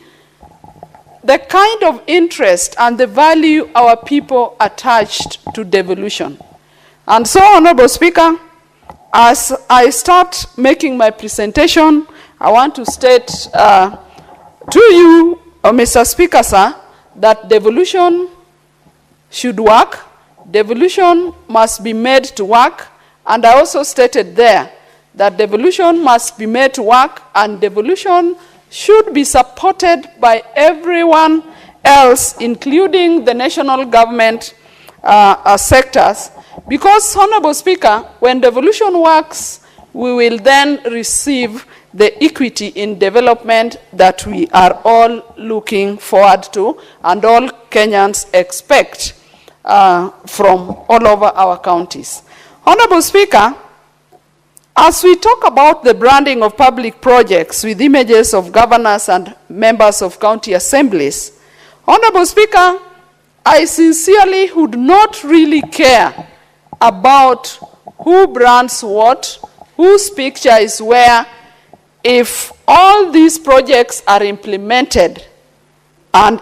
the kind of interest and the value our people attached to devolution. And so, Honorable Speaker, as I start making my presentation, I want to state to you, Mr. Speaker, sir, that devolution should work. Devolution must be made to work. And I also stated there that devolution must be made to work, and devolution should be supported by everyone else, including the national government sectors. Because, Honorable Speaker, when devolution works, we will then receive the equity in development that we are all looking forward to and all Kenyans expect from all over our counties. Honorable Speaker, as we talk about the branding of public projects with images of governors and members of county assemblies, Honorable Speaker, I sincerely would not really care about who brands what, whose picture is where, if all these projects are implemented, and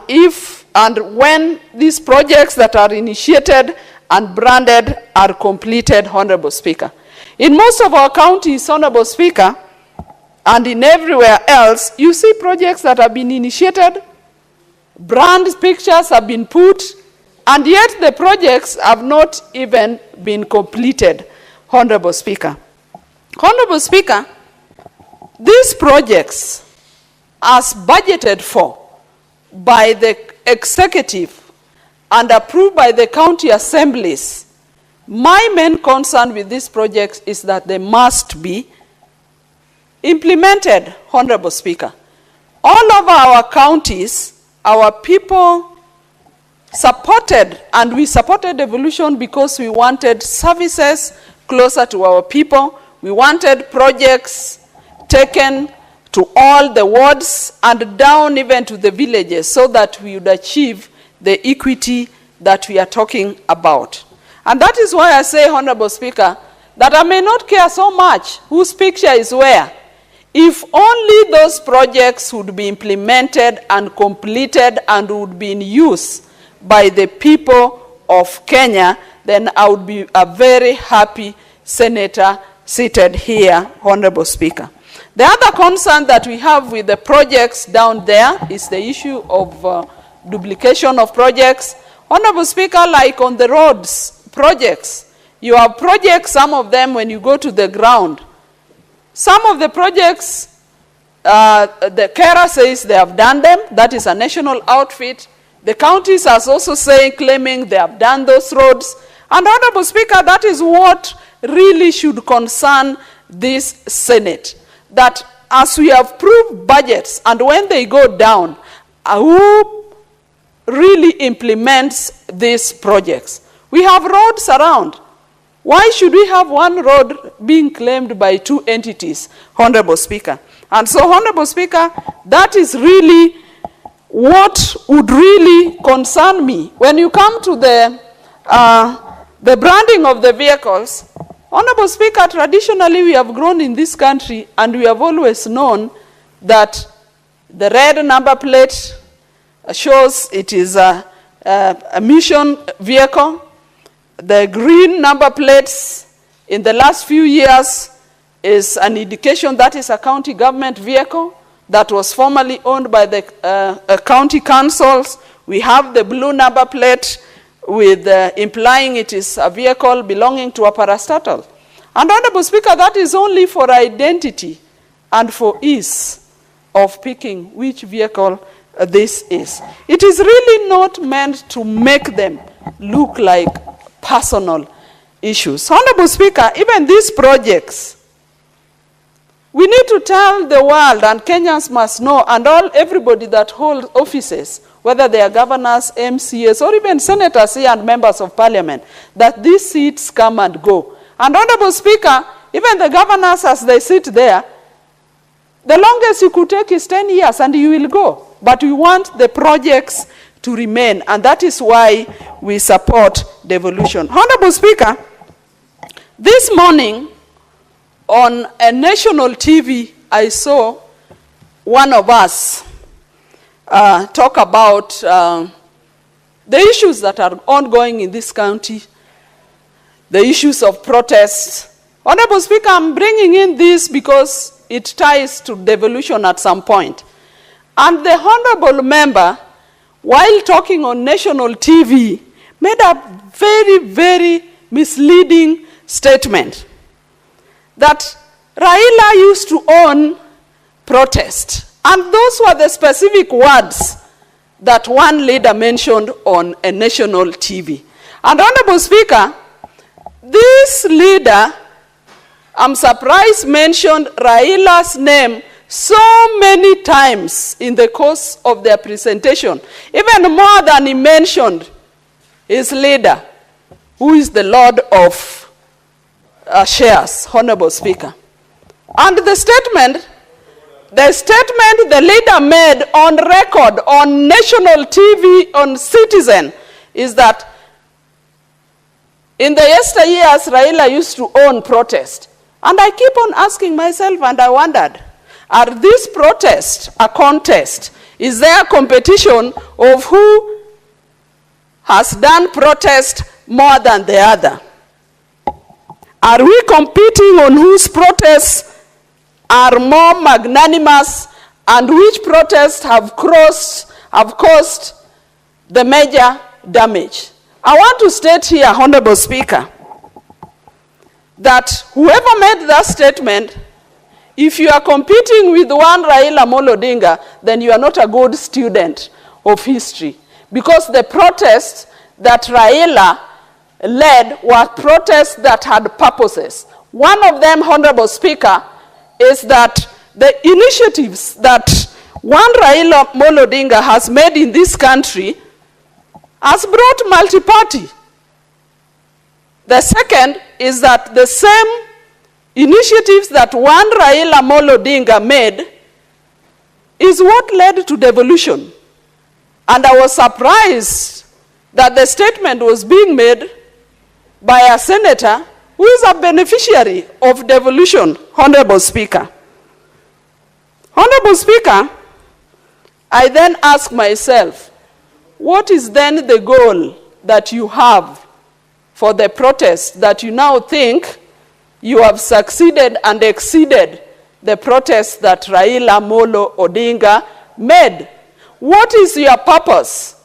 when these projects that are initiated and branded are completed, Honorable Speaker. In most of our counties, Honorable Speaker, and in everywhere else, you see projects that have been initiated, brand pictures have been put, and yet the projects have not even been completed, Honorable Speaker. Honorable Speaker, these projects, as budgeted for by the executive and approved by the county assemblies, my main concern with these projects is that they must be implemented, Honorable Speaker. All over our counties, our people supported, and we supported devolution because we wanted services closer to our people. We wanted projects taken to all the wards and down even to the villages so that we would achieve the equity that we are talking about. And that is why I say, Honorable Speaker, that I may not care so much whose picture is where. If only those projects would be implemented and completed and would be in use by the people of Kenya, then I would be a very happy senator seated here, Honorable Speaker. The other concern that we have with the projects down there is the issue of duplication of projects. Honorable Speaker, like on the roads projects, you have projects, some of them when you go to the ground, some of the projects, the CARA says they have done them. That is a national outfit. The counties are also saying, claiming they have done those roads. And Honorable Speaker, that is what really should concern this Senate. That as we have approved budgets, and when they go down, who really implements these projects? We have roads around. Why should we have one road being claimed by two entities, Honorable Speaker? And so, Honorable Speaker, that is really what would really concern me. When you come to the branding of the vehicles, Honorable Speaker, traditionally we have grown in this country and we have always known that the red number plate shows it is a mission vehicle. The green number plates in the last few years is an indication that is a county government vehicle that was formerly owned by the county councils. We have the blue number plate with implying it is a vehicle belonging to a parastatal. And Honorable Speaker, that is only for identity and for ease of picking which vehicle this is. It is really not meant to make them look like personal issues. Honorable Speaker, even these projects, we need to tell the world, and Kenyans must know, and everybody that holds offices, whether they are governors, MCAs, or even senators here and members of parliament, that these seats come and go. And Honorable Speaker, even the governors as they sit there, the longest you could take is 10 years and you will go. But we want the projects to remain, and that is why we support devolution. Honorable Speaker, this morning on a national TV, I saw one of us talk about the issues that are ongoing in this county, the issues of protests. Honorable Speaker, I'm bringing in this because it ties to devolution at some point. And the honorable member, while talking on national TV, made a very, very misleading statement that Raila used to own protest. And those were the specific words that one leader mentioned on a national TV. And Honorable Speaker, this leader, I'm surprised, mentioned Raila's name so many times in the course of their presentation, even more than he mentioned his leader, who is the Lord of shares, Honorable Speaker. And the statement the leader made on record, on national TV, on Citizen, is that in the yesteryears, Raila used to own protest. And I keep on asking myself, and I wondered, are these protests a contest? Is there a competition of who has done protest more than the other? Are we competing on whose protests are more magnanimous and which protests have caused the major damage? I want to state here, Honorable Speaker, that whoever made that statement, if you are competing with one Raila Amolo Odinga, then you are not a good student of history. Because the protests that Raila led were protests that had purposes. One of them, Honorable Speaker, is that the initiatives that one Raila Amolo Odinga has made in this country has brought multi-party. The second is that the same initiatives that one Raila Amolo Odinga made is what led to devolution. And I was surprised that the statement was being made by a senator who is a beneficiary of devolution, Honorable Speaker. Honorable Speaker, I then ask myself, what is then the goal that you have for the protest that you now think you have succeeded and exceeded the protest that Raila Amolo Odinga made? What is your purpose?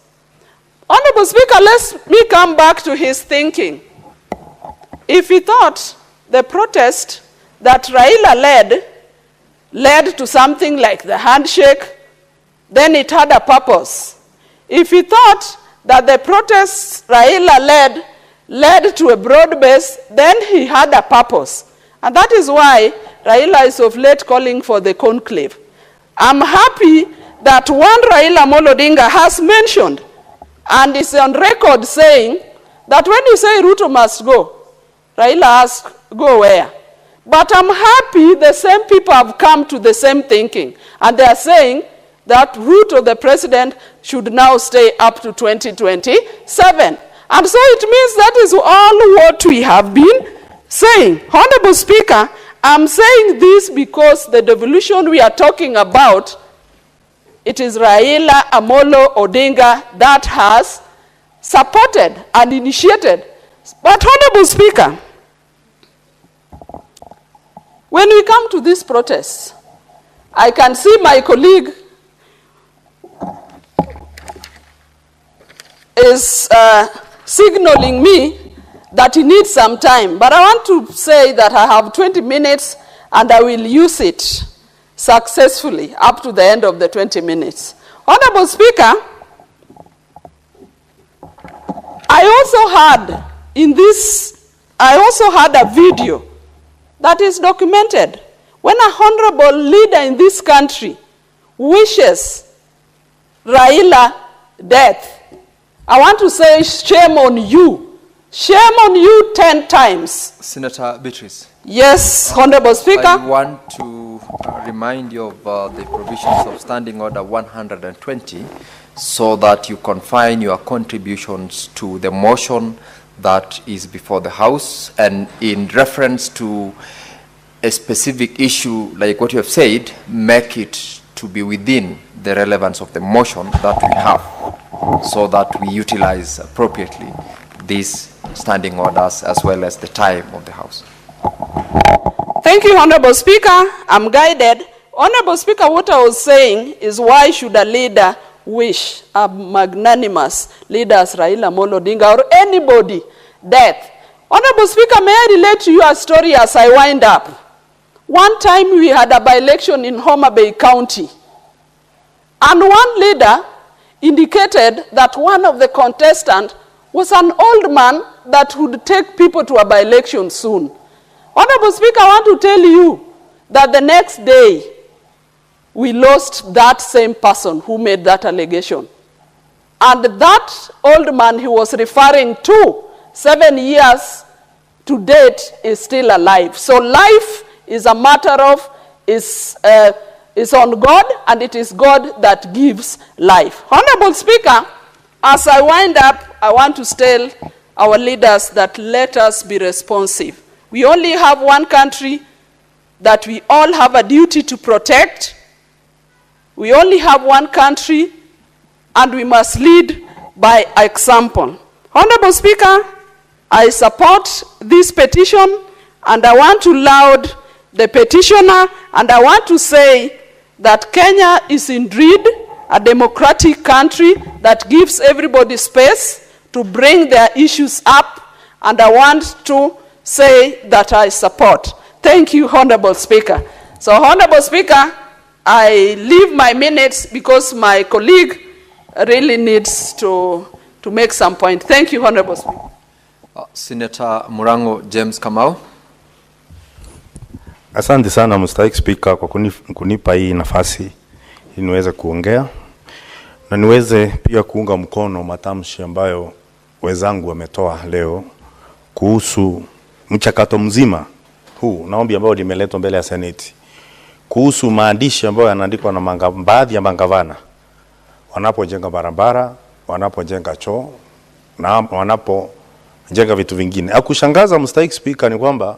Honorable Speaker, let me come back to his thinking. If he thought the protest that Raila led to something like the handshake, then it had a purpose. If he thought that the protests Raila led to a broad base, then he had a purpose. And that is why Raila is of late calling for the conclave. I'm happy that one Raila Amolo Odinga has mentioned and is on record saying that when you say Ruto must go, Raila asks, go where? But I'm happy the same people have come to the same thinking. And they are saying that Ruto, the president, should now stay up to 2027. And so it means that is all what we have been saying. Honorable Speaker, I'm saying this because the devolution we are talking about, it is Raila Amolo Odinga that has supported and initiated. But Honorable Speaker, when we come to this protest, I can see my colleague is signaling me that he needs some time. But I want to say that I have 20 minutes and I will use it successfully up to the end of the 20 minutes. Honorable Speaker, I also had a video that is documented. When a honorable leader in this country wishes Raila death, I want to say shame on you. Shame on you 10 times. Senator Beatrice. Yes, Honorable Speaker. I want to remind you of the provisions of Standing Order 120 so that you confine your contributions to the motion that is before the House, and in reference to a specific issue like what you have said, make it to be within the relevance of the motion that we have, so that we utilize appropriately these standing orders as well as the time of the House. Thank you, Honorable Speaker. I'm guided. Honorable Speaker, what I was saying is, why should a leader wish a magnanimous leader as Raila Amolo Odinga or anybody death? Honorable Speaker, may I relate to you a story as I wind up? One time we had a by-election in Homa Bay County, and one leader indicated that one of the contestants was an old man that would take people to a by-election soon. Honorable Speaker, I want to tell you that the next day we lost that same person who made that allegation. And that old man he was referring to, 7 years to date, is still alive. So life is a matter of, is on God, and it is God that gives life. Honorable Speaker, as I wind up, I want to tell our leaders that let us be responsive. We only have one country that we all have a duty to protect. We only have one country, and we must lead by example. Honorable Speaker, I support this petition, and I want to laud the petitioner, and I want to say that Kenya is indeed a democratic country that gives everybody space to bring their issues up, and I want to say that I support. Thank you, Honorable Speaker. So, Honorable Speaker, I leave my minutes because my colleague really needs to to make some point. Thank you, Honorable Speaker. Senator Murango James Kamau. Asante sana Mstahiki Speaker kwa kunipa hii nafasi ili niweze kuongea na niweze pia kuunga mkono matamshi ambayo wenzangu wametoa leo kuhusu mchakato mzima huu na ombi ambao limeletwa mbele ya Seneti kuhusu maandishi ambayo yanaandikwa na baadhi ya magavana wanapojenga barabara, wanapojenga choo na wanapojenga vitu vingine. Akushangaza Mstahiki Speaker ni kwamba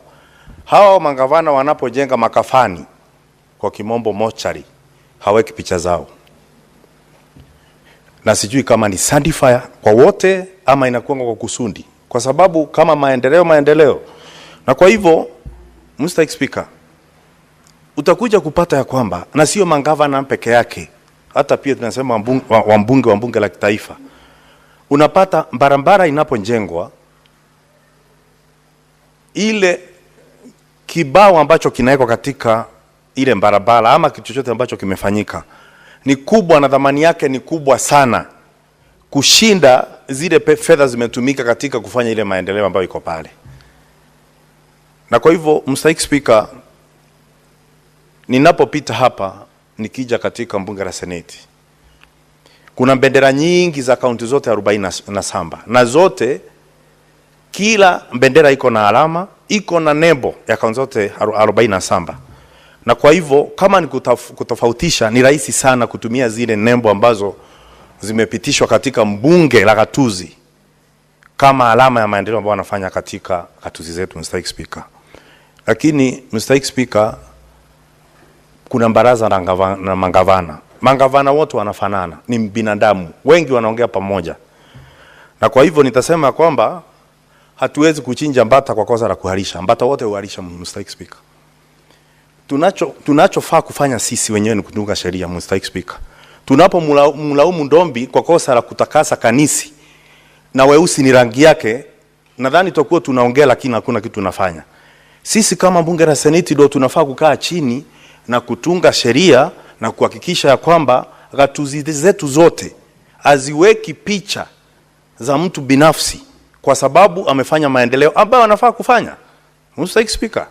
hawa magavana wanapojenga makafani, kwa kimombo mortuary, haweki picha zao. Na sijui kama ni sanctifier kwa wote ama inakuwa kwa kusudi, kwa sababu kama maendeleo. Na kwa hivyo Mstahiki Speaker, utakuja kupata ya kwamba na sio magavana peke yake, hata pia tunasema wabunge wa bunge la kitaifa, unapata barabara inapojengwa ile kibao ambacho kinawekwa katika ile barabara ama kitu chochote ambacho kimefanyika ni kubwa na dhamani yake ni kubwa sana kushinda zile fedha zimetumika katika kufanya ile maendeleo ambayo iko pale. Na kwa hivyo Mstahiki Speaker, ninapopita hapa nikija katika bunge la Seneti, kuna bendera nyingi za kaunti zote 47 na zote kila bendera iko na alama, iko na nembo ya kaunti zote 47. Na kwa hivyo kama ni kutofautisha, ni rahisi sana kutumia zile nembo ambazo zimepitishwa katika mbunge la gatuzi kama alama ya maendeleo ambayo wanafanya katika gatuzi zetu, Mstahiki Speaker. Lakini Mstahiki Speaker, kuna baraza na magavana. Magavana wote wanafanana, ni binadamu, wengi wanaongea pamoja. Na kwa hivyo nitasema kwamba hatuwezi kuchinja mbata kwa kosa la kuharisha. Mbata wote huharisha, Mstahiki Speaker. Tunachofaa kufanya sisi wenyewe ni kutunga sheria, Mstahiki Speaker. Tunapomlaumu Ndombi kwa kosa la kutakasa kanisi na weusi ni rangi yake, nadhani tutakuwa tunaongea lakini hakuna kitu tunafanya. Sisi kama bunge la Seneti ndio tunafaa kukaa chini na kutunga sheria na kuhakikisha ya kwamba gatuzi zetu zote haziweki picha za mtu binafsi kwa sababu amefanya maendeleo ambayo anafaa kufanya. Mstahiki Speaker,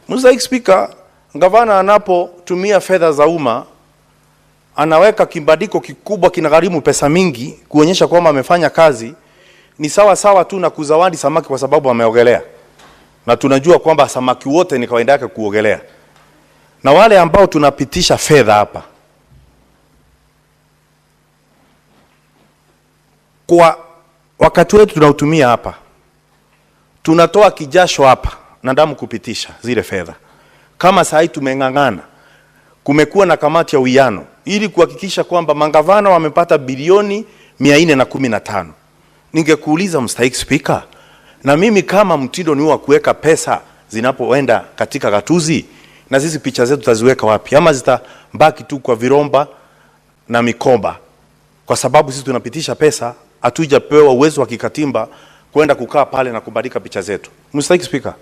Mstahiki Speaker, gavana anapotumia fedha za umma anaweka kibandiko kikubwa kinagharimu pesa mingi kuonyesha kwamba amefanya kazi, ni sawa tu na kuzawadi samaki kwa sababu ameogelea. Na tunajua kwamba samaki wote ni kawaida yake kuogelea. Na wale ambao tunapitisha fedha hapa kwa wakati wetu tunautumia hapa, tunatoa kijasho hapa na damu kupitisha zile fedha. Kama saa hii tumeng'ang'ana, kumekuwa na kamati ya uwiano ili kuhakikisha kwamba magavana wamepata bilioni 415. Ningekuuliza Mstahiki Speaker, na mimi kama mtindo ni wa kuweka pesa zinapoenda katika gatuzi, na sisi picha zetu taziweka wapi? Ama zitabaki tu kwa viromba na mikoba? Kwa sababu sisi tunapitisha pesa, hatujapewa uwezo wa kikatiba kwenda kukaa pale na kubadilika picha zetu. Mstahiki Speaker,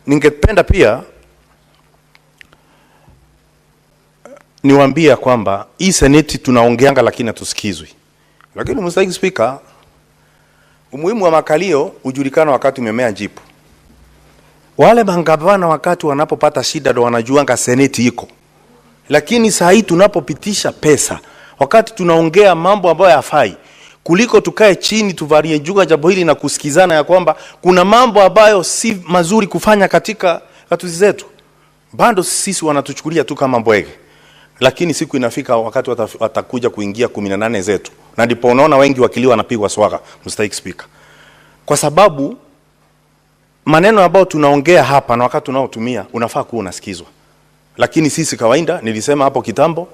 ningependa pia niwaambia kwamba hii Seneti tunaongeanga lakini hatusikizwi. Lakini Mstahiki Speaker, umuhimu wa makalio hujulikana wakati umemea jipu. Wale magavana wakati wanapopata shida ndo wanajuanga Seneti iko. Lakini saa hii tunapopitisha pesa, wakati tunaongea mambo ambayo hayafai, kuliko tukae chini tuvalie juga jambo hili na kusikizana ya kwamba kuna mambo ambayo si mazuri kufanya katika gatuzi zetu, bado sisi wanatuchukulia tu kama mbwege. Lakini siku inafika wakati watakuja kuingia 18 zetu, na ndipo unaona wengi wakiliwa wanapigwa swaga, Mstahiki Speaker. Kwa sababu maneno ambayo tunaongea hapa na wakati tunaotumia unafaa kuwa unasikizwa. Lakini sisi kawaida, nilisema hapo kitambo,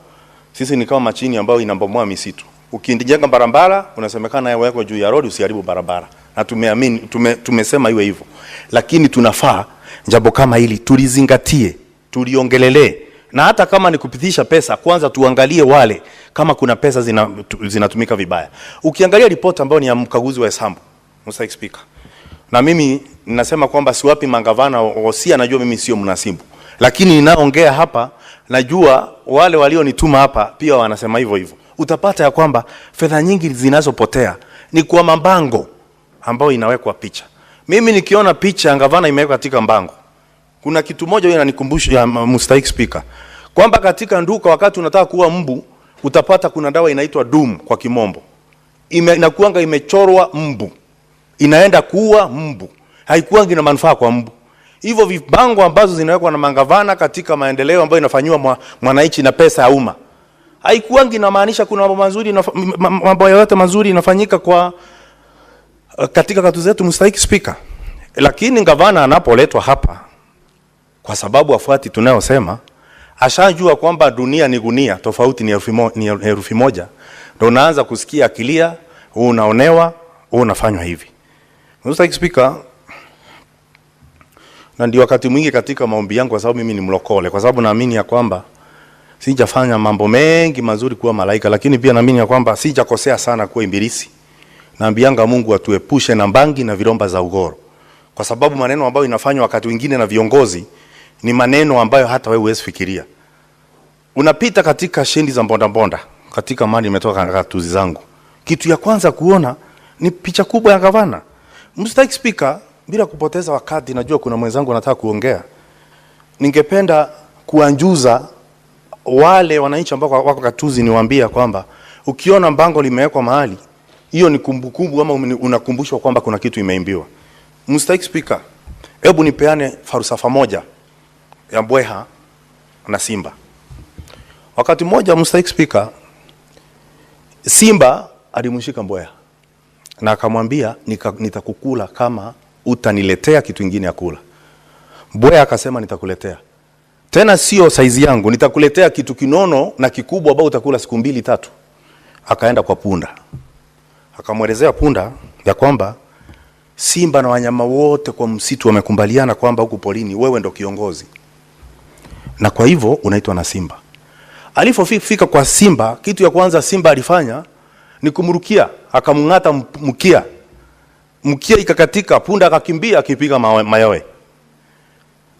sisi ni kama machini ambayo inambomoa misitu. Ukijenga barabara unasemekana yeye wako juu ya road usiharibu barabara. Na tumeamini tumesema iwe hivyo. Lakini tunafaa jambo kama hili tulizingatie, tuliongelelee. Na hata kama ni kupitisha pesa, kwanza tuangalie wale kama kuna pesa zinatumika vibaya. Ukiangalia ripoti ambayo ni ya mkaguzi wa hesabu, Mstahiki Speaker, na mimi ninasema kwamba siwapi magavana wosia, najua mimi sio mnasibu, lakini ninaongea hapa najua wale walionituma hapa pia wanasema hivyo hivyo. utapata ya kwamba fedha nyingi zinazopotea ni kwa mabango ambao inawekwa picha. Mimi nikiona picha ya gavana imewekwa katika mbango, kuna kitu moja inanikumbusha ya mstahiki Speaker, kwamba katika nduka wakati unataka kuua mbu, utapata kuna dawa inaitwa Doom kwa kimombo. Inakuanga imechorwa mbu, inaenda kuua mbu, haikuangi na manufaa kwa mbu. Hivyo vibango ambazo zinawekwa na mangavana katika maendeleo ambayo inafanywa mwananchi na pesa ya umma, haikuangi na maanisha kuna mambo mazuri, mambo yote mazuri inafanyika kwa katika katu zetu, mstahiki Speaker. Lakini gavana anapoletwa hapa, kwa sababu afuati tunayosema, ashajua kwamba dunia ni gunia, tofauti ni herufi moja, ndio unaanza kusikia akilia, unaonewa, unafanywa hivi. Mstahiki Speaker, na ndio wakati mwingi katika maombi yangu, kwa sababu mimi ni mlokole, kwa sababu naamini ya kwamba sijafanya mambo mengi mazuri kuwa malaika, lakini pia naamini ya kwamba sijakosea sana kuwa ibilisi. Naambianga Mungu atuepushe na mbangi na viromba za ugoro, kwa sababu maneno ambayo inafanywa wakati wengine na viongozi ni maneno ambayo hata wewe huwezi fikiria. Unapita katika shendi za mbonda katika mali imetoka katuzi zangu, kitu ya kwanza kuona ni picha kubwa ya gavana. Mstahiki Speaker, bila kupoteza wakati, najua kuna mwenzangu anataka kuongea, ningependa kuanjuza wale wananchi ambao wako katuzi, niwaambia kwamba ukiona mbango limewekwa mahali, hiyo ni kumbukumbu ama unakumbushwa kwamba kuna kitu imeimbiwa. Mstahiki Speaker, hebu nipeane falsafa moja ya mbweha na simba. Wakati mmoja, mstahiki Speaker, simba alimshika mbweha na akamwambia nitakukula kama utaniletea kitu kingine ya kula. Mbweha akasema nitakuletea, tena sio saizi yangu, nitakuletea kitu kinono na kikubwa ambao utakula siku 2-3. Akaenda kwa punda, akamwelezea punda ya kwamba simba na wanyama wote kwa msitu wamekumbaliana kwamba huku polini wewe ndo kiongozi, na kwa hivyo unaitwa na simba. Alipofika kwa simba, kitu ya kwanza simba alifanya ni kumrukia, akamngata mkia ikakatika, punda akakimbia akipiga mayowe.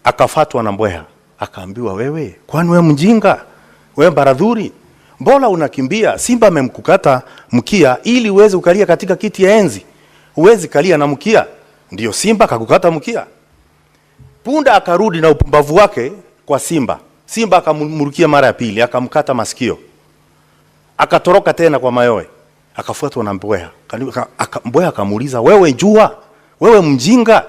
Akafatwa na mbweha, akaambiwa, wewe kwani wewe mjinga, wewe baradhuri, mbona unakimbia? Simba amemkukata mkia ili uweze ukalia katika kiti ya enzi, uwezi kalia na mkia, ndio simba akakukata mkia. Punda akarudi na upumbavu wake kwa simba. Simba akamrukia mara ya pili, akamkata masikio, akatoroka tena kwa mayowe, akafuatwa na mbweha. Mbweha akamuuliza, wewe jua, wewe mjinga,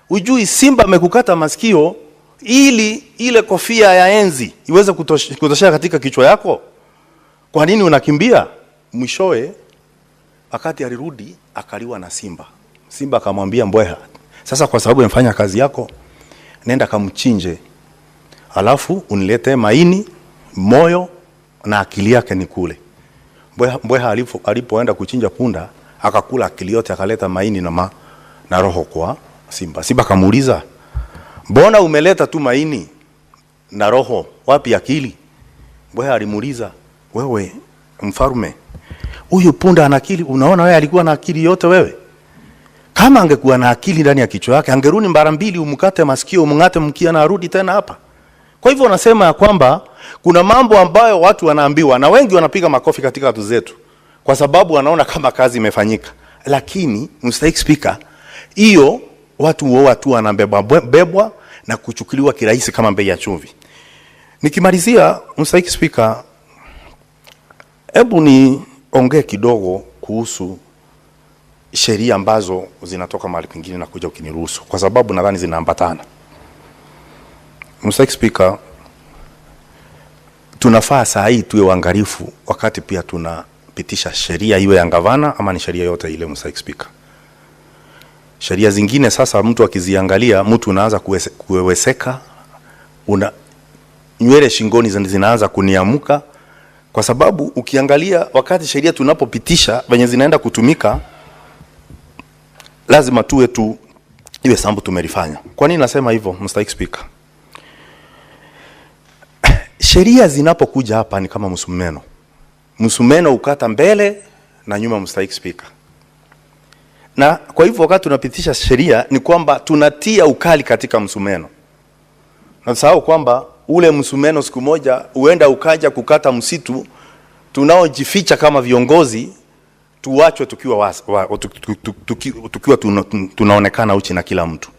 ujui simba amekukata masikio ili ile kofia ya enzi iweze kutoshea katika kichwa yako? Kwa nini unakimbia? Mwishowe wakati alirudi akaliwa na simba. Simba akamwambia mbweha, sasa kwa sababu umefanya kazi yako, nenda kamchinje, alafu unilete maini, moyo na akili yake nikule. Mbweha alipoenda kuchinja punda, akakula akili yote, akaleta maini na roho kwa simba. Simba akamuuliza, mbona umeleta tu maini na roho, wapi akili? Mbweha alimuuliza, wewe mfalme, huyu punda ana akili? Unaona wewe alikuwa na akili yote wewe? Kama angekuwa na akili ndani ya kichwa yake, angerudi mara mbili, umkate masikio, umngate mkia na arudi tena hapa. Kwa hivyo nasema ya kwamba kuna mambo ambayo watu wanaambiwa, na wengi wanapiga makofi katika watu zetu kwa sababu wanaona kama kazi imefanyika. Lakini mstahiki Speaker, hiyo watu wanabebwa na kuchukuliwa kirahisi kama bei ya chumvi. Nikimalizia, mstahiki Speaker, hebu niongee kidogo kuhusu sheria ambazo zinatoka mahali pengine na kuja ukiniruhusu, kwa sababu nadhani zinaambatana. Mstahiki Speaker, tunafaa saa hii tuwe waangalifu wakati pia tunapitisha sheria, iwe ya gavana ama ni sheria yote ile. Mstahiki Speaker, sheria zingine sasa mtu akiziangalia, mtu unaanza kuweweseka, nywele shingoni zinaanza kuniamuka, kwa sababu ukiangalia wakati sheria tunapopitisha venye zinaenda kutumika, lazima tuwe iwe sambu tumelifanya. Kwa nini nasema hivyo, Mstahiki Speaker? Sheria zinapokuja hapa ni kama msumeno. Msumeno ukata mbele na nyuma, Mstahiki Speaker. Na kwa hivyo wakati tunapitisha sheria ni kwamba tunatia ukali katika msumeno. Na sahau kwamba ule msumeno siku moja huenda ukaja kukata msitu tunaojificha kama viongozi tuachwe tukiwa tunaonekana uchi na kila mtu.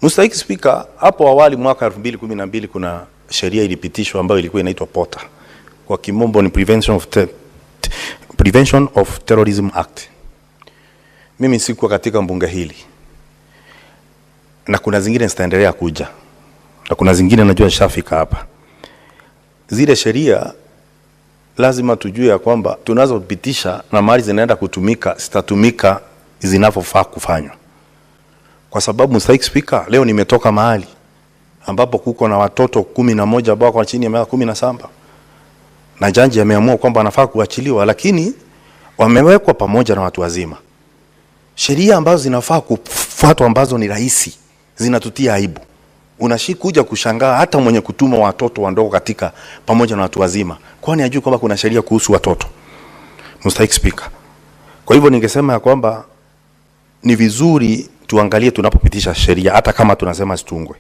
Mstahiki Spika, hapo awali mwaka 2012 kuna sheria ilipitishwa ambayo ilikuwa inaitwa POTA. Kwa kimombo ni Prevention of Terrorism Act. Mimi sikuwa katika mbunge hili. Na kuna zingine zitaendelea kuja. Na kuna zingine najua shafika hapa. Zile sheria lazima tujue ya kwamba tunazopitisha na mali zinaenda kutumika, zitatumika zinapofaa kufanywa. Kwa sababu Mstahiki Spika, leo nimetoka mahali ambapo kuko na watoto 11 ambao kwa chini ya miaka 17. Na jaji ameamua kwamba wanafaa kuachiliwa, lakini wamewekwa pamoja na watu wazima. Sheria ambazo zinafaa kufuatwa ambazo ni rahisi zinatutia aibu. Unashikuja kushangaa hata mwenye kutuma watoto wandogo katika pamoja na watu wazima. Kwani hajui kwamba kuna sheria kuhusu watoto? Mstahiki Spika. Kwa hivyo ningesema ya kwamba ni vizuri tuangalie tunapopitisha sheria hata kama tunasema situngwe.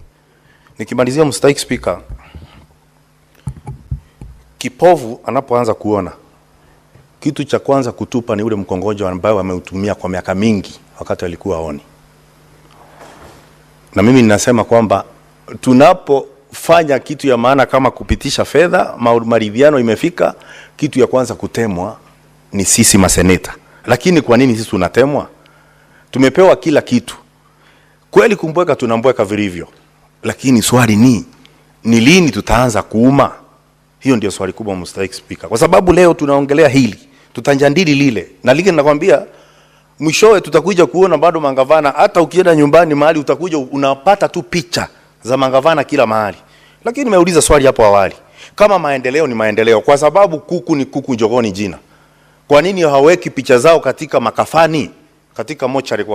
Nikimalizia Mstahiki Spika, kipovu anapoanza kuona, kitu cha kwanza kutupa ni ule mkongojo ambao ameutumia kwa miaka mingi wakati alikuwa aoni. Na mimi ninasema kwamba tunapofanya kitu ya maana kama kupitisha fedha, maridhiano imefika, kitu ya kwanza kutemwa ni sisi maseneta. Lakini kwa nini sisi tunatemwa? Tumepewa kila kitu. Kweli kumbweka tunambweka vilivyo. Lakini swali ni lini tutaanza kuuma? Hiyo ndio swali kubwa Mstahiki Spika. Kwa sababu leo tunaongelea hili, tutanjadili lile. Na lile ninakwambia mwishowe tutakuja kuona bado mangavana, hata ukienda nyumbani mahali utakuja unapata tu picha za mangavana kila mahali. Lakini nimeuliza swali hapo awali, kama maendeleo ni maendeleo, kwa sababu kuku ni kuku, jogoni jina, kwa nini haweki picha zao katika makafani, katika mochari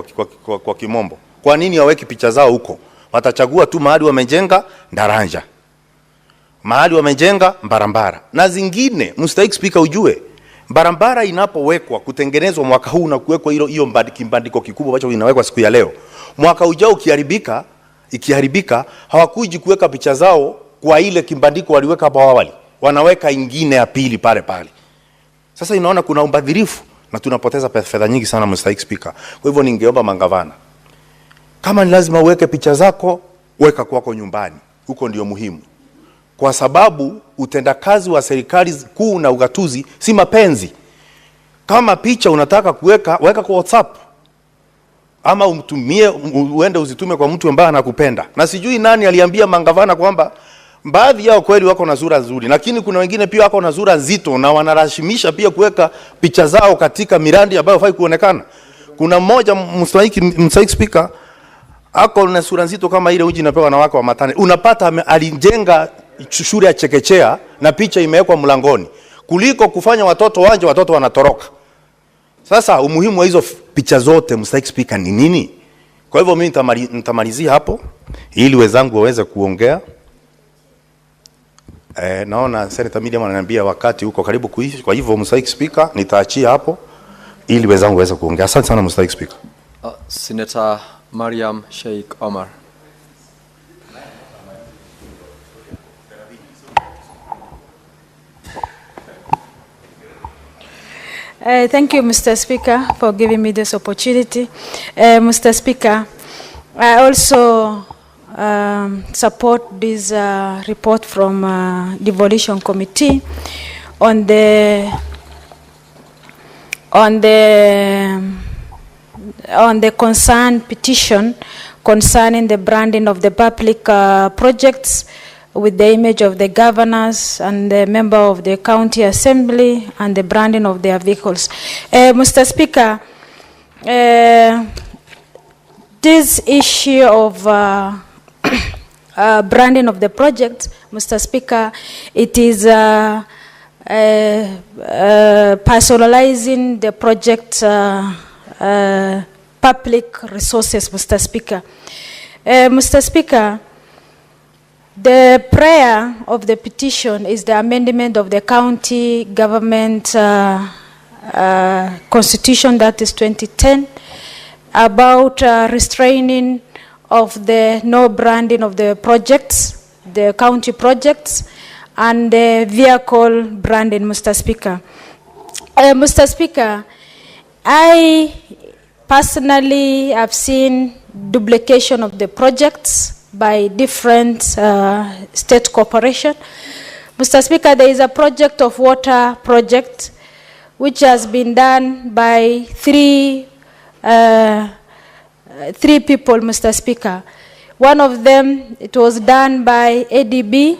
kwa kimombo? Kwa nini haweki picha zao huko? Watachagua tu mahali wamejenga ndaranja, mahali wamejenga barabara na zingine. Mstahiki Spika, ujue barabara inapowekwa kutengenezwa mwaka huu na kuwekwa hiyo kimbandiko kikubwa ambacho inawekwa siku ya leo, mwaka ujao ikiharibika hawakuji kuweka picha zao kwa ile kimbandiko waliweka hapo awali, wanaweka ingine ya pili pale. Sasa inaona kuna ubadhirifu na tunapoteza fedha nyingi sana Mstahiki Spika. Kwa hivyo ningeomba mangavana, kama ni lazima uweke picha zako, weka kwako nyumbani, huko ndio muhimu. Kwa sababu utendakazi wa serikali kuu na ugatuzi si mapenzi. Kama picha unataka kuweka, weka kwa WhatsApp. Ama uende uzitume kwa mtu ambaye anakupenda. Na sijui nani aliambia mangavana kwamba baadhi yao kweli wako na sura nzuri, lakini kuna wengine pia wako na sura nzito na wanarashimisha pia kuweka picha zao katika miradi ambayo hafai kuonekana. Kuna mmoja Mstahiki Spika, ako na sura nzito kama ile uji napewa na wako wa matane. Unapata alijenga shule ya chekechea na picha imewekwa mlangoni, kuliko kufanya watoto wanje watoto wanatoroka. Sasa umuhimu wa hizo picha zote Mstahiki Spika ni nini? Kwa hivyo mimi nitamalizia hapo ili wenzangu waweze kuongea. Naona Senator Medium ananiambia wakati huko karibu kuishi. Kwa hivyo Mstahiki Spika, nitaachia hapo ili wenzangu waweze kuongea. Asante sana Mstahiki Spika. Senator Mariam Sheikh Omar. Thank you, Mr. Speaker, for giving me this opportunity. Mr. Speaker, I also support this report from Devolution Committee on the concerned petition concerning the branding of the public projects with the image of the governors and the member of the county assembly and the branding of their vehicles. Mr. Speaker, this issue of branding of the project, Mr. Speaker, it is personalizing the project public resources, Mr. Speaker. Mr. Speaker, the prayer of the petition is the amendment of the county government constitution, that is 2010, about restraining of the no branding of the projects, the county projects, and the vehicle branding, Mr. Speaker. Mr. Speaker, I personally have seen duplication of the projects by different state corporation. Mr. Speaker, there is a project of water project which has been done by three people, Mr. Speaker. One of them, it was done by ADB,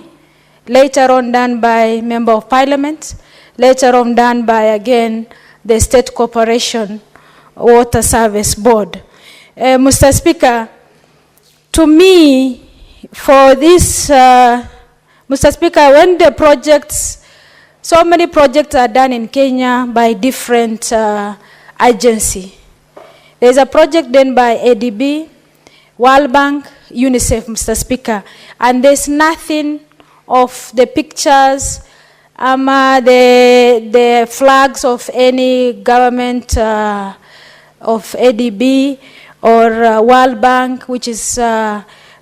later on done by Member of Parliament, later on done by, again, the State Corporation Water Service Board. Mr. Speaker, to me, for this, Mr. Speaker, when the projects, so many projects are done in Kenya by different agencies. There's a project done by ADB, World Bank, UNICEF, Mr. Speaker, and there's nothing of the pictures, the flags of any government of ADB or World Bank, which is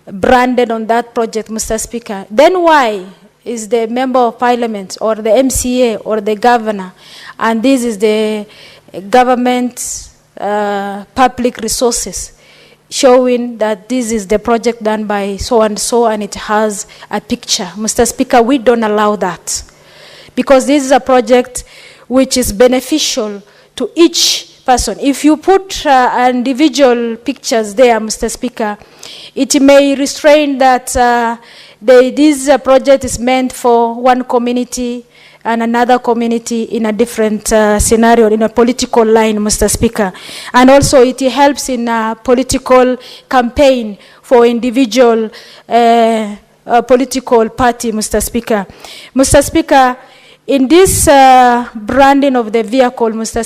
branded on that project, Mr. Speaker. Then why is the Member of Parliament or the MCA or the governor, and this is the government public resources, showing that this is the project done by so and so and it has a picture? Mr. Speaker, we don't allow that, because this is a project which is beneficial to each person. If you put individual pictures there, Mr. Speaker, it may restrain that this project is meant for one community and another community in a different scenario, in a political line, Mr. Speaker. And also it helps in a political campaign for individual political party, Mr. Speaker. Mr. Speaker, in this branding of the vehicle, Mr.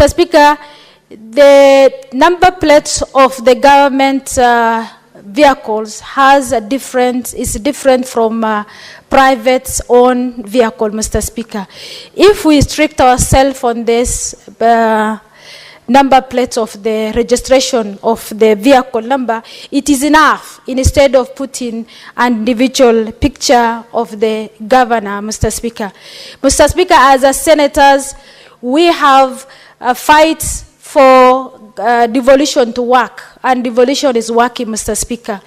Speaker, the number plates of the government vehicles is different from private owned vehicle, Mr. Speaker. If we restrict ourselves on this number plates of the registration of the vehicle number, it is enough instead of putting an individual picture of the governor, Mr. Speaker. Mr. Speaker, as a senators, we have a fight for devolution to work, and devolution is working, Mr. Speaker.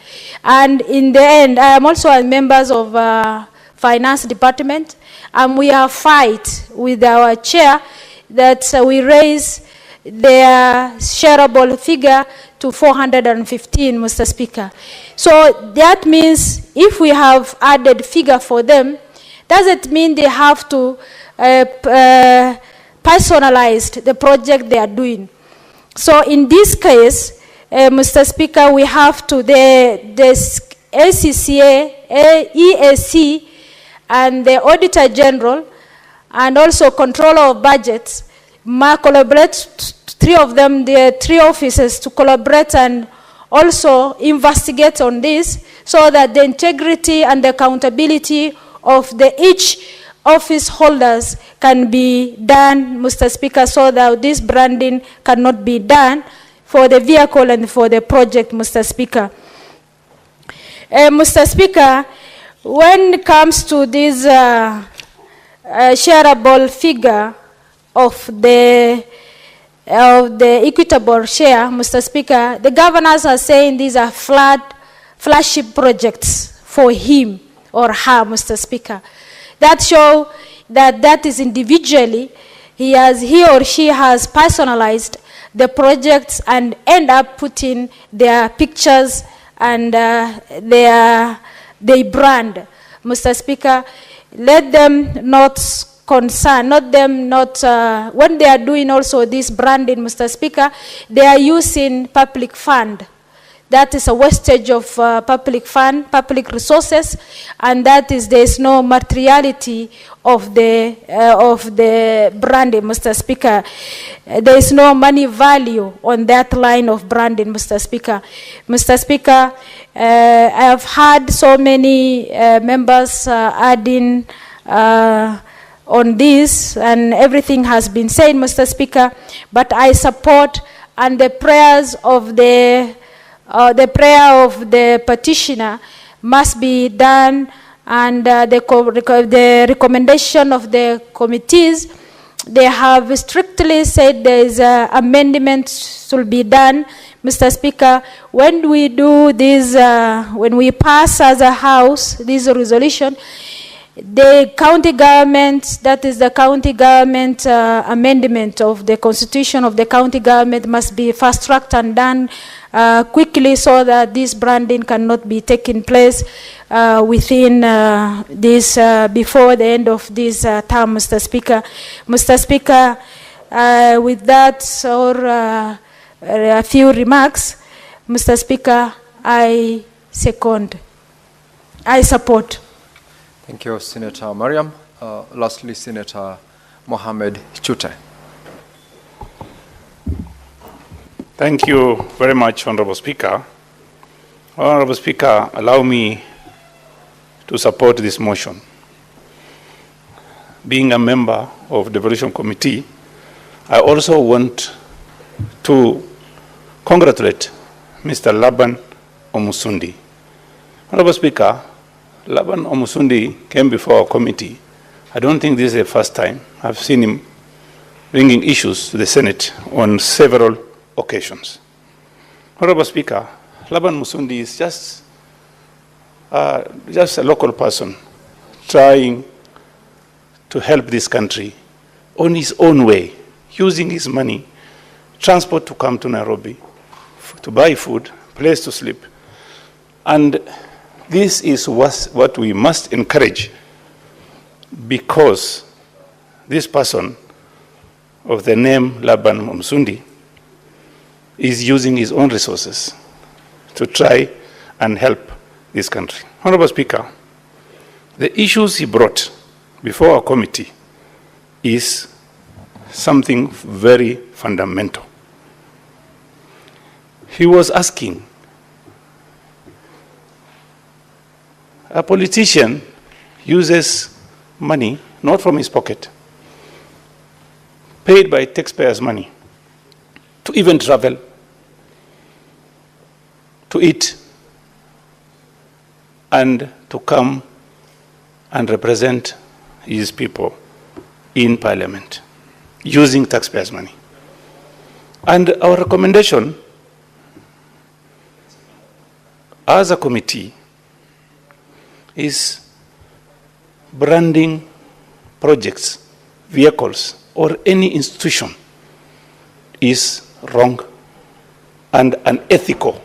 And in the end, I am also a member of Finance Department, and we have fight with our chair that we raise their shareable figure to 415, Mr. Speaker. So that means if we have added figure for them, does it mean they have to personalize the project they are doing? So in this case, Mr. Speaker, we have to, the ACCA, EAC, and the Auditor General, and also Controller of Budgets, collaborate, three of them, the three offices, to collaborate and also investigate on this, so that the integrity and the accountability of each office holders can be done, Mr. Speaker, so that this branding cannot be done for the vehicle and for the project, Mr. Speaker. Mr. Speaker, when it comes to this shareable figure of the equitable share, Mr. Speaker, the governors are saying these are flagship projects for him or her, Mr. Speaker. That show that is individually, he or she has personalized the projects and end up putting their pictures and they brand, Mr. Speaker. Let them not concern, when they are doing also this branding, Mr. Speaker, they are using public fund. That is a wastage of public fund, public resources, and that is, there is no materiality of the branding, Mr. Speaker. There is no money value on that line of branding, Mr. Speaker. Mr. Speaker, I have had so many members adding on this, and everything has been said, Mr. Speaker, but I support, and the prayers of the prayer of the petitioner must be done And the recommendation of the committees, they have strictly said there is amendments should be done. Mr. Speaker, when we do this, when we pass as a House this resolution, the county government, that is the county government amendment of the constitution of the county government, must be fast-tracked and done quickly so that this branding cannot be taking place within this, before the end of this term, Mr. Speaker. Mr. Speaker, with that or a few remarks, Mr. Speaker, I support. Thank you, Senator Mariam. Lastly, Senator Mohamed Chute. Thank you very much, Honorable Speaker. Honorable Speaker, allow me to support this motion. Being a member of the Devolution Committee, I also want to congratulate Mr. Laban Omusundi. Honorable Speaker, Laban Omusundi came before our committee. I don't think this is the first time. I've seen him bringing issues to the Senate on several occasions. Honorable Speaker, Laban Musundi is just a local person trying to help this country on his own way, using his money, transport to come to Nairobi, to buy food, place to sleep. And this is what we must encourage, because this person of the name Laban Msundi is using his own resources to try and help this country. Honorable Speaker, the issues he brought before our committee is something very fundamental. He was asking, a politician uses money, not from his pocket, paid by taxpayers' money, to even travel, to eat, and to come and represent his people in Parliament, using taxpayers' money. And our recommendation as a committee is branding projects, vehicles, or any institution is wrong and unethical,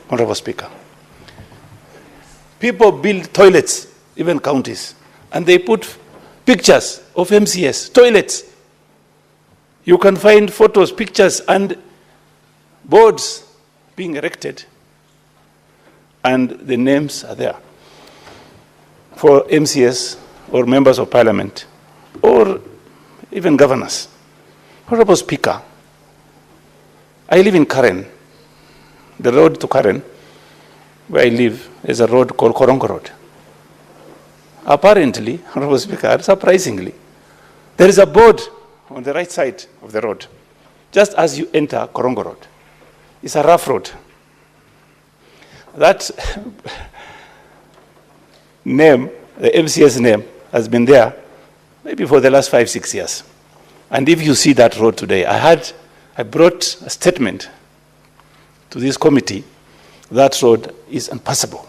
Honorable Speaker. People build toilets, even counties, and they put pictures of MCS, toilets. You can find photos, pictures, and boards being erected, and the names are there for MCS or members of Parliament or even governors. Honorable Speaker, I live in Karen. The road to Karen, where I live, is a road called Korongo Road. Apparently, Honorable Speaker, surprisingly, there is a board on the right side of the road, just as you enter Korongo Road. It's a rough road. That name, the MCS name, has been there maybe for the last 5-6 years. And if you see that road today, I brought a statement to this committee. That road is impassable.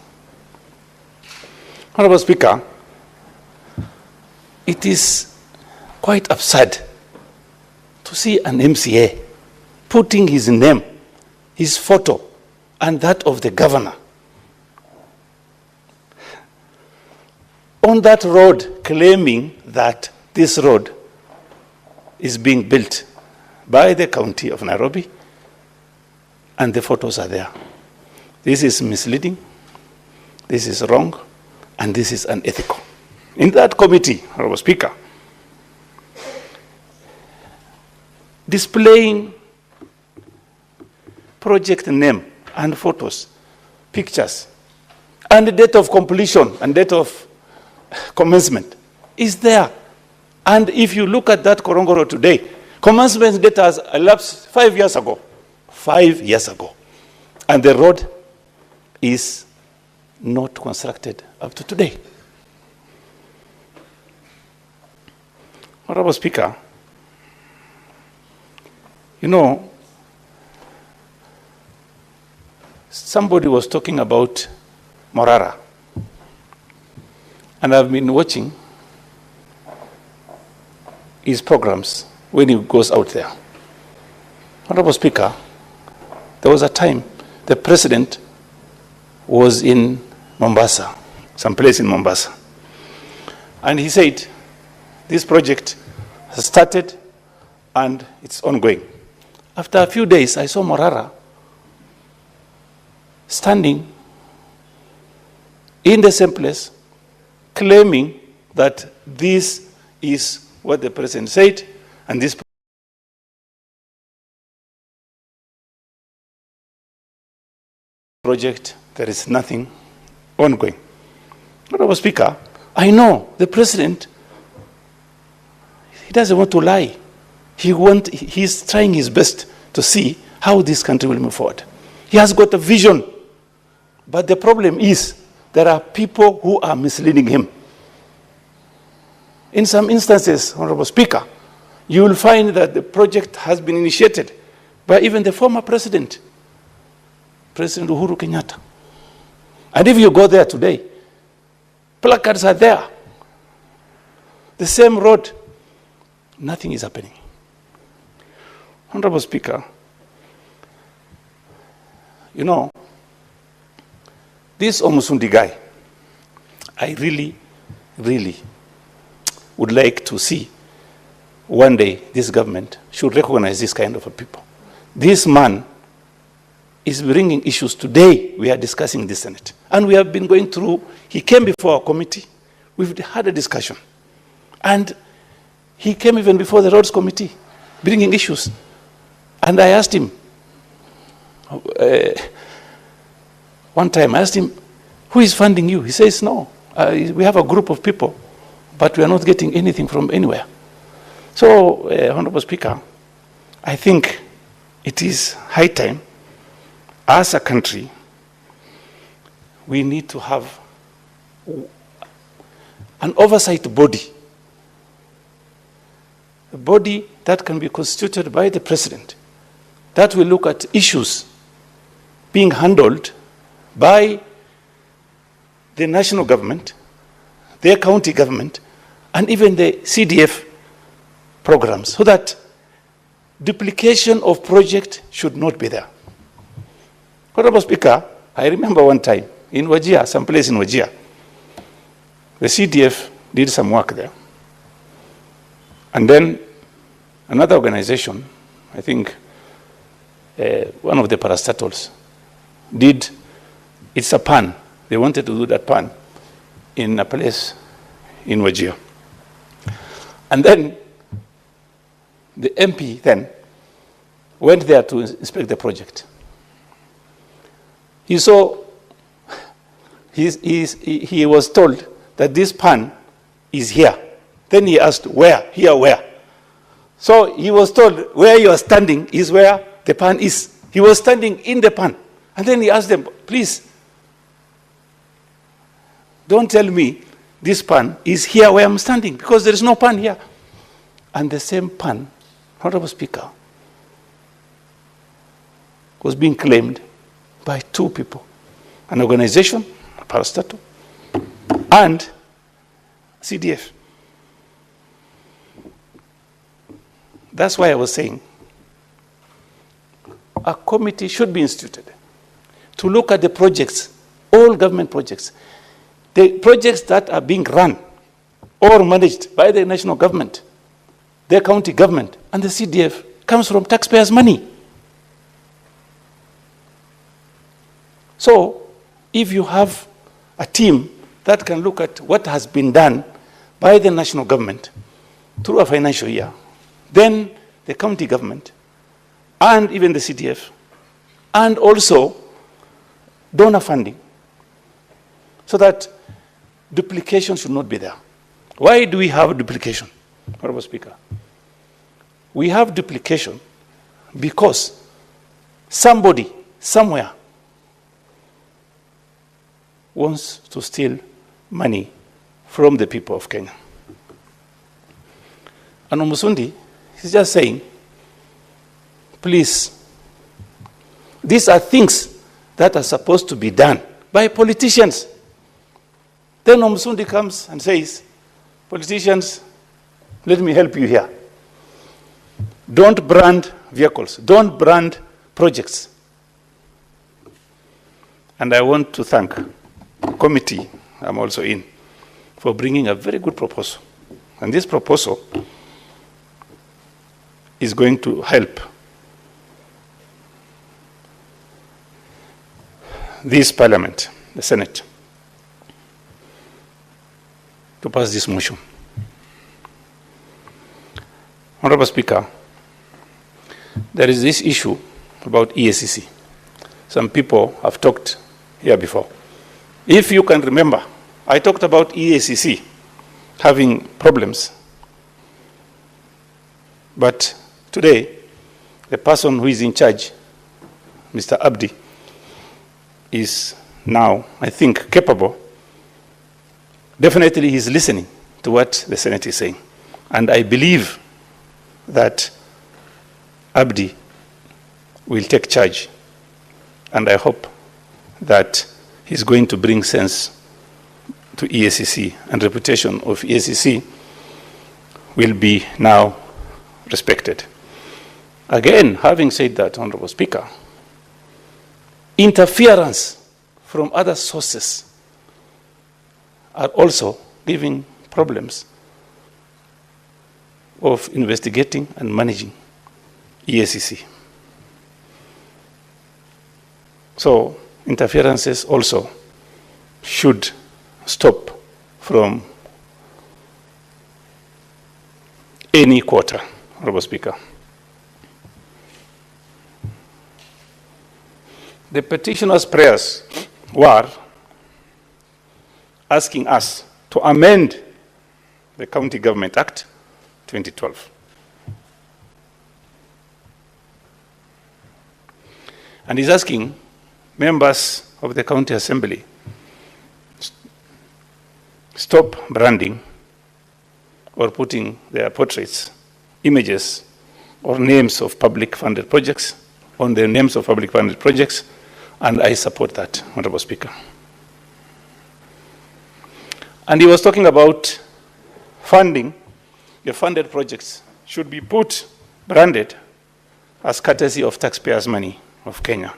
Honorable Speaker, it is quite absurd to see an MCA putting his name, his photo, and that of the governor on that road, claiming that this road is being built by the county of Nairobi, and the photos are there. This is misleading, this is wrong, and this is unethical. In that committee, Honorable Speaker, displaying project name and photos, pictures, and the date of completion and date of commencement is there. And if you look at that Korongo Road today, commencement date has elapsed 5 years ago. 5 years ago. And the road is not constructed up to today. Honorable Speaker, you know, somebody was talking about Morara, and I've been watching his programs when he goes out there. Honorable Speaker, there was a time the president was in Mombasa, someplace in Mombasa, and he said, this project has started and it's ongoing. After a few days, I saw Morara standing in the same place, claiming that this is what the president said, and this project, there is nothing ongoing. Honorable Speaker, I know the president, he doesn't want to lie. He's trying his best to see how this country will move forward. He has got a vision, but the problem is there are people who are misleading him. In some instances, Honorable Speaker, you will find that the project has been initiated by even the former president, President Uhuru Kenyatta. And if you go there today, placards are there. The same road, nothing is happening. Honorable Speaker, you know, this Omusundi guy, I really, really would like to see one day this government should recognize this kind of a people. This man is bringing issues today. We are discussing in the Senate. And we have been going through, he came before our committee. We've had a discussion. And he came even before the Roads Committee, bringing issues. And I asked him, one time I asked him, who is funding you? He says, no, we have a group of people, but we are not getting anything from anywhere. So, Honorable Speaker, I think it is high time, as a country, we need to have an oversight body, a body that can be constituted by the president, that will look at issues being handled by the national government, their county government, and even the CDF programs, so that duplication of project should not be there. Honorable Speaker, I remember one time in Wajir, someplace in Wajir, the CDF did some work there. And then another organization, I think one of the parastatals, did, it's a pan. They wanted to do that pan in a place in Wajir. And then the MP then went there to inspect the project. He saw, he was told that this pan is here. Then he asked, where? Here, where? So he was told, where you are standing is where the pan is. He was standing in the pan. And then he asked them, please, don't tell me this pan is here where I'm standing, because there is no pan here. And the same pan, Honorable Speaker, was being claimed by two people, an organization, a parastatal, and CDF. That's why I was saying a committee should be instituted to look at the projects, all government projects, the projects that are being run or managed by the national government, the county government, and the CDF comes from taxpayers' money. So, if you have a team that can look at what has been done by the national government through a financial year, then the county government, and even the CDF, and also donor funding, so that duplication should not be there. Why do we have duplication, Honorable Speaker? We have duplication because somebody, somewhere, wants to steal money from the people of Kenya. And Omusundi is just saying, please, these are things that are supposed to be done by politicians. Then Omusundi comes and says, politicians, let me help you here. Don't brand vehicles. Don't brand projects. And I want to thank the committee I'm also in for bringing a very good proposal. And this proposal is going to help this parliament, the Senate, to pass this motion. Honorable Speaker, there is this issue about EACC. Some people have talked here before. If you can remember, I talked about EACC having problems. But today, the person who is in charge, Mr. Abdi, is now, I think, capable. Definitely he's listening to what the Senate is saying. And I believe that Abdi will take charge. And I hope that he's going to bring sense to EACC, and reputation of EACC will be now respected. Again, having said that, Honorable Speaker, interference from other sources are also giving problems of investigating and managing EACC. So interferences also should stop from any quarter, Honorable Speaker. The petitioner's prayers were asking us to amend the County Government Act 2012. And he's asking members of the County Assembly stop branding or putting their portraits, images, or names of public funded projects on the names of public funded projects, and I support that, Honorable Speaker. And he was talking about funding. The funded projects should be branded as courtesy of taxpayers' money of Kenya.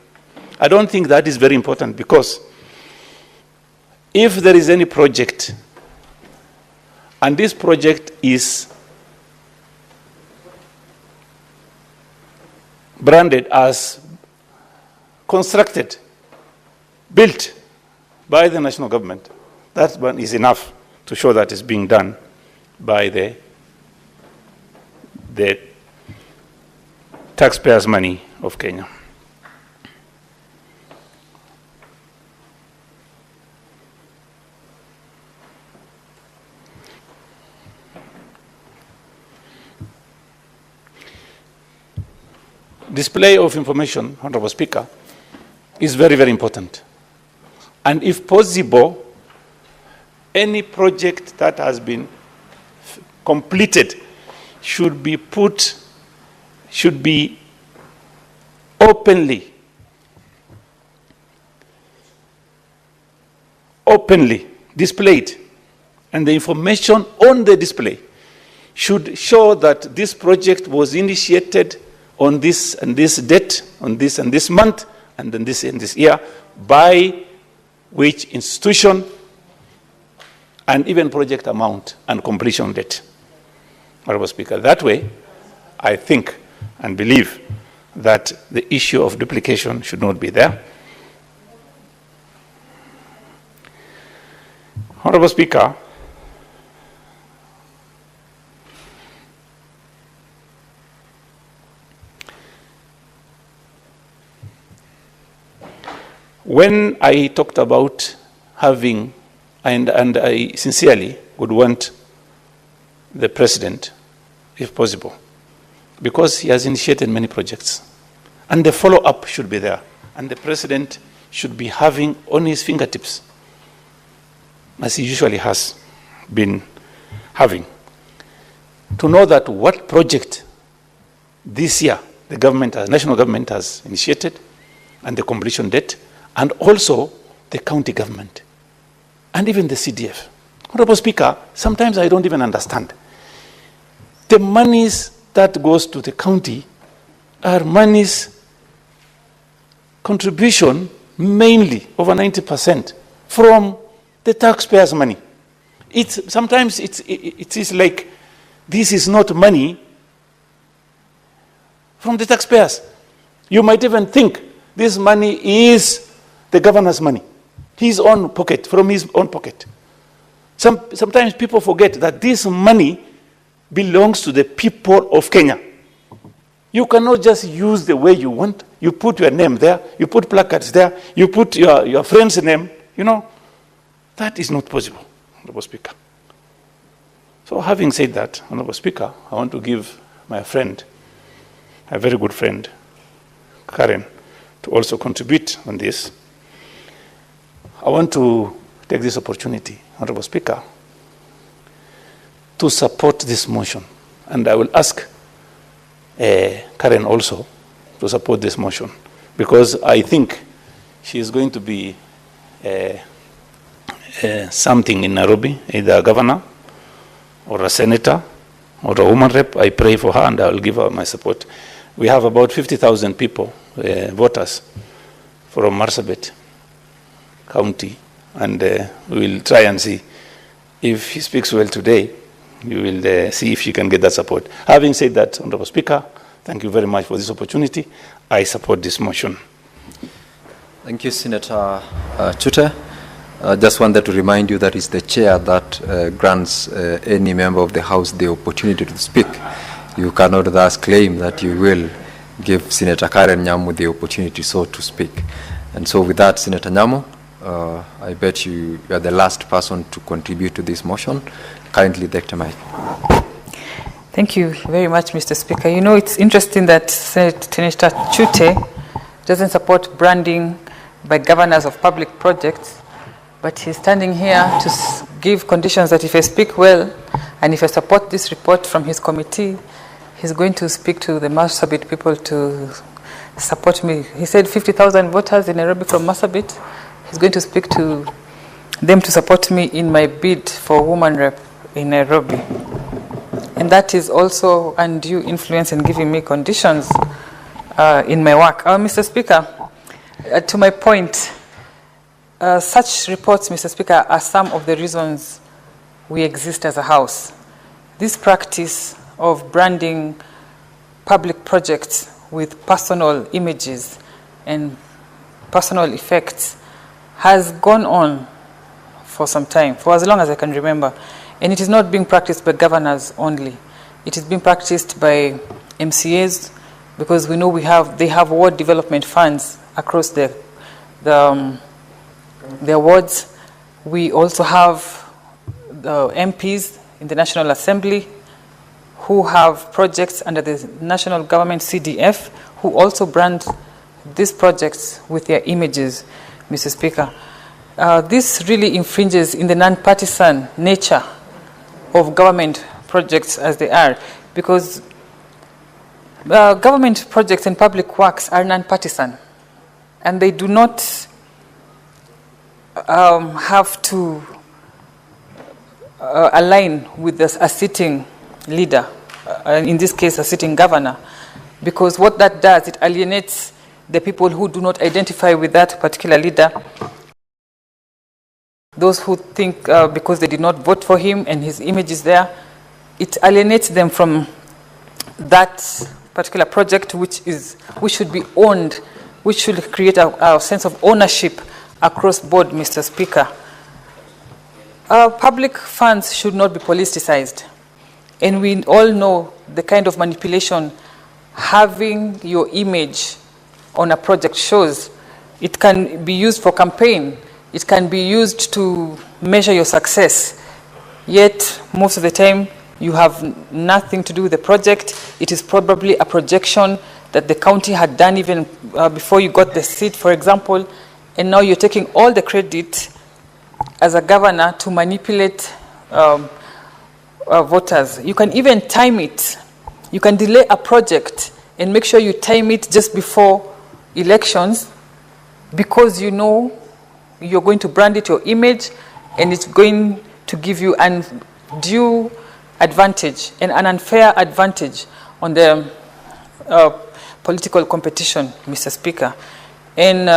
I don't think that is very important, because if there is any project and this project is branded as constructed, built by the national government, that one is enough to show that it's being done by the taxpayers' money of Kenya. Display of information, Honorable Speaker, is very, very important. And if possible, any project that has been completed should be openly displayed. And the information on the display should show that this project was initiated on this and this date, on this and this month, and then this and this year, by which institution, and even project amount and completion date. Honorable Speaker, that way, I think and believe that the issue of duplication should not be there. Honorable Speaker, when I talked about having, and I sincerely would want the President, if possible, because he has initiated many projects, and the follow-up should be there, and the President should be having on his fingertips, as he usually has been having, to know that what project this year the government, national government has initiated, and the completion date, and also the county government, and even the CDF. Honorable Speaker, sometimes I don't even understand. The monies that goes to the county are monies contribution mainly over 90% from the taxpayers' money. Sometimes it is like this is not money from the taxpayers. You might even think this money is the governor's money, his own pocket, from his own pocket. Sometimes people forget that this money belongs to the people of Kenya. You cannot just use the way you want. You put your name there, you put placards there, you put your friend's name, you know. That is not possible, Honorable Speaker. So having said that, Honorable Speaker, I want to give my friend, a very good friend, Karen, to also contribute on this. I want to take this opportunity, Honorable Speaker, to support this motion. And I will ask Karen also to support this motion, because I think she is going to be something in Nairobi, either a governor or a senator or a woman rep. I pray for her and I will give her my support. We have about 50,000 people, voters from Marsabit County, and we will try and see if he speaks well today. You will see if she can get that support. Having said that, Honorable Speaker, thank you very much for this opportunity. I support this motion. Thank you, Senator Chute. Just wanted to remind you that it's the chair that grants any member of the House the opportunity to speak. You cannot thus claim that you will give Senator Karen Nyamu the opportunity so to speak. And so with that, Senator Nyamu, I bet you are the last person to contribute to this motion. Kindly take the mic. Thank you very much, Mr. Speaker. You know, it's interesting that Senator Chute doesn't support branding by governors of public projects, but he's standing here to give conditions that if I speak well and if I support this report from his committee, he's going to speak to the Marsabit people to support me. He said 50,000 voters in Nairobi from Marsabit. He's going to speak to them to support me in my bid for woman rep in Nairobi. And that is also undue influence in giving me conditions in my work. Mr. Speaker, to my point, such reports, Mr. Speaker, are some of the reasons we exist as a House. This practice of branding public projects with personal images and personal effects has gone on for some time, for as long as I can remember. And it is not being practiced by governors only. It is being practiced by MCAs, because we know they have ward development funds across the wards. We also have the MPs in the National Assembly who have projects under the national government CDF, who also brand these projects with their images, Mr. Speaker. This really infringes in the non-partisan nature of government projects as they are, because government projects and public works are non-partisan, and they do not have to align with a sitting leader, in this case a sitting governor, because what that does, it alienates the people who do not identify with that particular leader. Those who think because they did not vote for him and his image is there, it alienates them from that particular project, which should be owned, which should create a sense of ownership across board, Mr. Speaker. Public funds should not be politicized. And we all know the kind of manipulation having your image on a project shows. It can be used for campaign. It can be used to measure your success. Yet, most of the time, you have nothing to do with the project. It is probably a projection that the county had done even before you got the seat, for example, and now you're taking all the credit as a governor to manipulate voters. You can even time it. You can delay a project and make sure you time it just before elections, because you know you're going to brand it your image and it's going to give you an undue advantage and an unfair advantage on the political competition, Mr. Speaker. And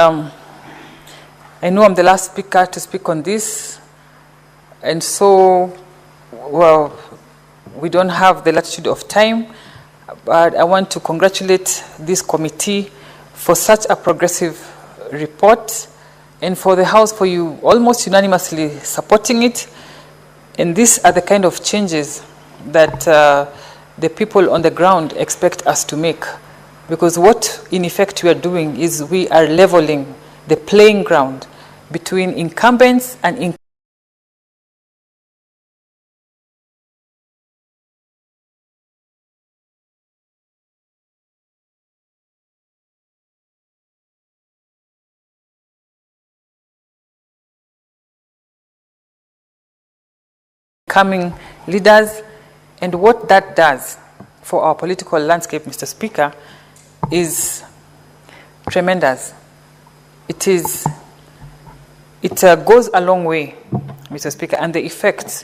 I know I'm the last speaker to speak on this, and so, well, we don't have the latitude of time, but I want to congratulate this committee for such a progressive report, and for the House for you almost unanimously supporting it. And these are the kind of changes that the people on the ground expect us to make. Because what, in effect, we are doing is we are leveling the playing ground between incumbents and incoming leaders. And what that does for our political landscape, Mr. Speaker, is tremendous. It goes a long way, Mr. Speaker, and the effects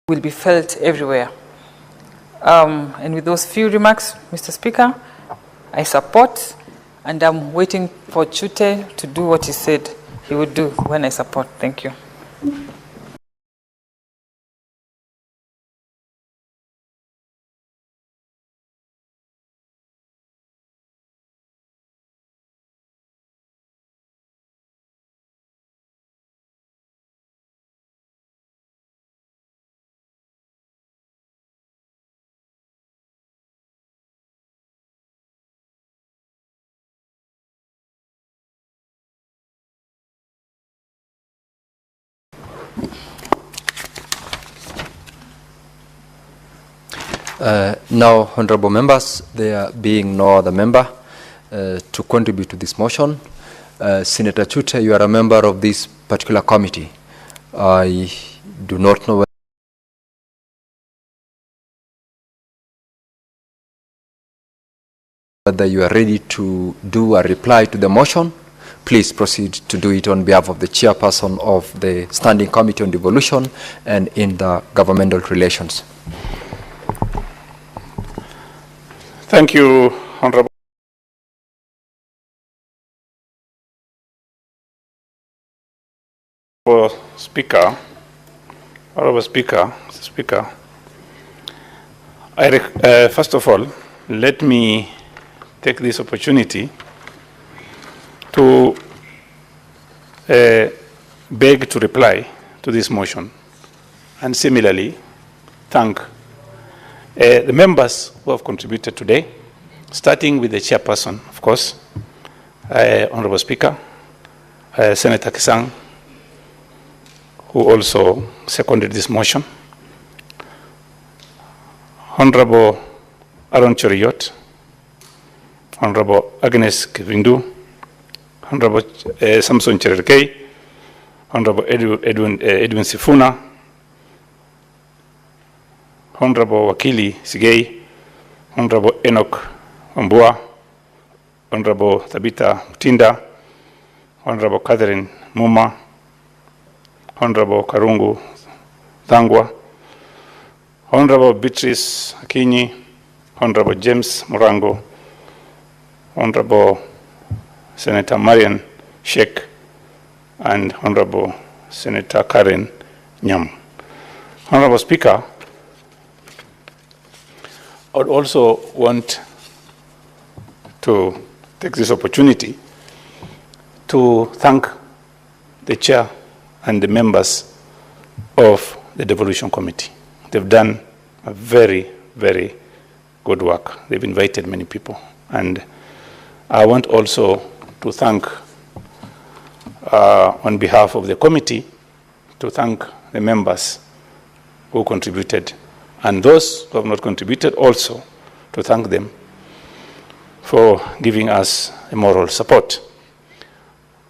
will be felt everywhere. And with those few remarks, Mr. Speaker, I support, and I'm waiting for Chute to do what he said he would do when I support. Thank you. Now, honorable members, there being no other member to contribute to this motion, Senator Chute, you are a member of this particular committee. I do not know whether you are ready to do a reply to the motion. Please proceed to do it on behalf of the chairperson of the Standing Committee on Devolution and in the governmental relations. Thank you, Honorable Speaker. Honorable Speaker, Mr. Speaker, first of all, let me take this opportunity to beg to reply to this motion, and similarly thank the members who have contributed today, starting with the chairperson, of course, Honorable Speaker, Senator Kisang, who also seconded this motion, Honorable Aaron Cheriot, Honorable Agnes Kivindu, Honorable Samson Cherarkei, Honorable Edwin Sifuna, Honorable Wakili Sigei, Honorable Enoch Wambua, Honorable Tabitha Mutinda, Honorable Catherine Muma, Honorable Karungu Thangwa, Honorable Beatrice Akinyi, Honorable James Morango, Honorable Senator Marian Sheikh, and Honorable Senator Karen Nyam. Honorable Speaker, I would also want to take this opportunity to thank the chair and the members of the Devolution Committee. They've done a very, very good work. They've invited many people. And I want also to thank, on behalf of the committee, to thank the members who contributed, and those who have not contributed also to thank them for giving us a moral support.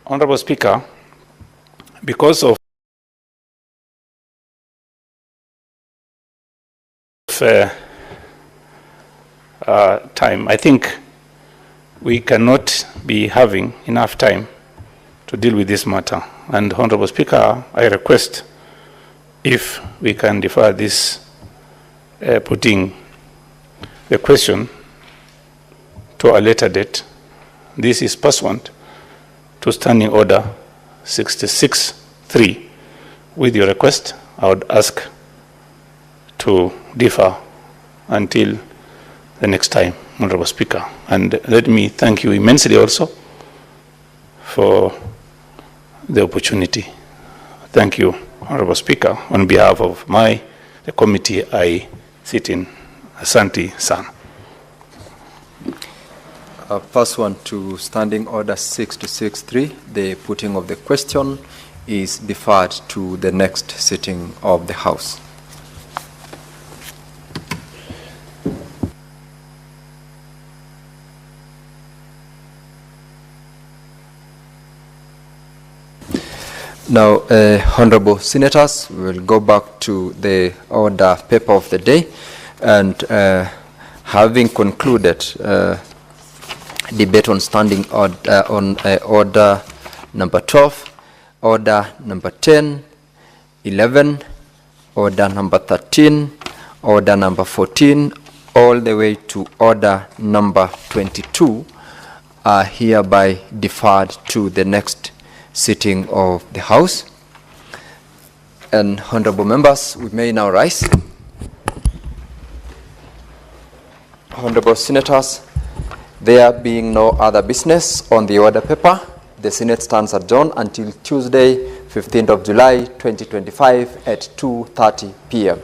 Honorable Speaker, because of time, I think we cannot be having enough time to deal with this matter. And Honorable Speaker, I request if we can defer this putting the question to a later date. This is pursuant to Standing Order 66.3. With your request, I would ask to defer until the next time, Honorable Speaker. And let me thank you immensely also for the opportunity. Thank you, Honorable Speaker. On behalf of the committee I sit in, Asante Sana. Pursuant to Standing Order 66.3, the putting of the question is deferred to the next sitting of the House. Now, Honorable Senators, we will go back to the order paper of the day, and having concluded debate on standing order, order number 12, order number 10, 11, order number 13, order number 14, all the way to order number 22 are hereby deferred to the next sitting of the House. And honorable members, we may now rise. Honorable Senators, there being no other business on the order paper, the Senate stands adjourned until Tuesday, 15th of July, 2025 at 2:30 p.m.